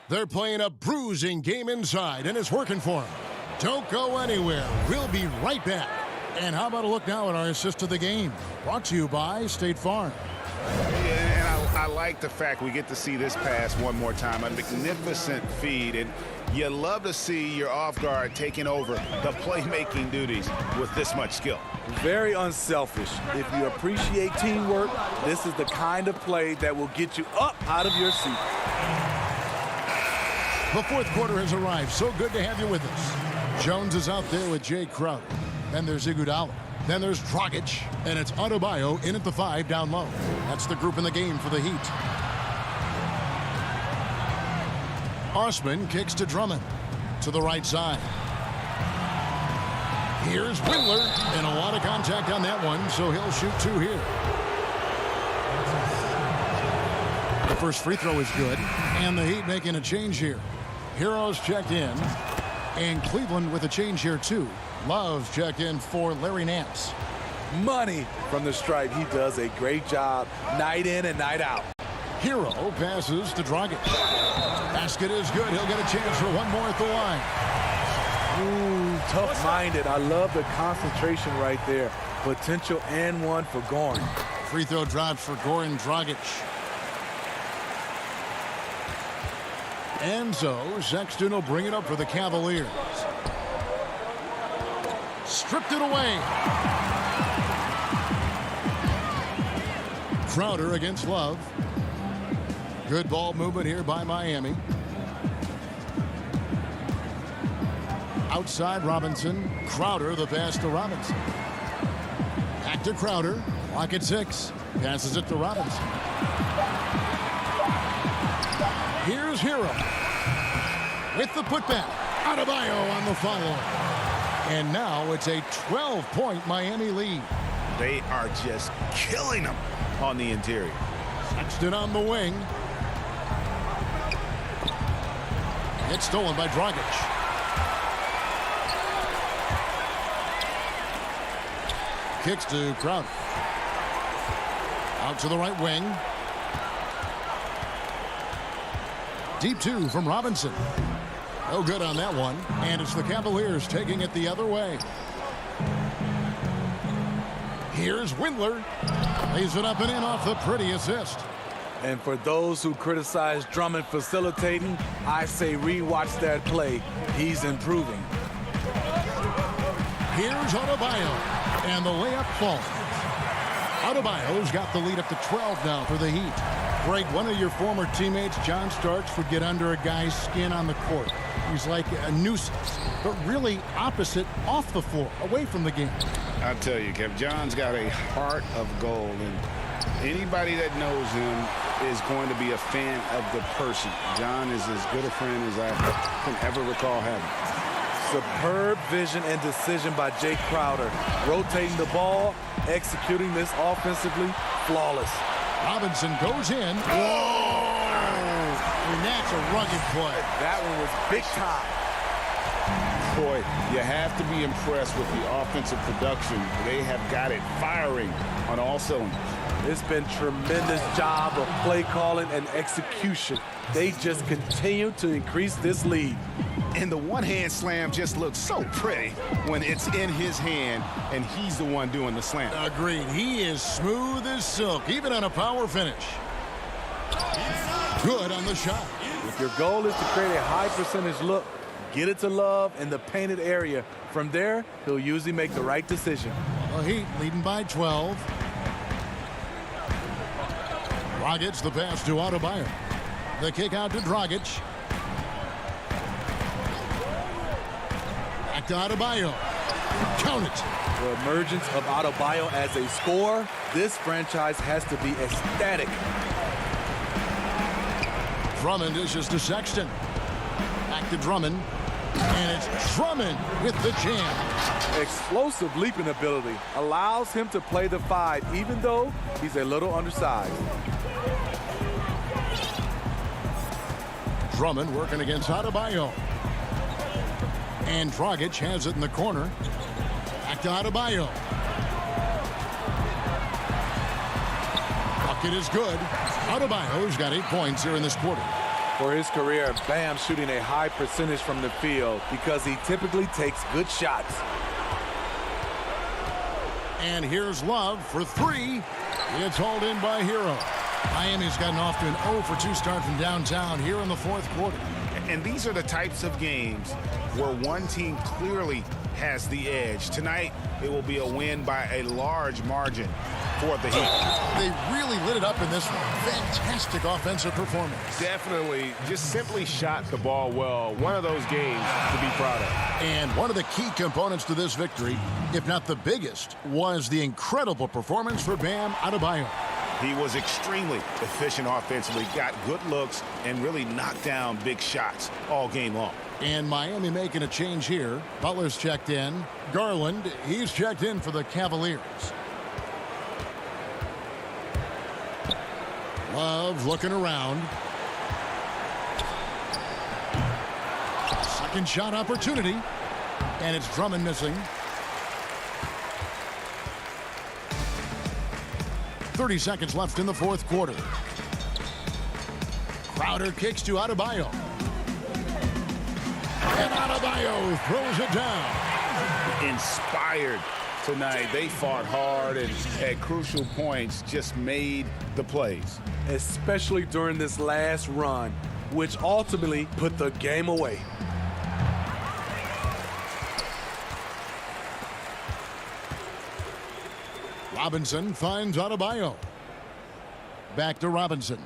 They're playing a bruising game inside, and it's working for them. Don't go anywhere. We'll be right back. And how about a look now at our assist of the game? Brought to you by State Farm. And I like the fact we get to see this pass one more time. A magnificent feed, and you love to see your off guard taking over the playmaking duties with this much skill. Very unselfish. If you appreciate teamwork, this is the kind of play that will get you up out of your seat. The fourth quarter has arrived. So good to have you with us. Jones is out there with Jay Crowder. Then there's Iguodala. Then there's Dragic. And it's Adebayo in at the 5 down low. That's the group in the game for the Heat. Osman kicks to Drummond. To the right side. Here's Windler. And a lot of contact on that one, so he'll shoot 2 here. The first free throw is good. And the Heat making a change here. Heroes checked in. And Cleveland with a change here, too. Love's checked in for Larry Nance. Money from the stripe. He does a great job night in and night out. Hero passes to Dragic. Basket is good. He'll get a chance for one more at the line. Ooh, tough-minded. I love the concentration right there. Potential and one for Goran. Free throw drops for Goran Dragic. And so Sexton will bring it up for the Cavaliers. Stripped it away. Crowder against Love. Good ball movement here by Miami. Outside Robinson. Crowder, the pass to Robinson. Back to Crowder. Clock at 6. Passes it to Robinson. Here's Hero. With the putback. Adebayo on the follow. And now it's a 12-point Miami lead. They are just killing them on the interior. Sexton on the wing. It's stolen by Dragic. Kicks to Crowder. Out to the right wing. Deep 2 from Robinson. No good on that one. And it's the Cavaliers taking it the other way. Here's Windler. Lays it up and in off the pretty assist. And for those who criticize Drummond facilitating, I say rewatch that play. He's improving. Here's Adebayo. And the layup falls. Adebayo's got the lead up to 12 now for the Heat. Greg, one of your former teammates, John Starks, would get under a guy's skin on the court. He's like a nuisance, but really opposite off the floor, away from the game. I tell you, Kev, John's got a heart of gold, and anybody that knows him is going to be a fan of the person. John is as good a friend as I can ever recall having. Superb vision and decision by Jay Crowder. Rotating the ball, executing this offensively, flawless. Robinson goes in. Whoa! And that's a rugged play. That one was big time. Boy, you have to be impressed with the offensive production. They have got it firing on all cylinders. It's been tremendous job of play calling and execution. They just continue to increase this lead. And the one-hand slam just looks so pretty when it's in his hand and he's the one doing the slam. Agreed. He is smooth as silk, even on a power finish. Good on the shot. If your goal is to create a high percentage look, get it to Love in the painted area. From there, he'll usually make the right decision. The Heat leading by 12. Dragic, the pass to Adebayo. The kick out to Dragic. Back to Adebayo. Count it. The emergence of Adebayo as a scorer, this franchise has to be ecstatic. Drummond dishes to Sexton. Back to Drummond. And it's Drummond with the jam. Explosive leaping ability allows him to play the 5, even though he's a little undersized. Drummond working against Adebayo. And Dragic has it in the corner. Back to Adebayo. Bucket is good. Adebayo's got 8 points here in this quarter. For his career, Bam shooting a high percentage from the field because he typically takes good shots. And here's Love for 3. It's hauled in by Hero. Miami's gotten off to an 0-for-2 start from downtown here in the fourth quarter. And these are the types of games where one team clearly has the edge. Tonight, it will be a win by a large margin for the Heat. They really lit it up in this one. Fantastic offensive performance. Definitely just simply shot the ball well. One of those games to be proud of. And one of the key components to this victory, if not the biggest, was the incredible performance for Bam Adebayo. He was extremely efficient offensively, got good looks, and really knocked down big shots all game long. And Miami making a change here. Butler's checked in. Garland, he's checked in for the Cavaliers. Love looking around. Second shot opportunity. And it's Drummond missing. 30 seconds left in the fourth quarter. Crowder kicks to Adebayo. And Adebayo throws it down. Inspired tonight. They fought hard and at crucial points just made the plays. Especially during this last run, which ultimately put the game away. Robinson finds Adebayo. Back to Robinson.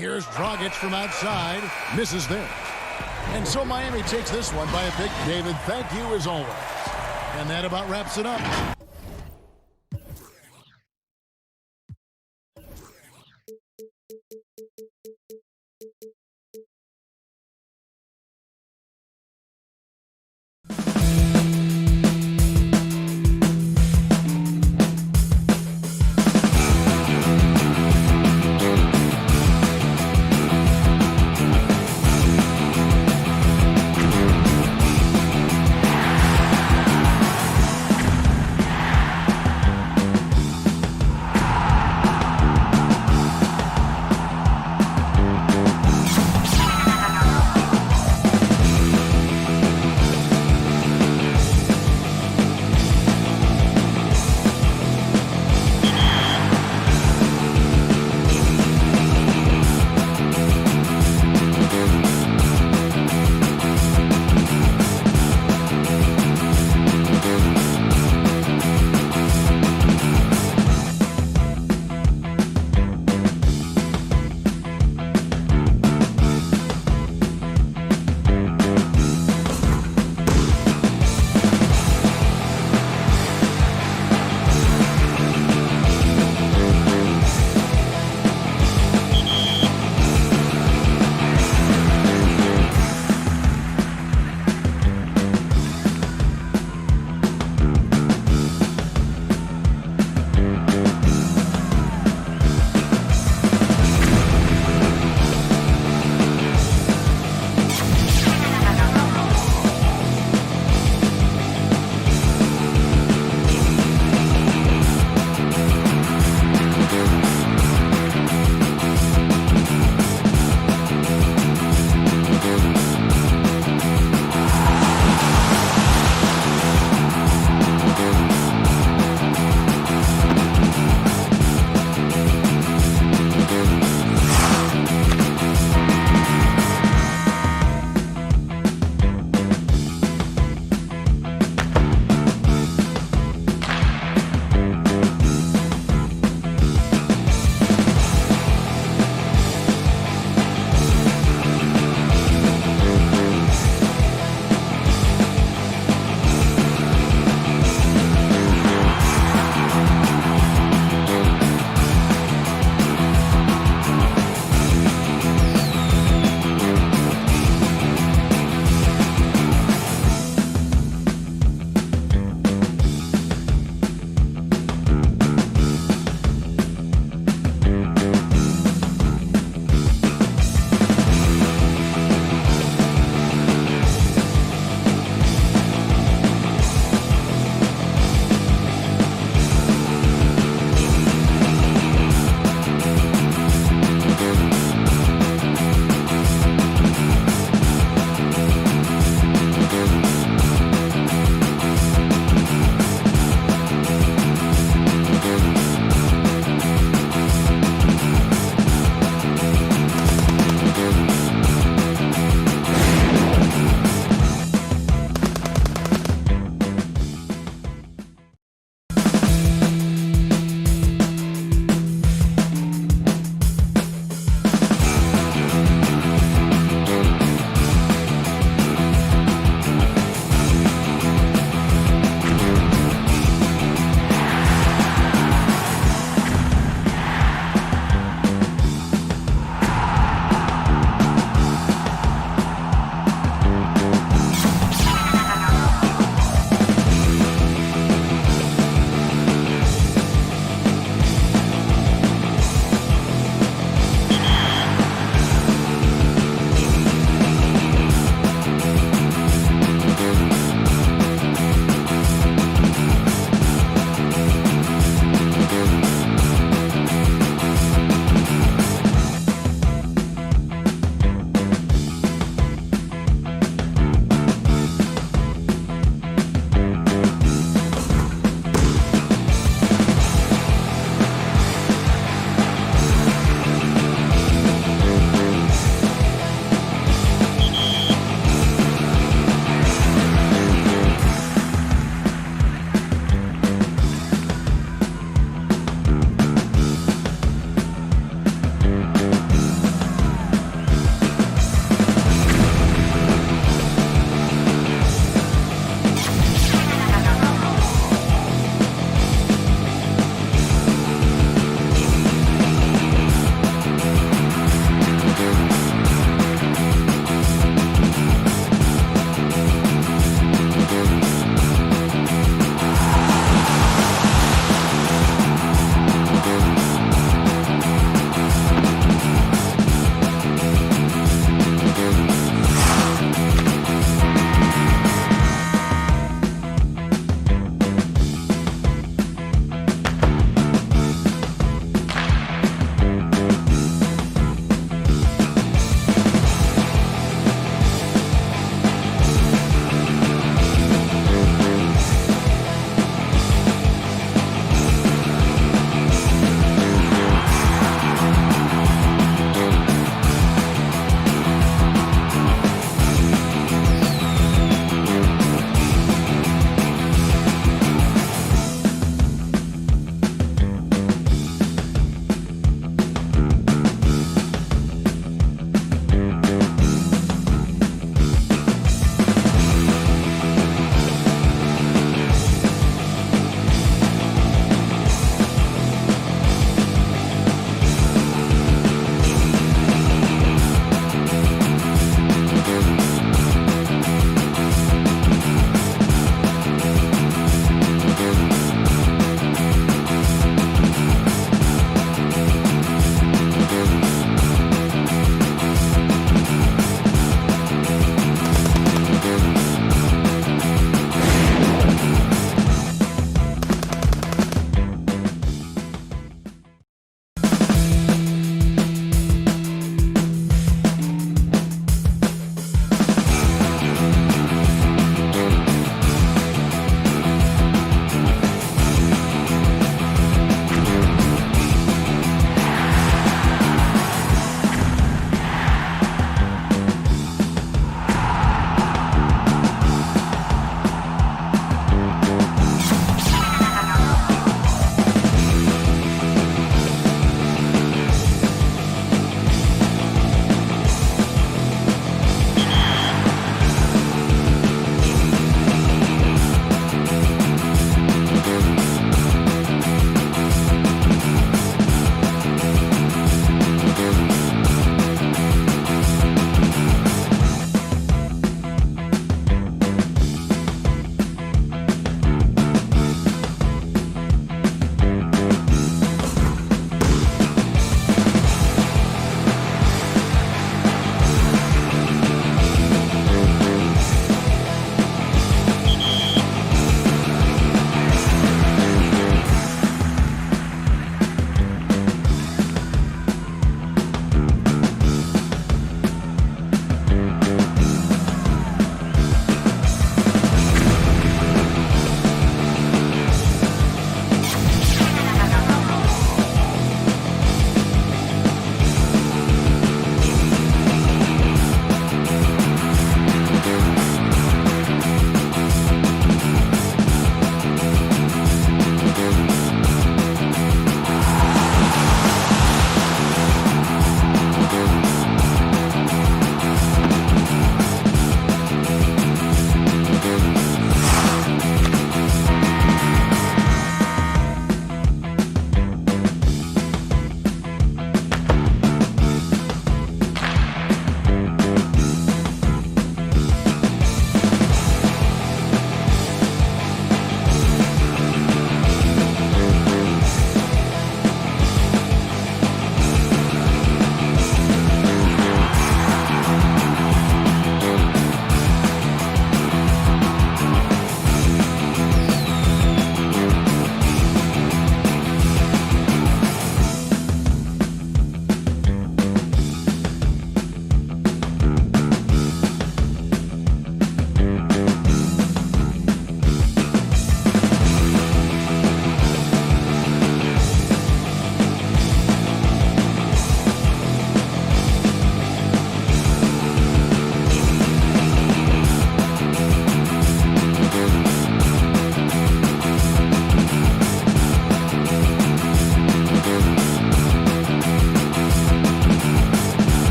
Here's Dragic from outside. Misses there. And so Miami takes this one by a pick. David, thank you as always. And that about wraps it up.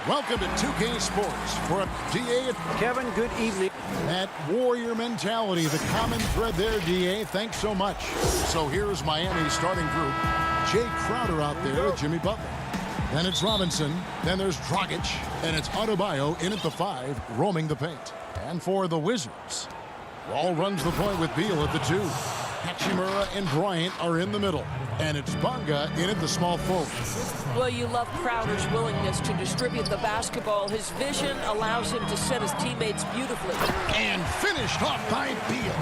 Welcome to 2K Sports for DA. Kevin, good evening. That warrior mentality, the common thread there, DA. Thanks so much. So here's Miami's starting group. Jay Crowder out there with Jimmy Butler. Then it's Robinson. Then there's Dragic. And it's Adebayo in at the 5, roaming the paint. And for the Wizards, Wall runs the point with Beal at the 2. Hachimura and Bryant are in the middle. And it's Bonga in at the small forward. Well, you love Crowder's willingness to distribute the basketball. His vision allows him to set his teammates beautifully. And finished off by Beal.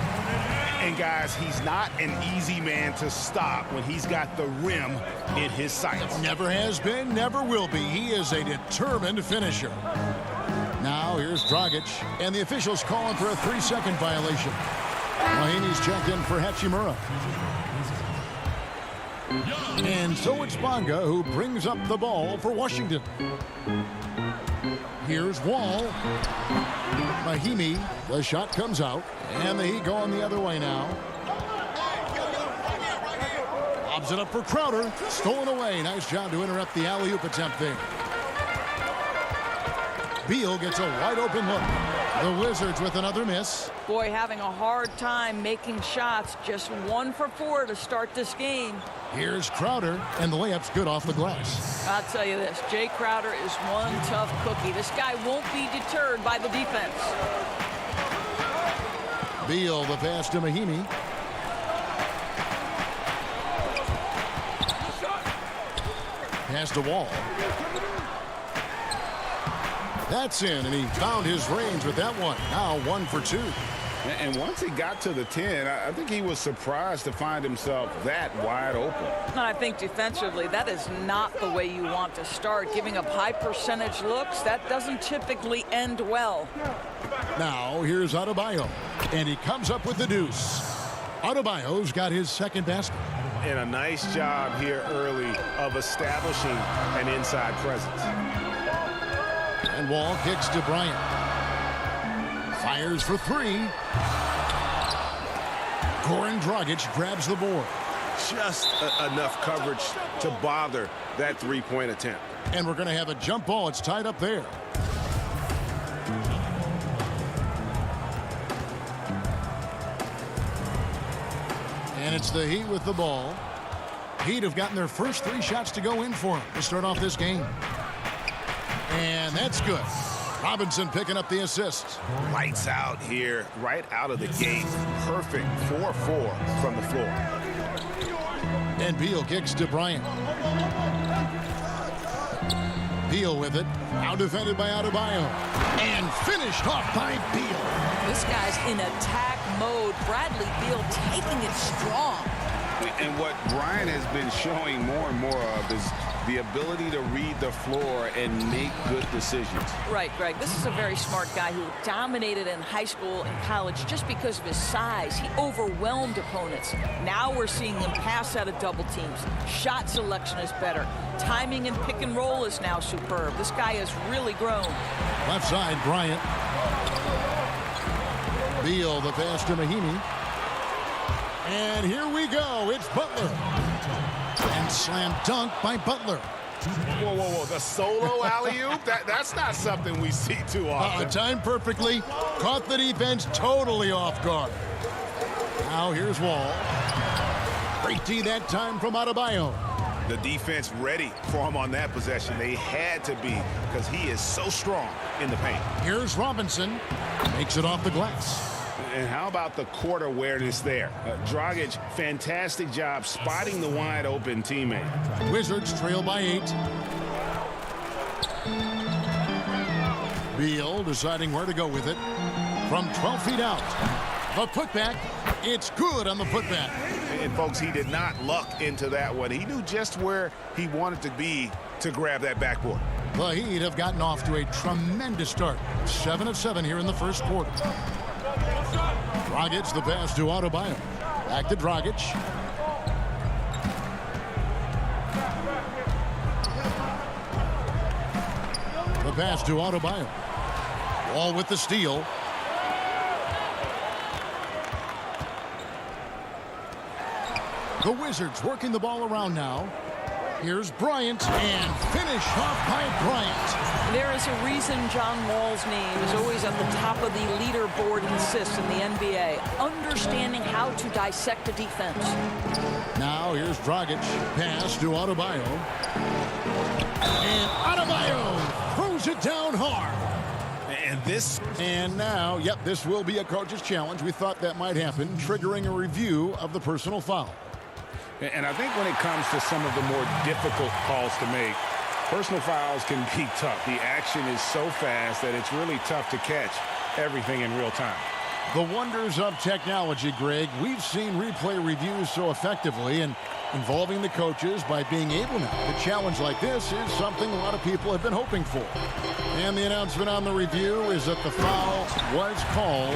And guys, he's not an easy man to stop when he's got the rim in his sights. Never has been, never will be. He is a determined finisher. Now here's Dragic, and the officials calling for a 3-second violation. Mahinmi's checked in for Hachimura. And so it's Bonga who brings up the ball for Washington. Here's Wall. Mahinmi, the shot comes out, and the Heat going the other way now. Lobs it up for Crowder, stolen away. Nice job to interrupt the alley-oop attempt there. Beal gets a wide-open look. The Wizards with another miss. Boy, having a hard time making shots. Just 1 for 4 to start this game. Here's Crowder, and the layup's good off the glass. I'll tell you this, Jay Crowder is one tough cookie. This guy won't be deterred by the defense. Beal, the pass to Mahinmi. Pass to Wall. That's in, and he found his range with that one. Now 1 for 2. And once he got to the 10, I think he was surprised to find himself that wide open. I think defensively, that is not the way you want to start. Giving up high percentage looks, that doesn't typically end well. Now here's Adebayo, and he comes up with the deuce. Adebayo's got his second basket. And a nice job here early of establishing an inside presence. And Wall kicks to Bryant. Fires for 3. Goran Dragic grabs the board. Just enough coverage to bother that three-point attempt. And we're going to have a jump ball. It's tied up there. And it's the Heat with the ball. Heat have gotten their first 3 shots to go in for them to start off this game. And that's good. Robinson picking up the assist. Lights out here, right out of the gate. Perfect 4-4 from the floor. And Beal kicks to Bryant. Beal with it. Now defended by Adebayo. And finished off by Beal. This guy's in attack mode. Bradley Beal taking it strong. And what Brian has been showing more and more of is the ability to read the floor and make good decisions. Right, Greg. This is a very smart guy who dominated in high school and college just because of his size. He overwhelmed opponents. Now we're seeing him pass out of double teams. Shot selection is better. Timing and pick and roll is now superb. This guy has really grown. Left side, Bryant. Beal, the pass to Mahinmi. And here we go. It's Butler. And slam dunk by Butler. Whoa, whoa, whoa. The solo alley-oop? That's not something we see too often. Timed perfectly. Caught the defense totally off guard. Now here's Wall. Great D that time from Adebayo. The defense ready for him on that possession. They had to be because he is so strong in the paint. Here's Robinson. Makes it off the glass. And how about the court awareness there? Dragic, fantastic job spotting the wide open teammate. Wizards trail by 8. Beal deciding where to go with it. From 12 feet out. The putback. It's good on the putback. And folks, he did not luck into that one. He knew just where he wanted to be to grab that backboard. The Heat have gotten off to a tremendous start. 7 of 7 here in the first quarter. Dragic, the pass to Adebayo. Back to Dragic. The pass to Adebayo. Wall with the steal. The Wizards working the ball around now. Here's Bryant, and finish off by Bryant. There is a reason John Wall's name is always at the top of the leaderboard in assists in the NBA, understanding how to dissect a defense. Now here's Dragic, pass to Adebayo. And Adebayo throws it down hard. And now, yep, this will be a coach's challenge. We thought that might happen, triggering a review of the personal foul. And I think when it comes to some of the more difficult calls to make, personal fouls can be tough. The action is so fast that it's really tough to catch everything in real time. The wonders of technology, Greg. We've seen replay reviews so effectively, and involving the coaches by being able now to challenge like this is something a lot of people have been hoping for. And the announcement on the review is that the foul was called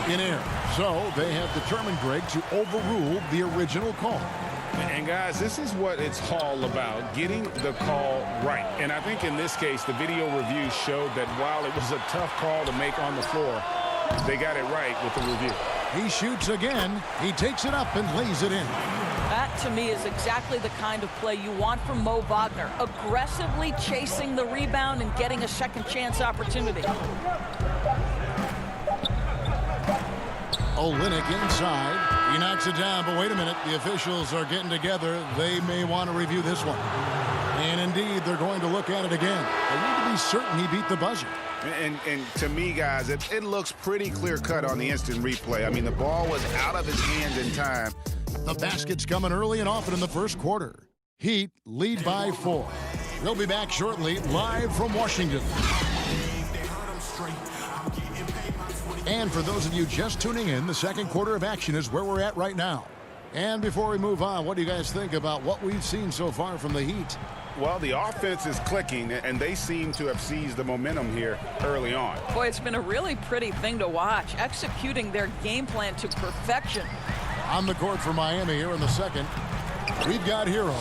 in error. So they have determined, Greg, to overrule the original call. And guys, this is what it's all about, getting the call right. And I think in this case, the video review showed that while it was a tough call to make on the floor, they got it right with the review. He shoots again. He takes it up and lays it in. That, to me, is exactly the kind of play you want from Mo Wagner. Aggressively chasing the rebound and getting a second chance opportunity. Olynyk inside. He knocks it down, but wait a minute. The officials are getting together. They may want to review this one. And indeed, they're going to look at it again. They need to be certain he beat the buzzer. And to me, guys, it looks pretty clear-cut on the instant replay. I mean, the ball was out of his hands in time. The basket's coming early and often in the first quarter. Heat lead by 4. We'll be back shortly, live from Washington. And for those of you just tuning in, the second quarter of action is where we're at right now. And before we move on, what do you guys think about what we've seen so far from the Heat? Well, the offense is clicking, and they seem to have seized the momentum here early on. Boy, it's been a really pretty thing to watch, executing their game plan to perfection. On the court for Miami here in the second, we've got Hero.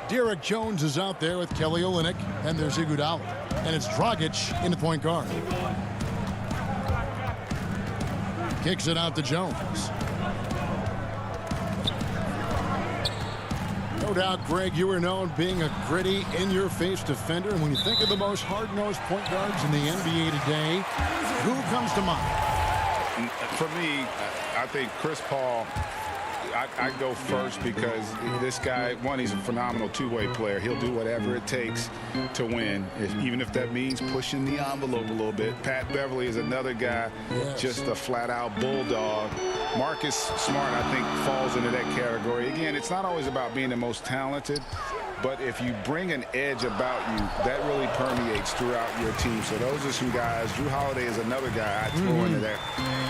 Derek Jones is out there with Kelly Olynyk, and there's Iguodala. And it's Dragic in the point guard. Kicks it out to Jones. No doubt, Greg, you were known being a gritty, in-your-face defender. And when you think of the most hard-nosed point guards in the NBA today, who comes to mind? For me, I think Chris Paul, I go first because this guy, one, he's a phenomenal two-way player. He'll do whatever it takes to win, even if that means pushing the envelope a little bit. Pat Beverly is another guy, just a flat-out bulldog. Marcus Smart, I think, falls into that category. Again, it's not always about being the most talented, but if you bring an edge about you, that really permeates throughout your team. So those are some guys. Drew Holiday is another guy I'd throw into that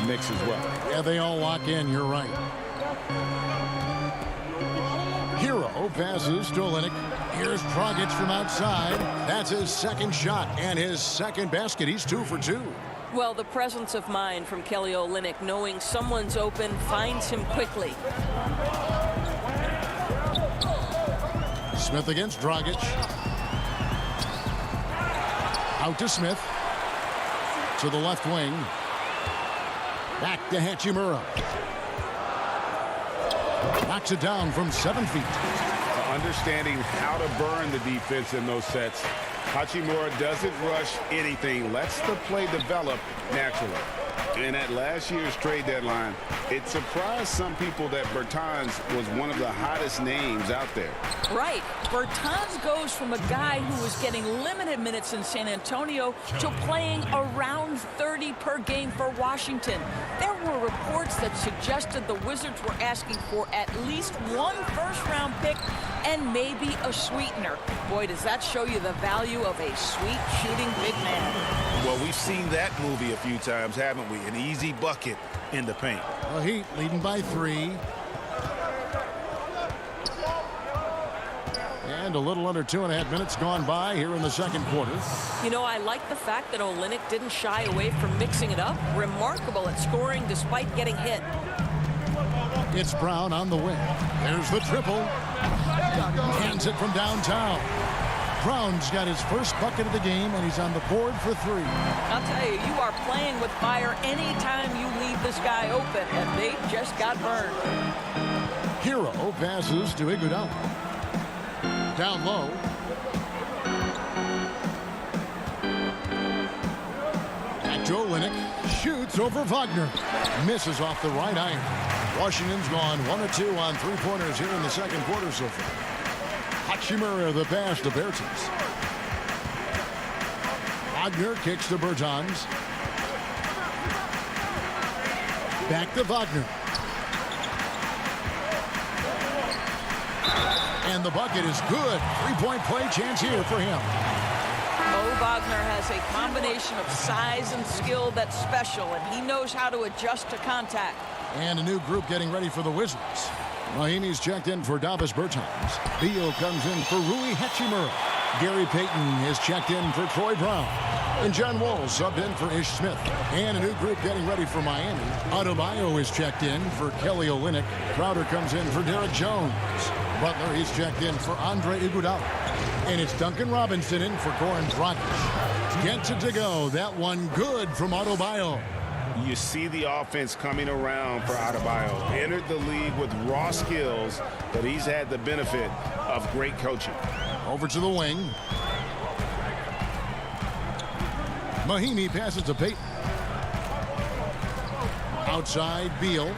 mix as well. Yeah, they all lock in. You're right. Hero passes to Olynyk. Here's Dragic from outside. That's his second shot and his second basket. He's 2 for 2. Well, the presence of mind from Kelly Olynyk, knowing someone's open, finds him quickly. Smith against Dragic. Out to Smith. To the left wing. Back to Hachimura. Knocks it down from 7 feet. Understanding how to burn the defense in those sets. Hachimura doesn't rush anything. Lets the play develop naturally. And at last year's trade deadline, it surprised some people that Bertans was one of the hottest names out there. Right. Bertans goes from a guy who was getting limited minutes in San Antonio to playing around 30 per game for Washington. There were reports that suggested the Wizards were asking for at least 1 first-round pick and maybe a sweetener. Boy, does that show you the value of a sweet shooting big man. Well, we've seen that movie a few times, haven't we? An easy bucket in the paint. The Heat leading by 3. And a little under 2.5 minutes gone by here in the second quarter. You know, I like the fact that Olynyk didn't shy away from mixing it up. Remarkable at scoring despite getting hit. It's Brown on the wing. There's the triple. Hands it from downtown. Brown's got his first bucket of the game, and he's on the board for 3. I'll tell you, you are playing with fire anytime you leave this guy open, and they just got burned. Hero passes to Iguodala. Down low. Back to Olynyk. Shoots over Wagner. Misses off the right iron. Washington's gone 1 of 2 on three-pointers here in the second quarter so far. Hachimura the pass to Bertans. Wagner kicks to Bertans. Back to Wagner. And the bucket is good. Three-point play chance here for him. Wagner has a combination of size and skill that's special, and he knows how to adjust to contact. And a new group getting ready for the Wizards. Mahimi's checked in for Davis Bertans. Beal comes in for Rui Hachimura. Gary Payton is checked in for Troy Brown. And John Wall subbed in for Ish Smith. And a new group getting ready for Miami. Adebayo is checked in for Kelly Olynyk. Crowder comes in for Derek Jones. Butler, he's checked in for Andre Iguodala. And it's Duncan Robinson in for Goran Dragic. Gets it to go. That one good from Adebayo. You see the offense coming around for Adebayo. Entered the league with raw skills, but he's had the benefit of great coaching. Over to the wing. Mahimi passes to Payton. Outside, Beal.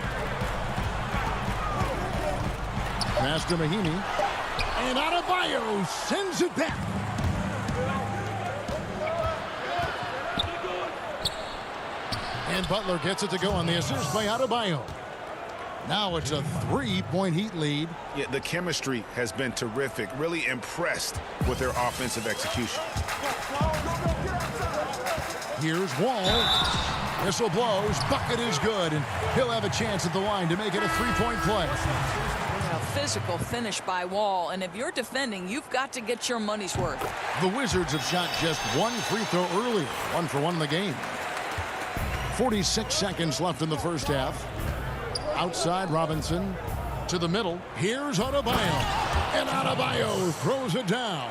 Pass to Mahimi. And Adebayo sends it back. And Butler gets it to go on the assist by Adebayo. Now it's a three-point Heat lead. Yeah, the chemistry has been terrific. Really impressed with their offensive execution. Here's Wall. Whistle blows. Bucket is good. And he'll have a chance at the line to make it a three-point play. A physical finish by Wall. And if you're defending, you've got to get your money's worth. The Wizards have shot just one free throw earlier. 1 for 1 in the game. 46 seconds left in the first half. Outside Robinson to the middle. Here's Adebayo. And Adebayo throws it down.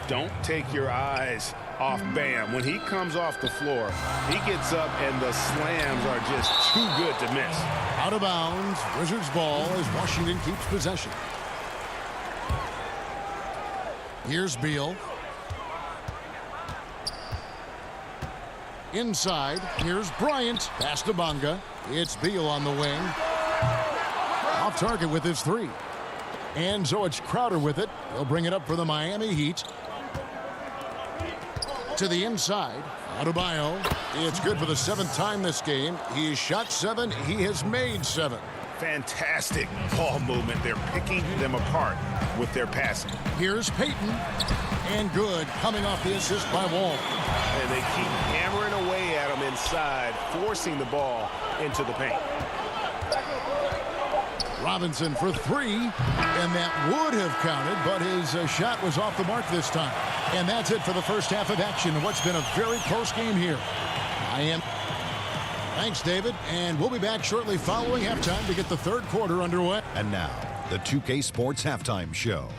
Don't take your eyes off Bam. When he comes off the floor, he gets up and the slams are just too good to miss. Out of bounds. Wizards ball as Washington keeps possession. Here's Beal. Inside, here's Bryant. Pass to Bonga. It's Beal on the wing. Off target with his three. And so it's Crowder with it. He'll bring it up for the Miami Heat. To the inside, Adebayo. It's good for the 7th time this game. He's shot 7. He has made 7. Fantastic ball movement. They're picking them apart with their passing. Here's Payton. And good, coming off the assist by Wall. And they keep hammering away at him inside, forcing the ball into the paint. Robinson for 3, and that would have counted, but his shot was off the mark this time. And that's it for the first half of action in what's been a very close game here. Thanks, David, and we'll be back shortly following halftime to get the third quarter underway. And now, the 2K Sports Halftime Show.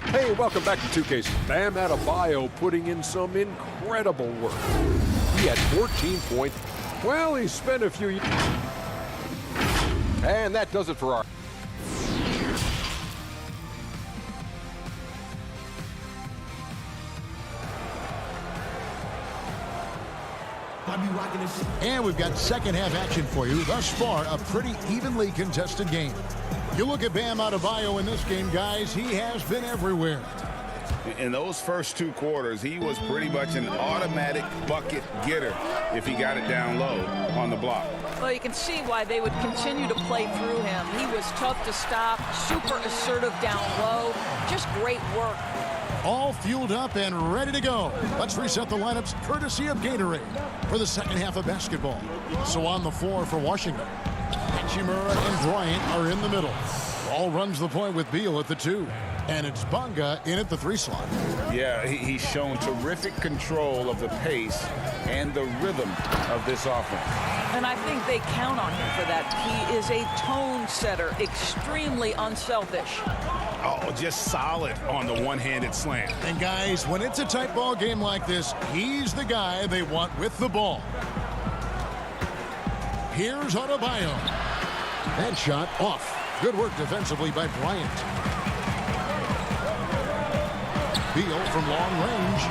Hey, welcome back to 2K. Bam Adebayo putting in some incredible work. He had 14 points. Well, he spent a few years. And that does it for our... And we've got second half action for you. Thus far, a pretty evenly contested game. You look at Bam Adebayo in this game, guys, he has been everywhere. In those first 2 quarters, he was pretty much an automatic bucket getter if he got it down low on the block. Well, you can see why they would continue to play through him. He was tough to stop, super assertive down low, just great work. All fueled up and ready to go. Let's reset the lineups courtesy of Gatorade for the second half of basketball. So on the floor for Washington, Hachimura and Bryant are in the middle. Ball runs the point with Beal at the 2. And it's Bonga in at the 3 slot. Yeah, he's shown terrific control of the pace and the rhythm of this offense. And I think they count on him for that. He is a tone setter, extremely unselfish. Oh, just solid on the one-handed slam. And guys, when it's a tight ball game like this, he's the guy they want with the ball. Here's Adebayo. That shot off. Good work defensively by Bryant. Beal from long range.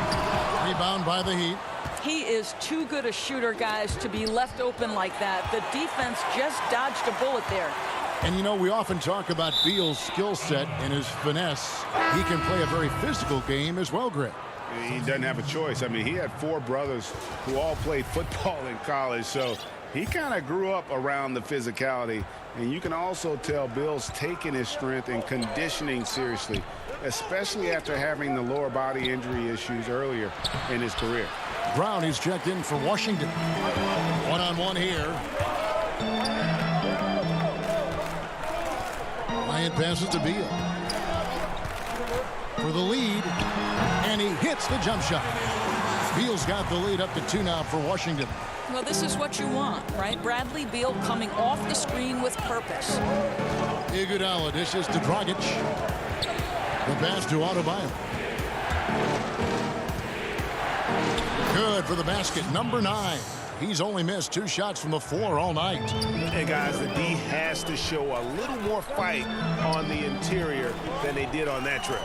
Rebound by the Heat. He is too good a shooter, guys, to be left open like that. The defense just dodged a bullet there. And, you know, we often talk about Beal's skill set and his finesse. He can play a very physical game as well, Greg. He doesn't have a choice. I mean, he had 4 brothers who all played football in college, so he kind of grew up around the physicality. And you can also tell Bill's taking his strength and conditioning seriously, especially after having the lower body injury issues earlier in his career. Brown, he's checked in for Washington. One-on-one here. Bryant passes to Beal for the lead, and he hits the jump shot. Beal's got the lead up to 2 now for Washington. Well, this is what you want, right? Bradley Beal coming off the screen with purpose. Iguodala dishes to Dragic. The pass to Adebayo. Good for the basket, number 9. He's only missed 2 shots from the floor all night. And guys, the D has to show a little more fight on the interior than they did on that trip.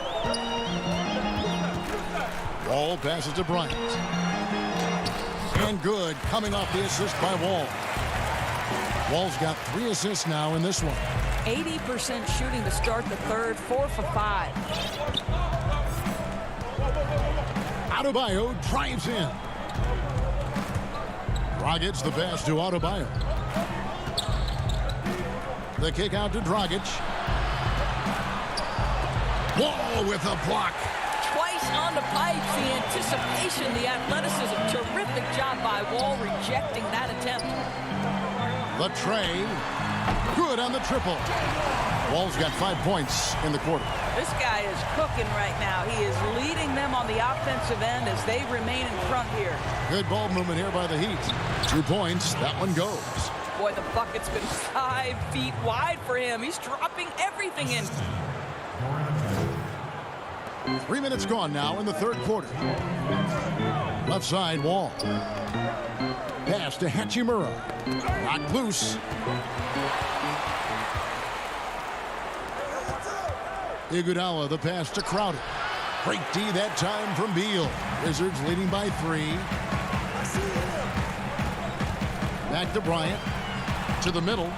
Wall passes to Bryant. And good, coming off the assist by Wall. Wall's got 3 assists now in this one. 80% shooting to start the third, 4 for 5. Adebayo drives in. Dragic the pass to Adebayo. The kick out to Dragic. Wall with a block. Twice on the pipes, the anticipation, the athleticism. Terrific job by Wall rejecting that attempt. The tray. Good on the triple. Wall's got 5 points in the quarter. This guy is cooking right now. He is leading them on the offensive end as they remain in front here. Good ball movement here by the Heat. 2 points. That one goes. Boy, the bucket's been 5 feet wide for him. He's dropping everything in. 3 minutes gone now in the third quarter. Left side, Wall. Pass to Hachimura. Knocked loose. Iguodala, the pass to Crowder. Great D that time from Beal. Wizards leading by 3. Back to Bryant. To the middle.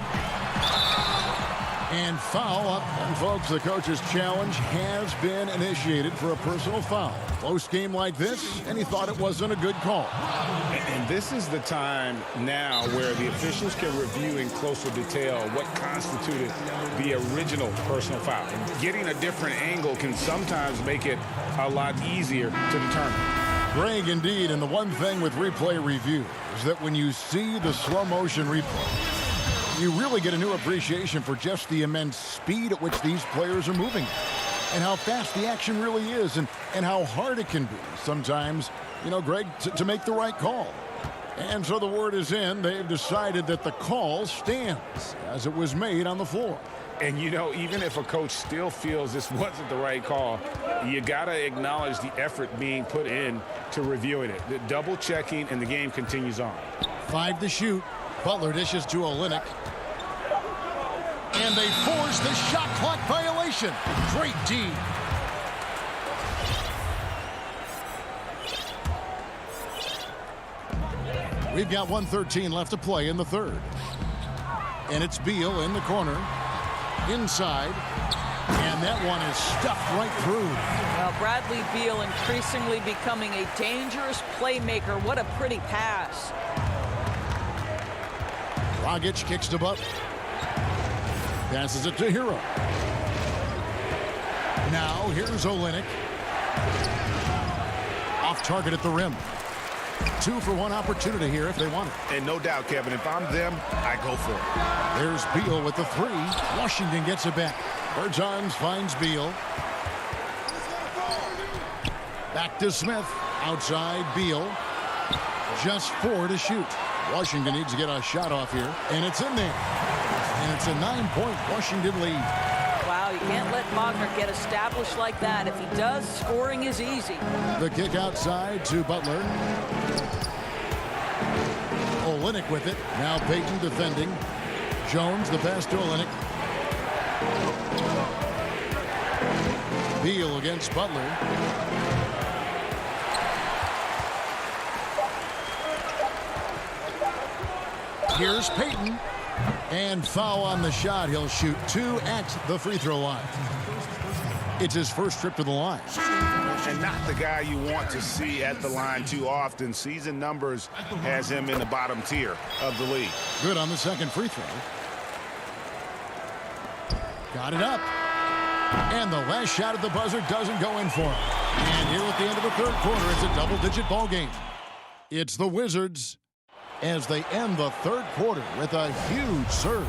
And foul up. And folks, the coach's challenge has been initiated for a personal foul. Close game like this, and he thought it wasn't a good call. And this is the time now where the officials can review in closer detail what constituted the original personal foul. And getting a different angle can sometimes make it a lot easier to determine. Greg, indeed, and the one thing with replay review is that when you see the slow motion replay, you really get a new appreciation for just the immense speed at which these players are moving and how fast the action really is and how hard it can be sometimes, you know, Greg, to make the right call. And so the word is in. They've decided that the call stands as it was made on the floor. And, you know, even if a coach still feels this wasn't the right call, you got to acknowledge the effort being put in to reviewing it. The double checking, and the game continues on. 5 to shoot. Butler dishes to Olynyk. And they force the shot clock violation. Great D. We've got 1:13 left to play in the third. And it's Beal in the corner. Inside. And that one is stuffed right through. Well, Bradley Beal increasingly becoming a dangerous playmaker. What a pretty pass. Dragic kicks to Butler. Passes it to Hero. Now here's Olynyk. Off target at the rim. 2 for 1 opportunity here if they want it. And no doubt, Kevin, if I'm them, I go for it. There's Beal with the 3. Washington gets it back. Bertans finds Beal. Back to Smith. Outside Beal. Just 4 to shoot. Washington needs to get a shot off here. And it's in there. And it's a 9-point Washington lead. Wow, you can't let Wagner get established like that. If he does, scoring is easy. The kick outside to Butler. Olynyk with it. Now Payton defending. Jones, the pass to Olynyk. Beal against Butler. Here's Payton. And foul on the shot. He'll shoot 2 at the free throw line. It's his first trip to the line. And not the guy you want to see at the line too often. Season numbers has him in the bottom tier of the league. Good on the second free throw. Got it up. And the last shot at the buzzer doesn't go in for him. And here at the end of the third quarter, it's a double-digit ball game. It's the Wizards as they end the third quarter with a huge surge,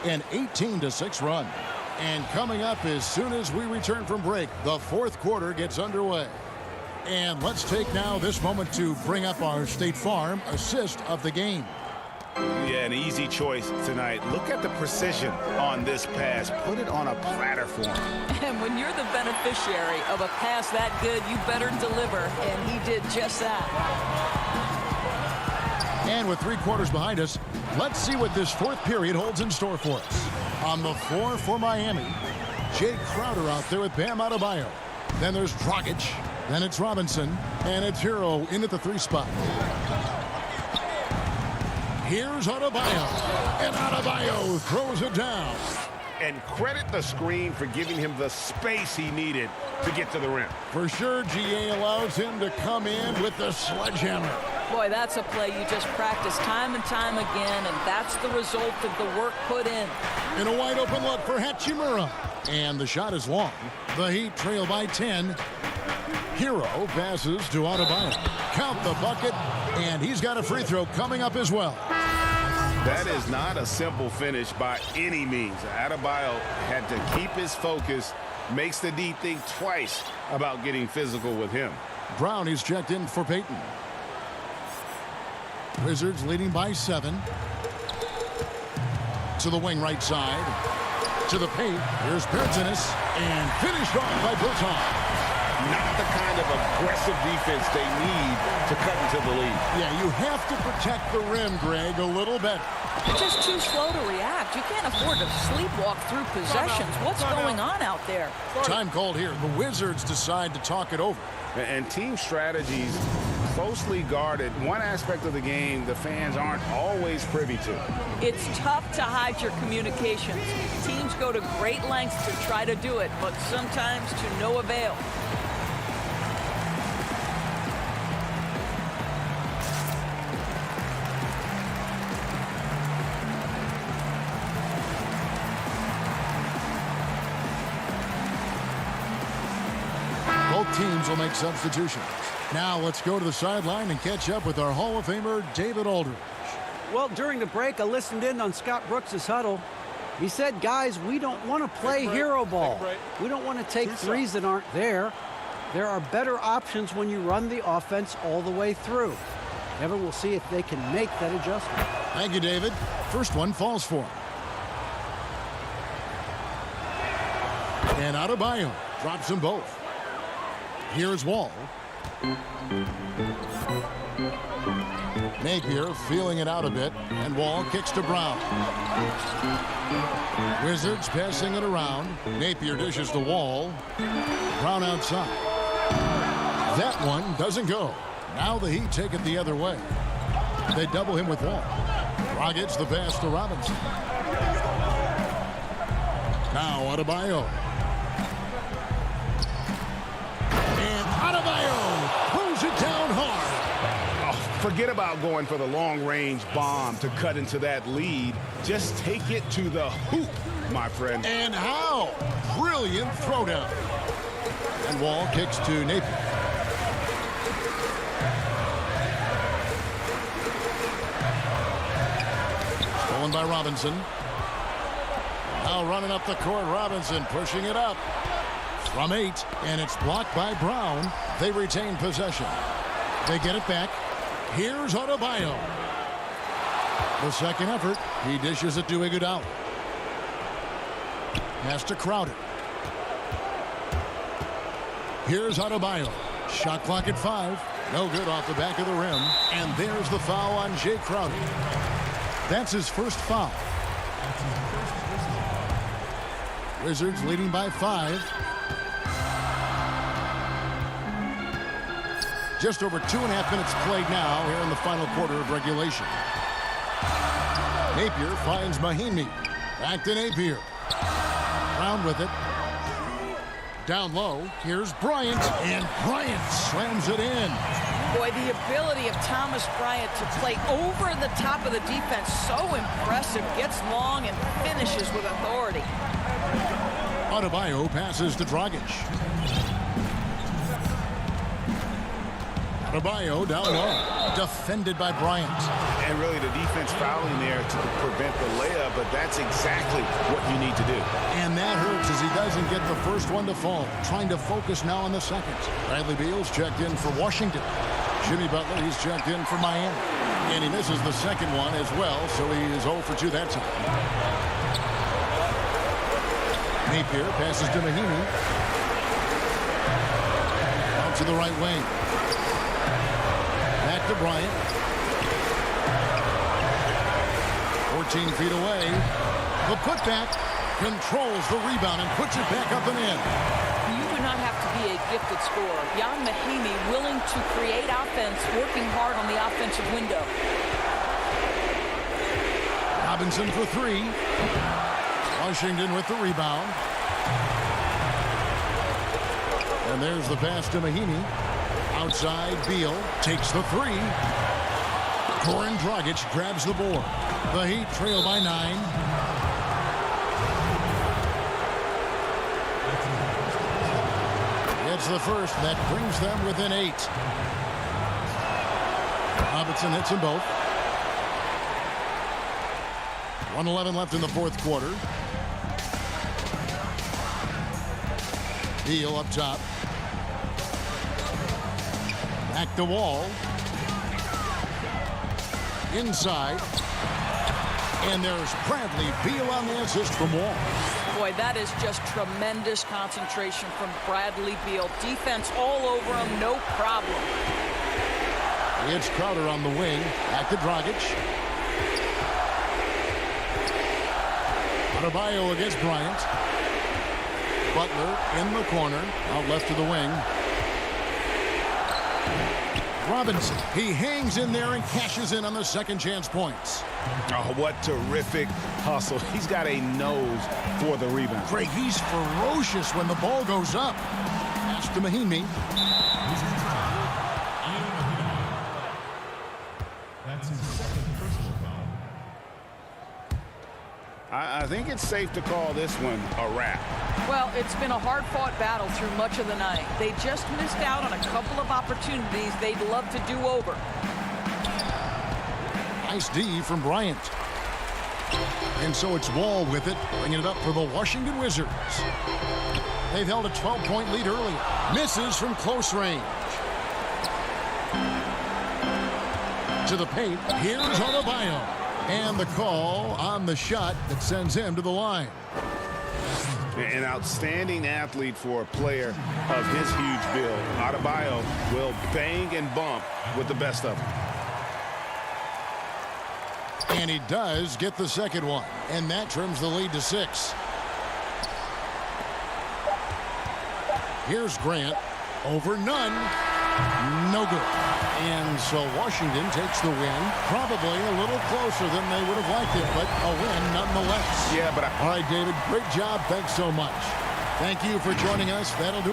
an 18-6 run. And coming up as soon as we return from break, the fourth quarter gets underway. And let's take now this moment to bring up our State Farm assist of the game. Yeah, an easy choice tonight. Look at the precision on this pass. Put it on a platter for him. And when you're the beneficiary of a pass that good, you better deliver. And he did just that. And with 3 quarters behind us, let's see what this fourth period holds in store for us. On the floor for Miami, Jay Crowder out there with Bam Adebayo. Then there's Dragic. Then it's Robinson. And it's Hero in at the 3 spot. Here's Adebayo. And Adebayo throws it down. And credit the screen for giving him the space he needed to get to the rim. For sure, GA allows him to come in with the sledgehammer. Boy, that's a play you just practice time and time again, and that's the result of the work put in. In a wide open look for Hachimura. And the shot is long. The Heat trail by 10. Hero passes to Adebayo. Count the bucket, and he's got a free throw coming up as well. That is not a simple finish by any means. Adebayo had to keep his focus, makes the D think twice about getting physical with him. Brown is checked in for Payton. Wizards leading by 7. To the wing right side. To the paint. Here's Bertanis. And finished off by Berton. Not the kind of aggressive defense they need to cut into the lead. Yeah, you have to protect the rim, Greg, a little better. You're just too slow to react. You can't afford to sleepwalk through possessions. What's going on out there? Time called here. The Wizards decide to talk it over. And team strategies closely guarded. One aspect of the game the fans aren't always privy to. It's tough to hide your communications. Teams go to great lengths to try to do it, but sometimes to no avail. Both teams will make substitutions. Now let's go to the sideline and catch up with our Hall of Famer, David Aldridge. Well, during the break, I listened in on Scott Brooks' huddle. He said, guys, we don't want to play hero ball. We don't want to take threes that aren't there. There are better options when you run the offense all the way through. Ever we'll see if they can make that adjustment. Thank you, David. First one falls for him. And Adebayo drops them both. Here's Wall. Napier feeling it out a bit, and Wall kicks to Brown. Wizards passing it around. Napier dishes to Wall. Brown outside. That one doesn't go. Now the Heat take it the other way. They double him with Wall. Dragic the pass to Robinson. Now Adebayo. And Adebayo pulls it down hard. Oh, forget about going for the long-range bomb to cut into that lead. Just take it to the hoop, my friend. And how? Brilliant throwdown. And Wall kicks to Napier. Stolen by Robinson. Now running up the court, Robinson pushing it up. From 8, and it's blocked by Brown. They retain possession. They get it back. Here's Adebayo. The second effort, he dishes it to Iguodala. Pass to Crowder. Here's Adebayo. Shot clock at 5. No good off the back of the rim. And there's the foul on Jay Crowder. That's his first foul. Wizards leading by 5. Just over 2.5 minutes played now here in the final quarter of regulation. Napier finds Mahinmi. Back to Napier. Brown with it. Down low. Here's Bryant. And Bryant slams it in. Boy, the ability of Thomas Bryant to play over the top of the defense, so impressive. Gets long and finishes with authority. Adebayo passes to Dragic. Adebayo down low. Defended by Bryant. And really the defense fouling there to prevent the layup, but that's exactly what you need to do. And that hurts as he doesn't get the first one to fall. Trying to focus now on the second. Bradley Beal's checked in for Washington. Jimmy Butler, he's checked in for Miami. And he misses the second one as well, so he is 0 for 2 that time. Napier passes to Mahinmi. Out to the right wing. Back to Bryant. 14 feet away. The putback controls the rebound and puts it back up and in. You do not have to be a gifted scorer. Jan Mahinmi willing to create offense, working hard on the offensive window. Robinson for 3. Washington with the rebound. And there's the pass to Mahinmi. Outside, Beal takes the 3. Goran Dragic grabs the board. The Heat trail by 9. It's the first that brings them within 8. Robinson hits them both. 1:11 left in the fourth quarter. Beal up top. Back to Wall. Inside. And there's Bradley Beal on the assist from Wall. Boy, that is just tremendous concentration from Bradley Beal. Defense all over him, no problem. It's Crowder on the wing. Back to Dragic. Adebayo against Bryant. Butler in the corner. Out left to the wing. Robinson. He hangs in there and cashes in on the second chance points. Oh, what terrific hustle. He's got a nose for the rebound. Greg, he's ferocious when the ball goes up. Pass to Mahinmi. That's his second personal foul. I think it's safe to call this one a wrap. Well, it's been a hard-fought battle through much of the night. They just missed out on a couple of opportunities they'd love to do over. Nice D from Bryant. And so it's Wall with it, bringing it up for the Washington Wizards. They've held a 12-point lead earlier. Misses from close range. To the paint. Here's Adebayo. And the call on the shot that sends him to the line. An outstanding athlete for a player of his huge build. Adebayo will bang and bump with the best of them. And he does get the second one. And that trims the lead to 6. Here's Grant. Over none. No good. And so Washington takes the win. Probably a little closer than they would have liked it, but a win nonetheless. Yeah, but all right, David, great job. Thanks so much. Thank you for joining us. That'll do.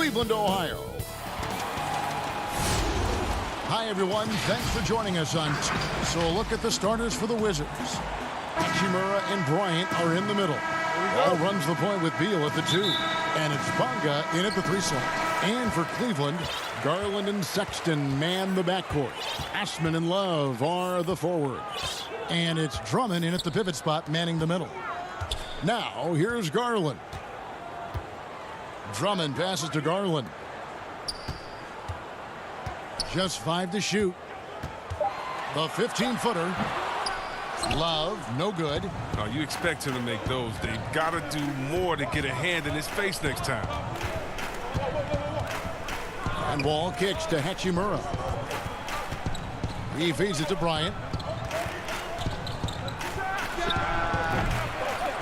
Cleveland, Ohio. Hi, everyone. Thanks for joining us on. So a look at the starters for the Wizards. Hachimura and Bryant are in the middle. Ball runs the point with Beal at the 2. And it's Bonga in at the 3 slot. And for Cleveland, Garland and Sexton man the backcourt. Ashman and Love are the forwards. And it's Drummond in at the pivot spot manning the middle. Now, here's Garland. Drummond passes to Garland. Just 5 to shoot. The 15-footer. Love, no good. Oh, you expect him to make those. They got to do more to get a hand in his face next time. And Wall kicks to Hachimura. He feeds it to Bryant.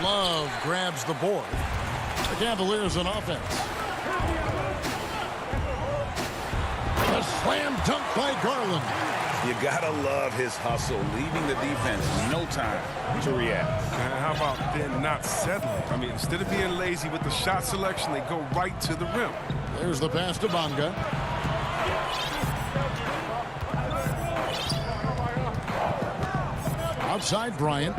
Love grabs the board. The Cavaliers on offense. A slam dunk by Garland. You gotta love his hustle, leaving the defense no time to react. And how about then not settling? I mean, instead of being lazy with the shot selection, they go right to the rim. There's the pass to Bonga. Outside Bryant.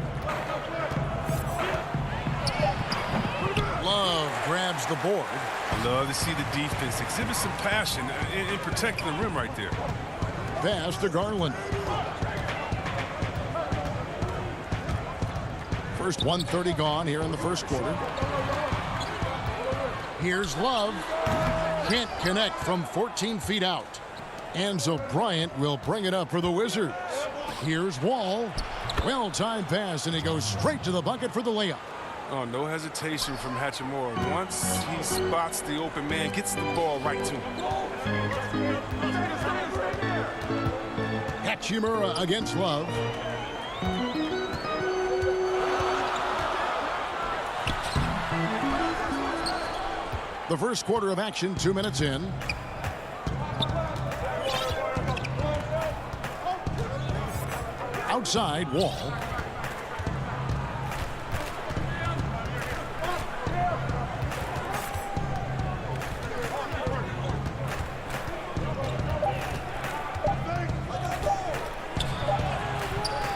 Love grabs the board. Love to see the defense exhibit some passion in protecting the rim right there. Pass to Garland. First 1:30 gone here in the first quarter. Here's Love. Can't connect from 14 feet out. Enzo Bryant will bring it up for the Wizards. Here's Wall. Well-timed pass, and he goes straight to the bucket for the layup. Oh, no hesitation from Hachimura. Once he spots the open man, gets the ball right to him. Hachimura against Love. The first quarter of action, 2 minutes in. Outside, Wall.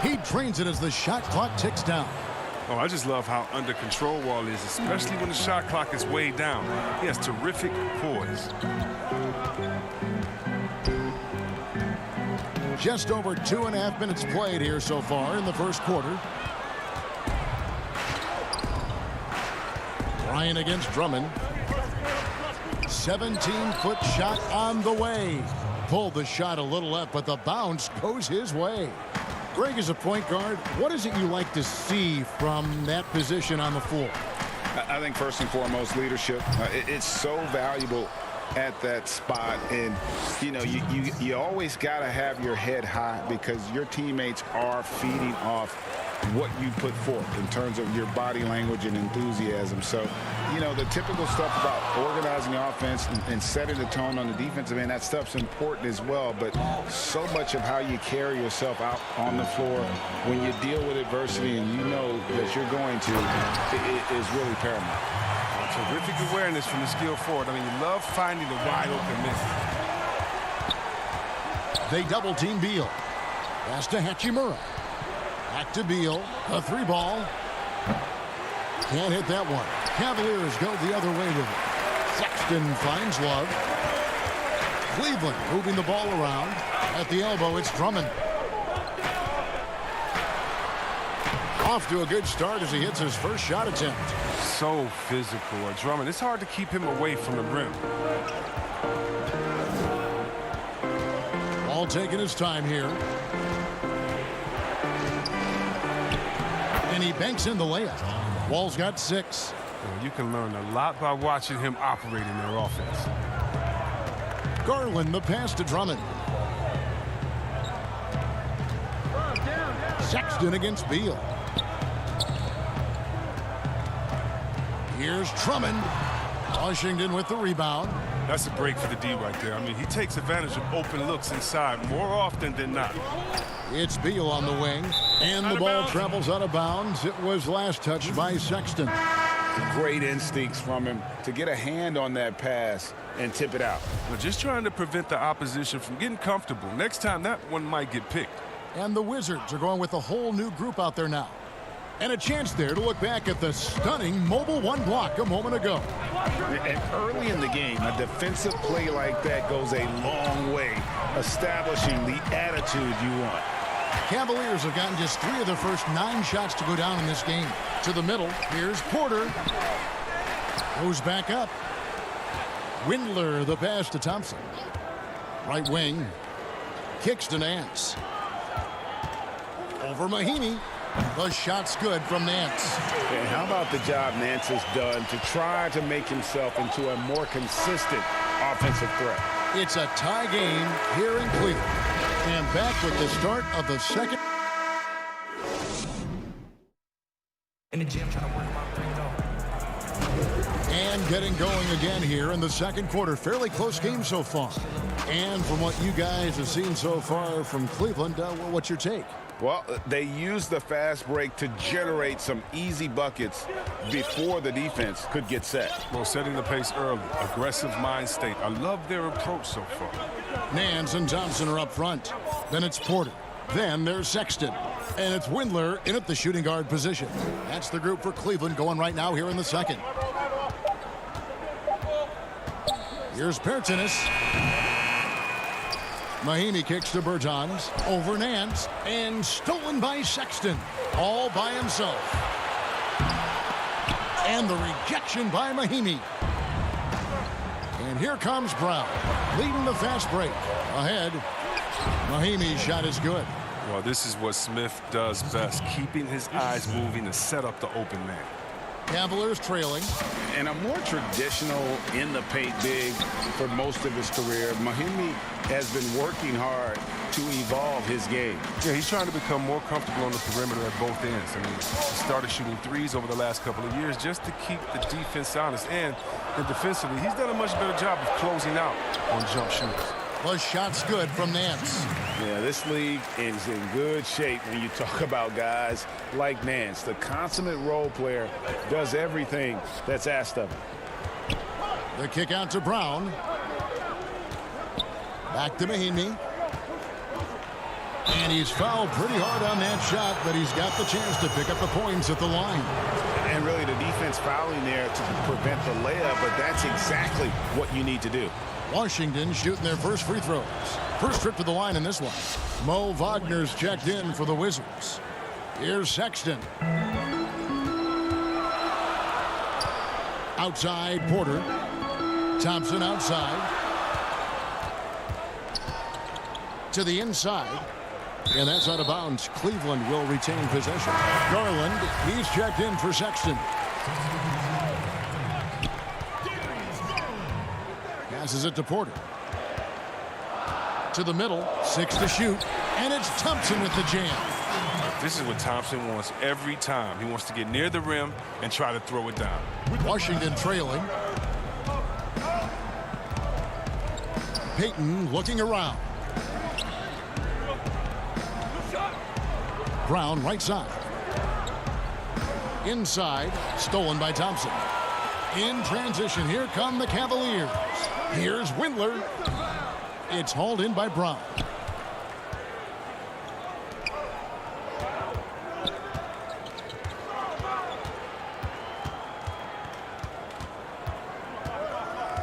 He trains it as the shot clock ticks down. Oh, I just love how under control Wall is, especially when the shot clock is way down. He has terrific poise. Just over 2.5 minutes played here so far in the first quarter. Bryant against Drummond. 17-foot shot on the way. Pulled the shot a little left, but the bounce goes his way. Greg, as a point guard, what is it you like to see from that position on the floor? I think first and foremost, leadership. It's so valuable at that spot, and you know you always got to have your head high because your teammates are feeding off what you put forth in terms of your body language and enthusiasm. So, you know, the typical stuff about organizing the offense and setting the tone on the defensive end, that stuff's important as well. But so much of how you carry yourself out on the floor when you deal with adversity and you know that you're going to, it is really paramount. Terrific awareness from the skill forward. I mean, you love finding the wide open man. They double team Beal. Pass to Hachimura. Back to Beal. A 3-ball. Can't hit that one. Cavaliers go the other way with it. Sexton finds Love. Cleveland moving the ball around. At the elbow, it's Drummond. Off to a good start as he hits his first shot attempt. So physical. Drummond, it's hard to keep him away from the rim. Ball taking his time here. And he banks in the layup. Wall's got 6. You can learn a lot by watching him operate in their offense. Garland, the pass to Drummond. Sexton against Beal. Here's Drummond. Washington with the rebound. That's a break for the D right there. I mean, he takes advantage of open looks inside more often than not. It's Beal on the wing. And the ball travels out of bounds. It was last touched by Sexton. Great instincts from him to get a hand on that pass and tip it out. We're just trying to prevent the opposition from getting comfortable. Next time, that one might get picked. And the Wizards are going with a whole new group out there now. And a chance there to look back at the stunning mobile one block a moment ago. And early in the game, a defensive play like that goes a long way, establishing the attitude you want. Cavaliers have gotten just 3 of their first 9 shots to go down in this game. To the middle, here's Porter. Goes back up. Windler, the pass to Thompson. Right wing. Kicks to Nance. Over Mahinmi. The shot's good from Nance. And how about the job Nance has done to try to make himself into a more consistent offensive threat? It's a tie game here in Cleveland. And back with the start of the second. In the gym trying to work my brain though. And getting going again here in the second quarter. Fairly close game so far. And from what you guys have seen so far from Cleveland, what's your take? Well, they used the fast break to generate some easy buckets before the defense could get set. Well, setting the pace early, aggressive mind state. I love their approach so far. Nance and Thompson are up front. Then it's Porter. Then there's Sexton. And it's Windler in at the shooting guard position. That's the group for Cleveland going right now here in the second. Here's Pertinis. Mahinmi kicks to Bertans. Over Nance. And stolen by Sexton. All by himself. And the rejection by Mahinmi. And here comes Brown. Leading the fast break. Ahead. Mahinmi's shot is good. Well, this is what Smith does best. Keeping his eyes moving to set up the open man. Cavaliers trailing. And a more traditional in-the-paint big for most of his career, Mahinmi has been working hard to evolve his game. Yeah, he's trying to become more comfortable on the perimeter at both ends. I mean, he started shooting threes over the last couple of years just to keep the defense honest. And defensively, he's done a much better job of closing out on jump shooters. The shot's good from Nance. Yeah, this league is in good shape when you talk about guys like Nance. The consummate role player does everything that's asked of him. The kick out to Brown. Back to Mahinmi. And he's fouled pretty hard on that shot, but he's got the chance to pick up the points at the line. And really the defense fouling there to prevent the layup, but that's exactly what you need to do. Washington shooting their first free throws. First trip to the line in this one. Mo Wagner's checked in for the Wizards. Here's Sexton. Outside, Porter. Thompson outside. To the inside. And that's out of bounds. Cleveland will retain possession. Garland, he's checked in for Sexton. Passes it to Porter. To the middle, 6 to shoot, and it's Thompson with the jam. This is what Thompson wants every time. He wants to get near the rim and try to throw it down. Washington trailing. Payton looking around. Brown right side. Inside, stolen by Thompson. In transition, here come the Cavaliers. Here's Windler. It's hauled in by Brown.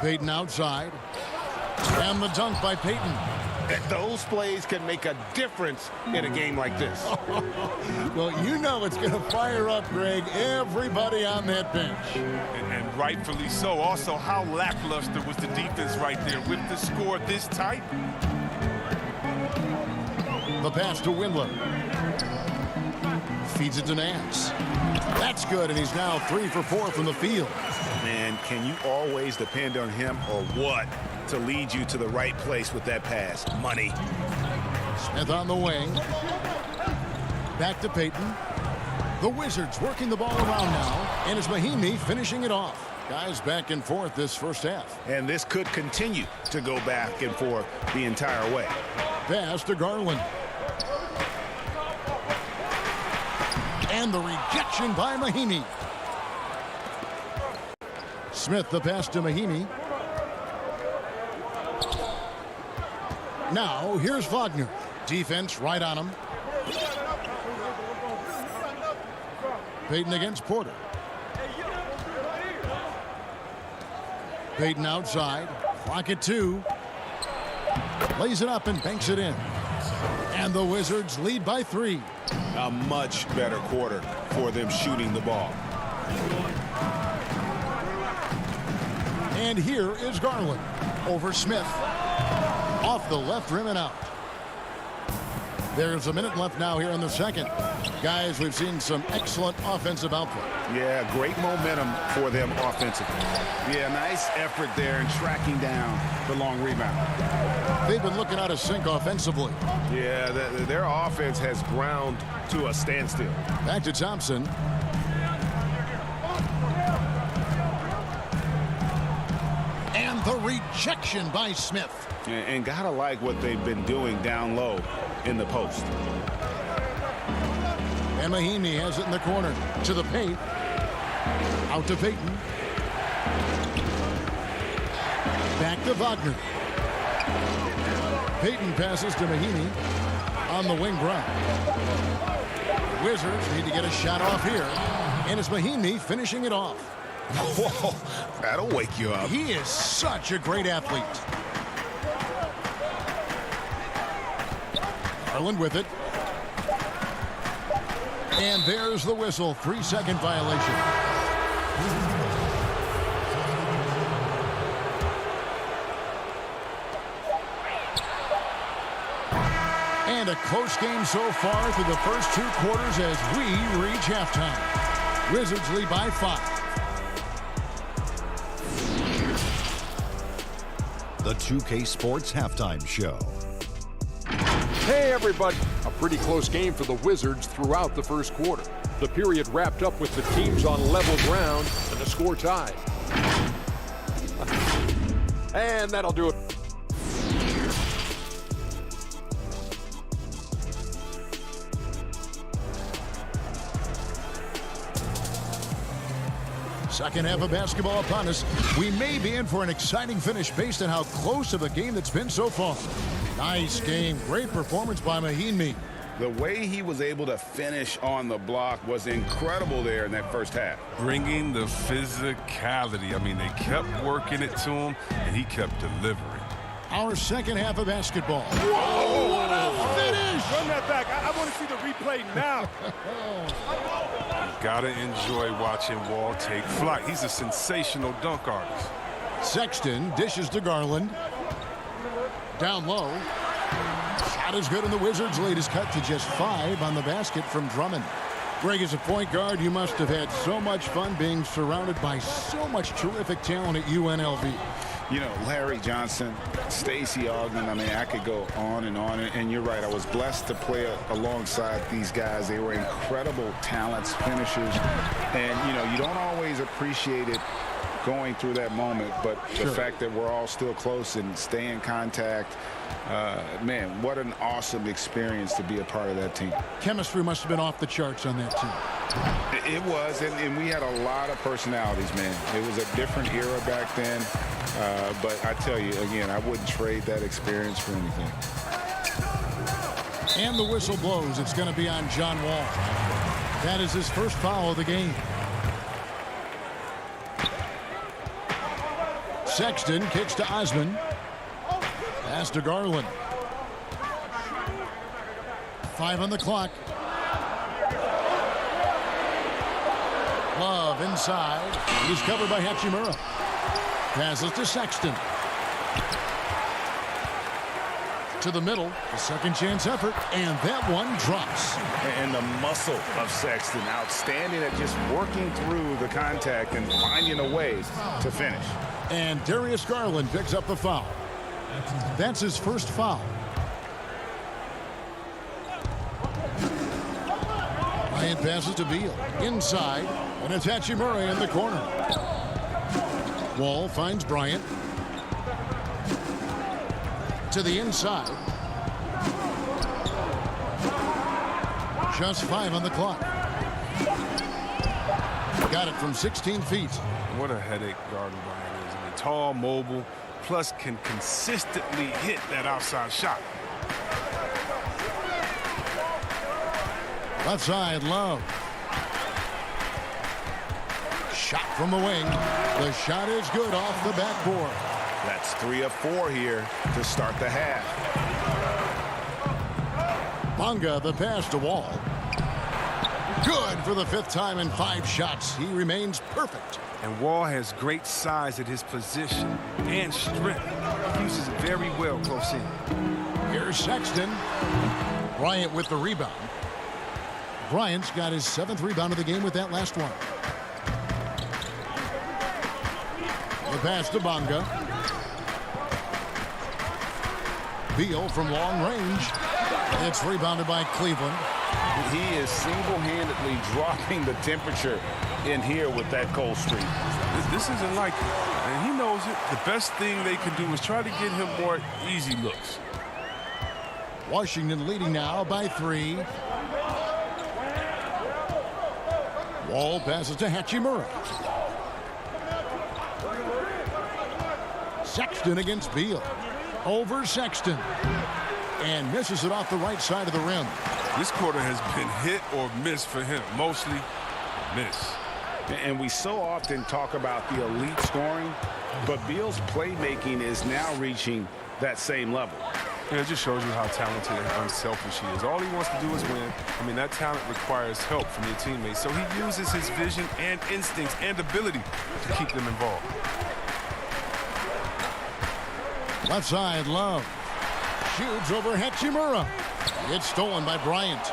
Payton outside. And the dunk by Payton. Those plays can make a difference in a game like this. Well, you know it's going to fire up, Greg, everybody on that bench. And rightfully so. Also, how lackluster was the defense right there with the score this tight? The pass to Windler. Feeds it to Nance. That's good, and he's now 3 for 4 from the field. Man, can you always depend on him or what to lead you to the right place with that pass? Money. Smith on the wing. Back to Payton. The Wizards working the ball around now, and it's Mahinmi finishing it off. Guys back and forth this first half. And this could continue to go back and forth the entire way. Pass to Garland. And the rejection by Mahinmi. Smith the pass to Mahinmi. Now, here's Wagner. Defense right on him. Payton against Porter. Payton outside. Clock at 2. Lays it up and banks it in. And the Wizards lead by 3. A much better quarter for them shooting the ball. And here is Garland over Smith. Off the left rim and out. There's a minute left now here in the second. Guys, we've seen some excellent offensive output. Yeah, great momentum for them offensively. Yeah, nice effort there in tracking down the long rebound. They've been looking out of sync offensively. Yeah, their offense has ground to a standstill. Back to Thompson. And the rejection by Smith. And gotta like what they've been doing down low in the post. And Mahinmi has it in the corner. To the paint. Out to Payton. Back to Wagner. Payton passes to Mahinmi on the wing ground. Wizards need to get a shot off here. And it's Mahinmi finishing it off. Whoa, that'll wake you up. He is such a great athlete. Garland with it. And there's the whistle. 3-second violation. And a close game so far through the first 2 quarters as we reach halftime. Wizards lead by 5. The 2K Sports Halftime Show. Hey, everybody. A pretty close game for the Wizards throughout the first quarter. The period wrapped up with the teams on level ground and the score tied. And that'll do it. Second half of basketball upon us. We may be in for an exciting finish based on how close of a game that's been so far. Nice game. Great performance by Mahinmi. The way he was able to finish on the block was incredible there in that first half. Bringing the physicality. I mean, they kept working it to him, and he kept delivering. Our second half of basketball. Whoa, what a finish! Run that back. I want to see the replay now. Gotta enjoy watching Wall take flight. He's a sensational dunk artist. Sexton dishes to Garland. Down low. Shot is good, and the Wizards' lead is cut to just 5 on the basket from Drummond. Greg, as a point guard, you must have had so much fun being surrounded by so much terrific talent at UNLV. You know, Larry Johnson, Stacey Ogden, I mean, I could go on, and you're right. I was blessed to play alongside these guys. They were incredible talents, finishers, and, you know, you don't always appreciate it going through that moment, but the fact that we're all still close and stay in contact, man, what an awesome experience to be a part of that team. Chemistry must have been off the charts on that team. It was, and we had a lot of personalities, man. It was a different era back then. But I tell you, again, I wouldn't trade that experience for anything. And the whistle blows. It's going to be on John Wall. That is his first foul of the game. Sexton kicks to Osman. Pass to Garland. 5 on the clock. Love inside. He's covered by Hachimura. Passes to Sexton. To the middle. A second chance effort. And that one drops. And the muscle of Sexton. Outstanding at just working through the contact and finding a way to finish. And Darius Garland picks up the foul. That's his first foul. Bryant passes to Beal. Inside. And it's Hachimura in the corner. Wall finds Bryant. To the inside. Just 5 on the clock. Got it from 16 feet. What a headache guarding Bryant is. I mean, tall, mobile, plus can consistently hit that outside shot. Left side, Love. Shot from the wing. The shot is good off the backboard. That's 3 of 4 here to start the half. Bonga, the pass to Wall. Good for the 5th time in 5 shots. He remains perfect. And Wall has great size at his position and strength. He uses it very well close in. Here's Sexton. Bryant with the rebound. Bryant's got his 7th rebound of the game with that last one. The pass to Bonga. Beal from long range. It's rebounded by Cleveland. He is single-handedly dropping the temperature in here with that cold streak. This isn't like him, and he knows it. The best thing they can do is try to get him more easy looks. Washington leading now by 3. Wall passes to Hachimura. Sexton against Beal. Over Sexton. And misses it off the right side of the rim. This quarter has been hit or miss for him. Mostly miss. And we so often talk about the elite scoring, but Beal's playmaking is now reaching that same level. Yeah, it just shows you how talented and unselfish he is. All he wants to do is win. I mean, that talent requires help from your teammates. So he uses his vision and instincts and ability to keep them involved. Left side, Love. Shoots over Hachimura. It's stolen by Bryant.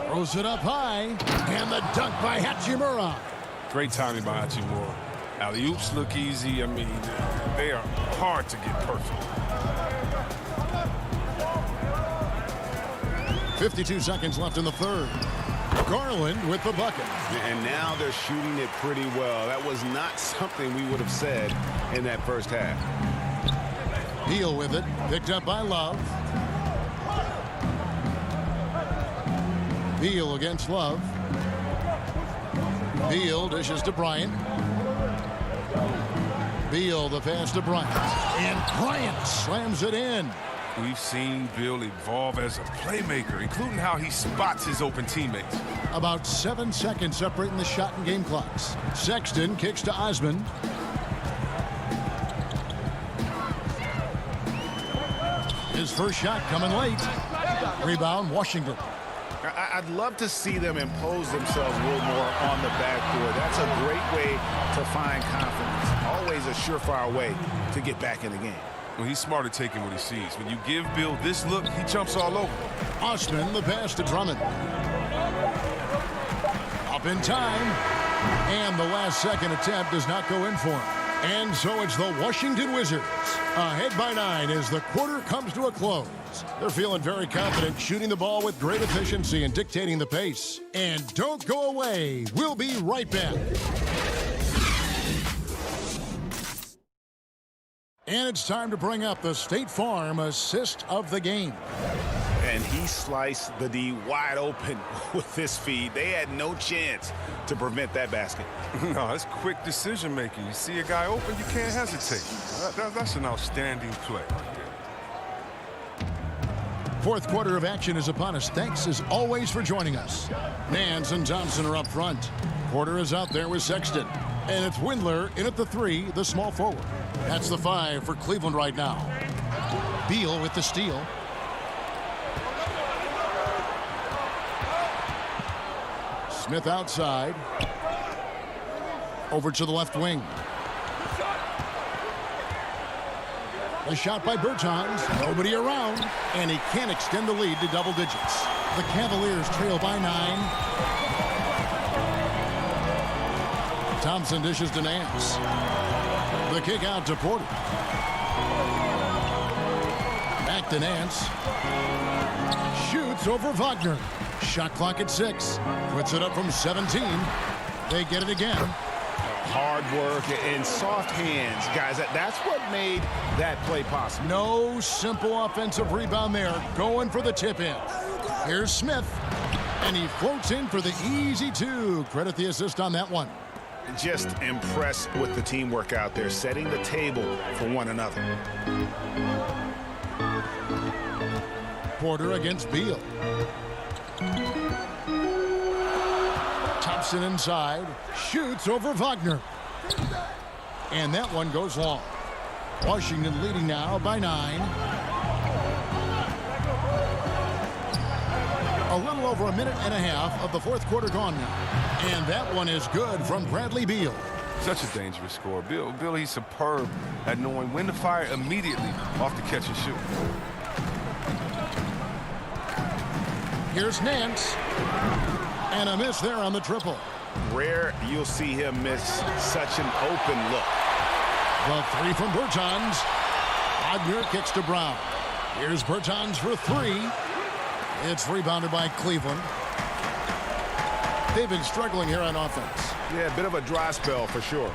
Throws it up high. And the dunk by Hachimura. Great timing by Hachimura. Alley-oops look easy. I mean, they are hard to get perfect. 52 seconds left in the 3rd. Garland with the bucket. And now they're shooting it pretty well. That was not something we would have said in that first half. Beal with it. Picked up by Love. Beal against Love. Beal dishes to Bryant. Beal the pass to Bryant. And Bryant slams it in. We've seen Beal evolve as a playmaker, including how he spots his open teammates. About 7 seconds separating the shot and game clocks. Sexton kicks to Osmond. His first shot coming late. Rebound, Washington. I'd love to see them impose themselves a little more on the backboard. That's a great way to find confidence. Always a surefire way to get back in the game. Well, he's smart at taking what he sees. When you give Bill this look, he jumps all over. Osman, the pass to Drummond. Up in time. And the last second attempt does not go in for him. And so it's the Washington Wizards ahead by 9 as the quarter comes to a close. They're feeling very confident, shooting the ball with great efficiency and dictating the pace. And don't go away. We'll be right back. And it's time to bring up the State Farm assist of the game. And he sliced the D wide open with this feed. They had no chance to prevent that basket. No, that's quick decision making. You see a guy open, you can't hesitate. That's an outstanding play. Fourth quarter of action is upon us. Thanks as always for joining us. Nance and Thompson are up front. Porter is out there with Sexton. And it's Windler in at the 3, the small forward. That's the 5 for Cleveland right now. Beal with the steal. Smith outside. Over to the left wing. A shot by Bertans. Nobody around. And he can't extend the lead to double digits. The Cavaliers trail by 9. Thompson dishes to Nance. The kick out to Porter. Back to Nance. Shoots over Wagner. Shot clock at 6. Puts it up from 17. They get it again. Hard work and soft hands, guys. That's what made that play possible. No simple offensive rebound there. Going for the tip in. Here's Smith. And he floats in for the easy 2. Credit the assist on that one. just impressed with the teamwork out there, setting the table for one another. Porter against Beal. Thompson inside, shoots over Wagner. And that one goes long. Washington leading now by 9. A little over a minute and a half of the fourth quarter gone now. And that one is good from Bradley Beal. Such a dangerous score. Bill, he's superb at knowing when to fire immediately off the catch and shoot. Here's Nance. And a miss there on the triple. Rare you'll see him miss such an open look. The three from Bertans. Wagner kicks to Brown. Here's Bertans for 3. It's rebounded by Cleveland. They've been struggling here on offense. Yeah, a bit of a dry spell for sure.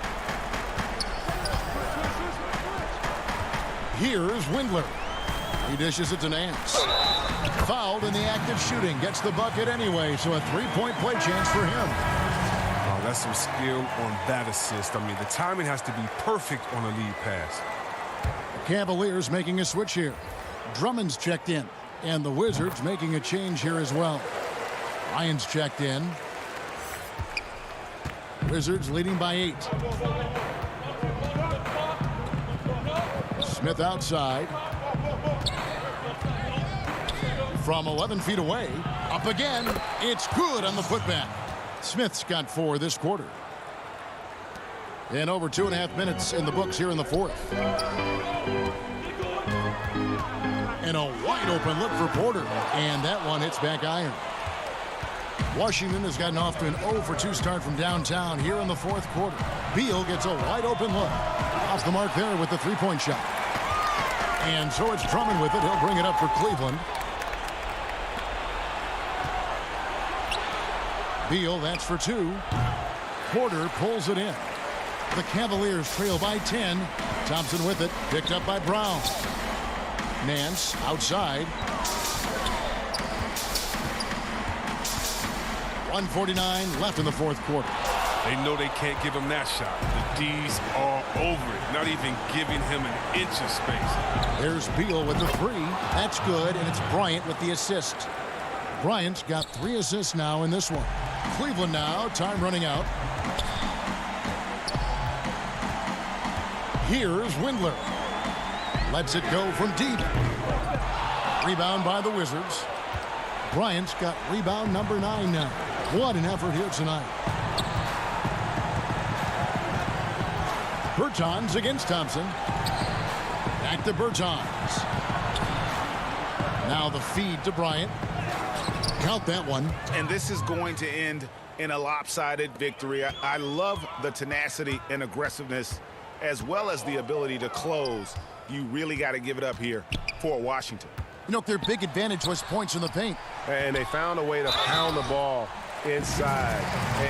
Here's Windler. He dishes it to Nance. Fouled in the act of shooting. Gets the bucket anyway, so a 3-point play chance for him. Oh, that's some skill on that assist. I mean, the timing has to be perfect on a lead pass. The Cavaliers making a switch here. Drummond's checked in. And the Wizards making a change here as well. Ryan's checked in. Wizards leading by 8. Smith outside. From 11 feet away. Up again. It's good on the putback. Smith's got 4 this quarter. And over 2.5 minutes in the books here in the fourth. And a wide open look for Porter. And that one hits back iron. Washington has gotten off to an 0-for-2 start from downtown here in the fourth quarter. Beal gets a wide open look. Off the mark there with the 3-point shot. And so it's Drummond with it. He'll bring it up for Cleveland. Beal, that's for 2. Porter pulls it in. The Cavaliers trail by 10. Thompson with it. Picked up by Brown. Nance outside. 1:49 left in the fourth quarter. They know they can't give him that shot. The D's are over it, not even giving him an inch of space. There's Beal with the 3. That's good, and it's Bryant with the assist. Bryant's got 3 assists now in this one. Cleveland now, time running out. Here's Windler. Lets it go from deep. Rebound by the Wizards. Bryant's got rebound number 9 now. What an effort here tonight. Bertans against Thompson. Back to Bertans. Now the feed to Bryant. Count that one. And this is going to end in a lopsided victory. I love the tenacity and aggressiveness as well as the ability to close. You really got to give it up here for Washington. You know, their big advantage was points in the paint. And they found a way to pound the ball inside.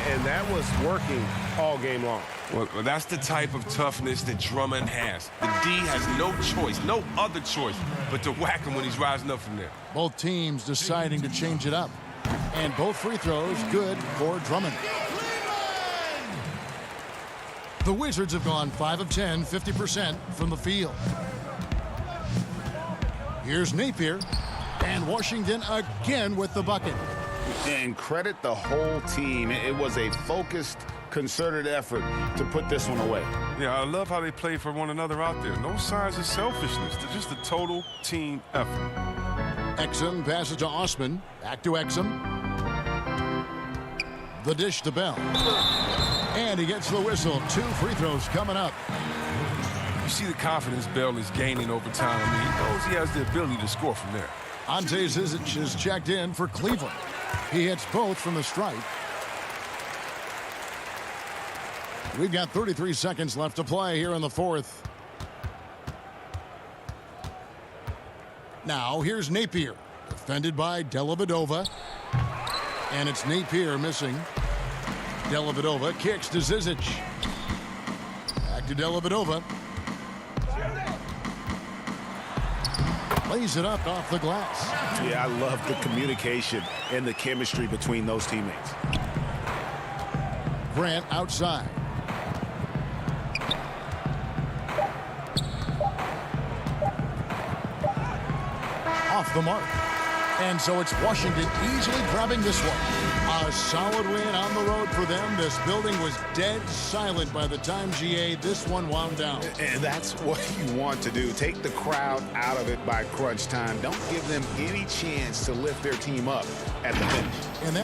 And that was working all game long. Well, that's the type of toughness that Drummond has. The D has no choice, no other choice, but to whack him when he's rising up from there. Both teams deciding to change it up. And both free throws good for Drummond. The Wizards have gone 5 of 10, 50% from the field. Here's Napier. And Washington again with the bucket. And credit the whole team. It was a focused, concerted effort to put this one away. Yeah, I love how they play for one another out there. No signs of selfishness. They're just a total team effort. Exum passes to Osman. Back to Exum. The dish to Bell. And he gets the whistle. 2 free throws coming up. You see the confidence Bell is gaining over time. I mean, he knows he has the ability to score from there. Ante Zizic is checked in for Cleveland. He hits both from the stripe. We've got 33 seconds left to play here in the fourth. Now here's Napier, defended by Dellavedova. And it's Napier missing. Dellavedova kicks to Zizic. Back to Dellavedova. Lays it up off the glass. Yeah, I love the communication and the chemistry between those teammates. Grant outside. off the mark. And so it's Washington easily grabbing this one. A solid win on the road for them. This building was dead silent by the time, GA, this one wound down. And that's what you want to do. Take the crowd out of it by crunch time. Don't give them any chance to lift their team up at the finish. And that